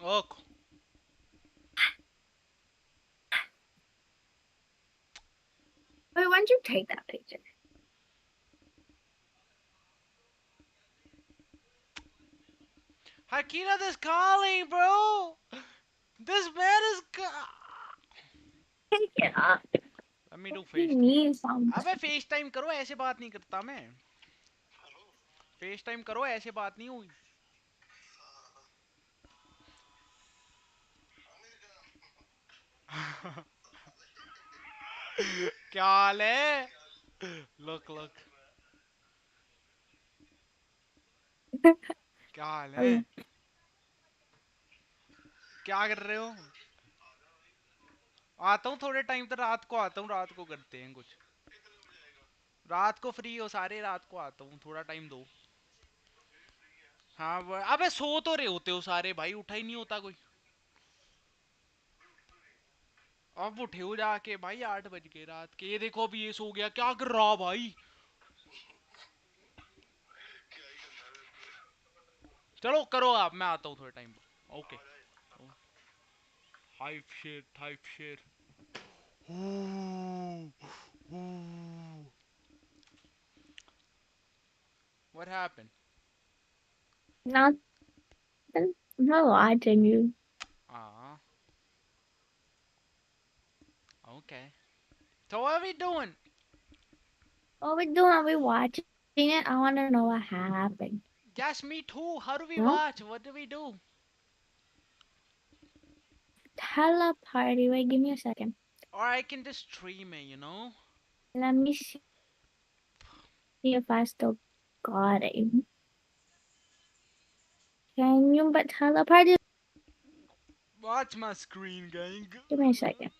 Speaker 9: Look.
Speaker 13: Wait, when'd you take that picture?
Speaker 9: Hakina is calling, bro. This man is.
Speaker 13: Take it up.
Speaker 9: Let me do
Speaker 13: He
Speaker 9: FaceTime.
Speaker 13: needs something.
Speaker 9: अबे FaceTime करो ऐसे बात नहीं करता मैं. FaceTime करो ऐसे बात नहीं हुई. क्या हाल है? Look. क्या हाल है? क्या कर रहे हो? आता हूँ थोड़े टाइम तक रात को आता हूँ रात को करते हैं कुछ रात को फ्री हो सारे रात को आता हूँ थोड़ा टाइम दो हाँ अबे सो तो रहे होते हो सारे भाई उठा ही नहीं होता कोई अब उठे हो जाके भाई 8 बज गए रात के ये देखो अभी ये सो गया क्या कर रहा भाई चलो करो आप मैं आता हूँ थोड़े टाइम ओके हाइप शेर What happened?
Speaker 13: Nothing. I'm not watching you.
Speaker 9: Ah, okay. So what are we doing?
Speaker 13: What we doing? Are we watching it? I want to know what happened.
Speaker 9: Yes, me too. How do we
Speaker 13: No?
Speaker 9: watch? What do we do?
Speaker 13: Teleparty. Wait, give me a second.
Speaker 9: Or I can just stream it, you know?
Speaker 13: Let me see if I still got it. Can you but teleparty?
Speaker 9: Watch my screen, gang.
Speaker 13: Give me a second.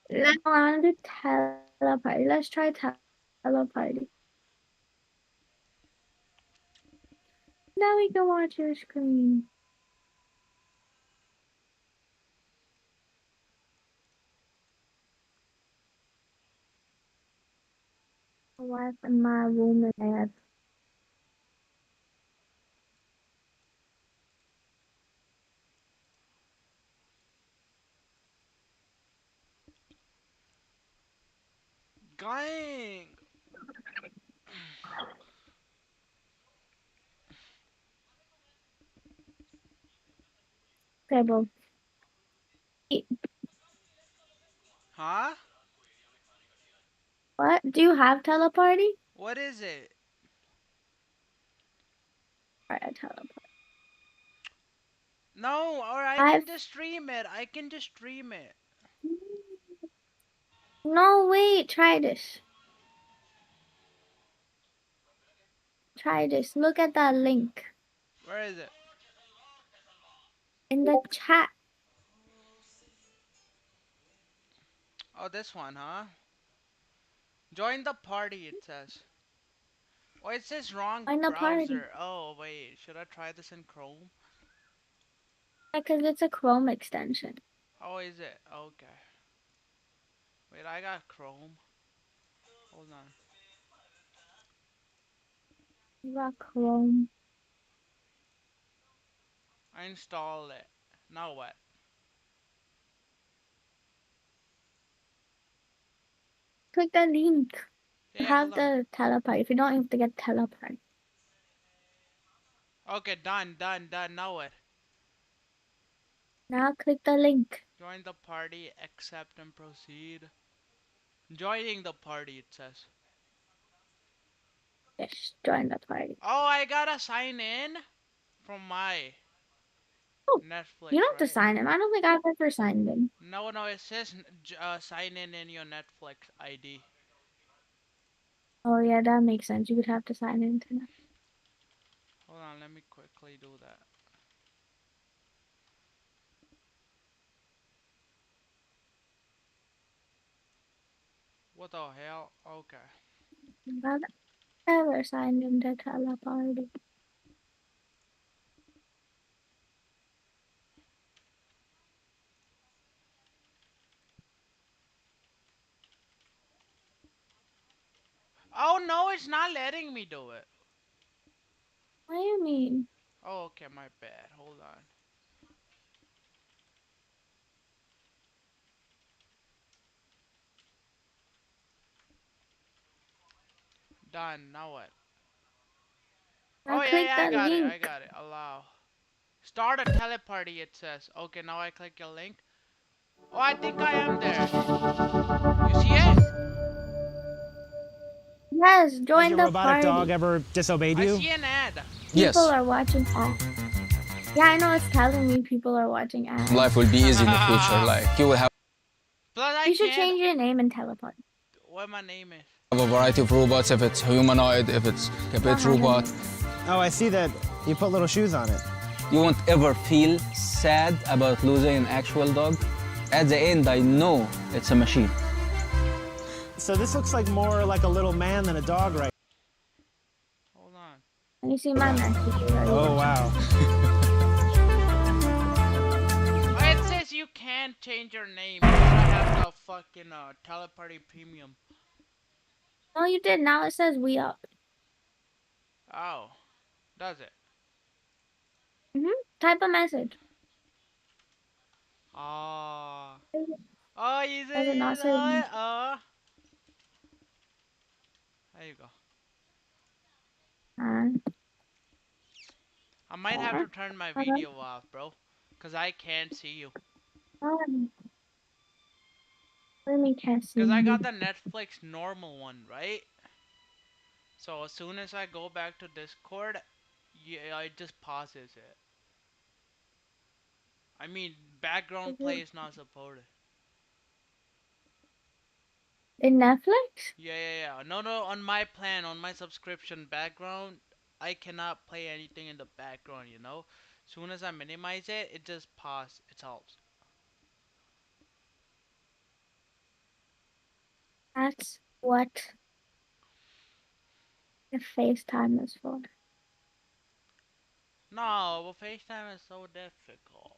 Speaker 13: Now I want to teleparty. Let's try teleparty. Now we can watch your screen. My wife and my roommate have.
Speaker 9: Gang.
Speaker 13: Table.
Speaker 9: Huh?
Speaker 13: What? Do you have teleparty?
Speaker 9: What is it?
Speaker 13: Alright, teleport.
Speaker 9: No, or I
Speaker 13: I've.
Speaker 9: can just stream it. I can just stream it.
Speaker 13: No, wait. Try this. Try this. Look at that link
Speaker 9: Where is it?
Speaker 13: in the chat.
Speaker 9: Oh, this one, huh? Join the party, it says. Oh, it says wrong
Speaker 13: Join the party.
Speaker 9: browser. Oh, wait. Should I try this in Chrome?
Speaker 13: Because it's a Chrome extension.
Speaker 9: Oh, is it? Okay. Wait, I got Chrome. Hold on.
Speaker 13: You got Chrome.
Speaker 9: I installed it. Now what?
Speaker 13: Click the link. You
Speaker 9: Yeah,
Speaker 13: have
Speaker 9: hold on.
Speaker 13: the teleport. If you don't, you have to get teleport.
Speaker 9: Okay, done. Now what?
Speaker 13: Now click the link.
Speaker 9: Join the party, accept and proceed. Joining the party, it says.
Speaker 13: Yes, join the party.
Speaker 9: Oh, I gotta sign in from my
Speaker 13: Oh,
Speaker 9: Netflix,
Speaker 13: you don't have to
Speaker 9: right?
Speaker 13: sign in. I don't think I've ever signed in.
Speaker 9: No, it says sign in your Netflix ID.
Speaker 13: Oh yeah, that makes sense. You would have to sign in tonight.
Speaker 9: Hold on, let me quickly do that. What the hell? Okay.
Speaker 13: I've ever signed into teleparty.
Speaker 9: Oh no, it's not letting me do it.
Speaker 13: What do you mean?
Speaker 9: Oh, okay, my bad. Hold on. Done. Now what?
Speaker 13: Now
Speaker 9: Oh yeah,
Speaker 13: click
Speaker 9: yeah, I
Speaker 13: the
Speaker 9: got it.
Speaker 13: link.
Speaker 9: Allow. Start a teleparty, it says. Okay, now I click your link. Oh, I think I am there. You see it?
Speaker 13: Yes,
Speaker 11: Has
Speaker 13: join
Speaker 11: your
Speaker 13: the
Speaker 11: robotic
Speaker 13: party.
Speaker 11: dog ever disobeyed
Speaker 9: I
Speaker 11: you?
Speaker 9: see an ad.
Speaker 13: People are watching ads. Yeah, I know it's telling me people are watching ads.
Speaker 14: Life will be easy in the future. Like you will have
Speaker 9: Plus, I
Speaker 13: You should
Speaker 9: can't.
Speaker 13: change your name and teleport.
Speaker 9: What my name is?
Speaker 14: a variety of robots. If it's humanoid, if it's a pet robot,
Speaker 11: Oh, I see that you put little shoes on it.
Speaker 14: you won't ever feel sad about losing an actual dog. At the end, I know it's a machine.
Speaker 11: So this looks like more like a little man than a dog, right?
Speaker 9: Hold on.
Speaker 13: And you see my message.
Speaker 11: Oh, wow.
Speaker 9: Oh, it says you can't change your name. You gotta have the fucking teleparty premium.
Speaker 13: No, you did. Now it says we up.
Speaker 9: Oh, does it?
Speaker 13: Type a message.
Speaker 9: Oh. Oh, you
Speaker 13: Does it not
Speaker 9: say
Speaker 13: say we?
Speaker 9: There you go.
Speaker 13: Uh,
Speaker 9: I might have to turn my video off, bro. Cause I can't see you.
Speaker 13: What do you mean can't see
Speaker 9: Cause I
Speaker 13: me?
Speaker 9: got the Netflix normal one, right? So as soon as I go back to Discord, yeah, it just pauses it. I mean, background play is not supported.
Speaker 13: In Netflix?
Speaker 9: Yeah. No, on my plan, on my subscription, background I cannot play anything in the background, you know. Soon as I minimize it, it just pause itself.
Speaker 13: That's what the FaceTime is for.
Speaker 9: No, but FaceTime is so difficult.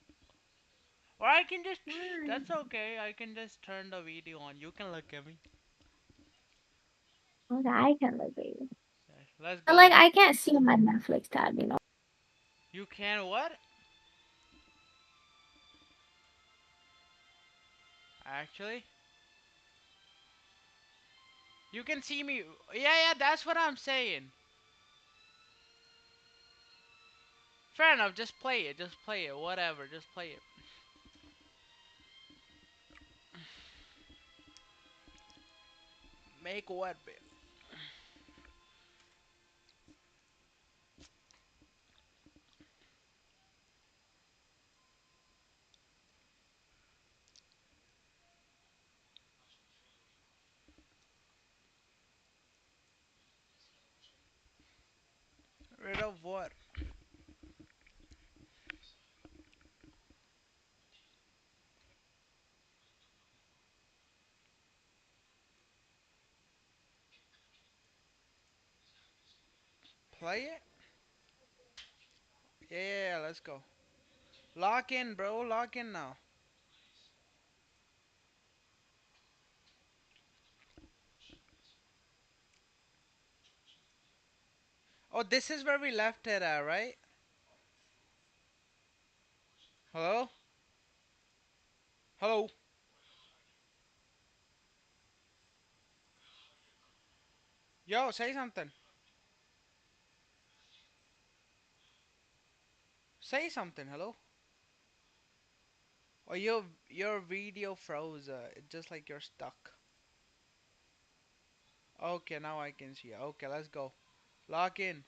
Speaker 9: Or I can just, that's okay. I can just turn the video on. You can look at me.
Speaker 13: Okay, I can look at you.
Speaker 9: Let's
Speaker 13: But like
Speaker 9: go.
Speaker 13: I can't see my Netflix tab, you know.
Speaker 9: You can what? Actually, you can see me. Yeah, that's what I'm saying. Fair enough. Just play it. Just play it. Whatever. Just play it. Make what bit? Rid of what? Play it? Yeah, let's go. Lock in, bro. Lock in now. Oh, this is where we left it at, right? Hello? Hello? Yo, say something. Say something. Hello? Oh, your video froze. Just like you're stuck. Okay, now I can see. Okay, let's go. Lock in.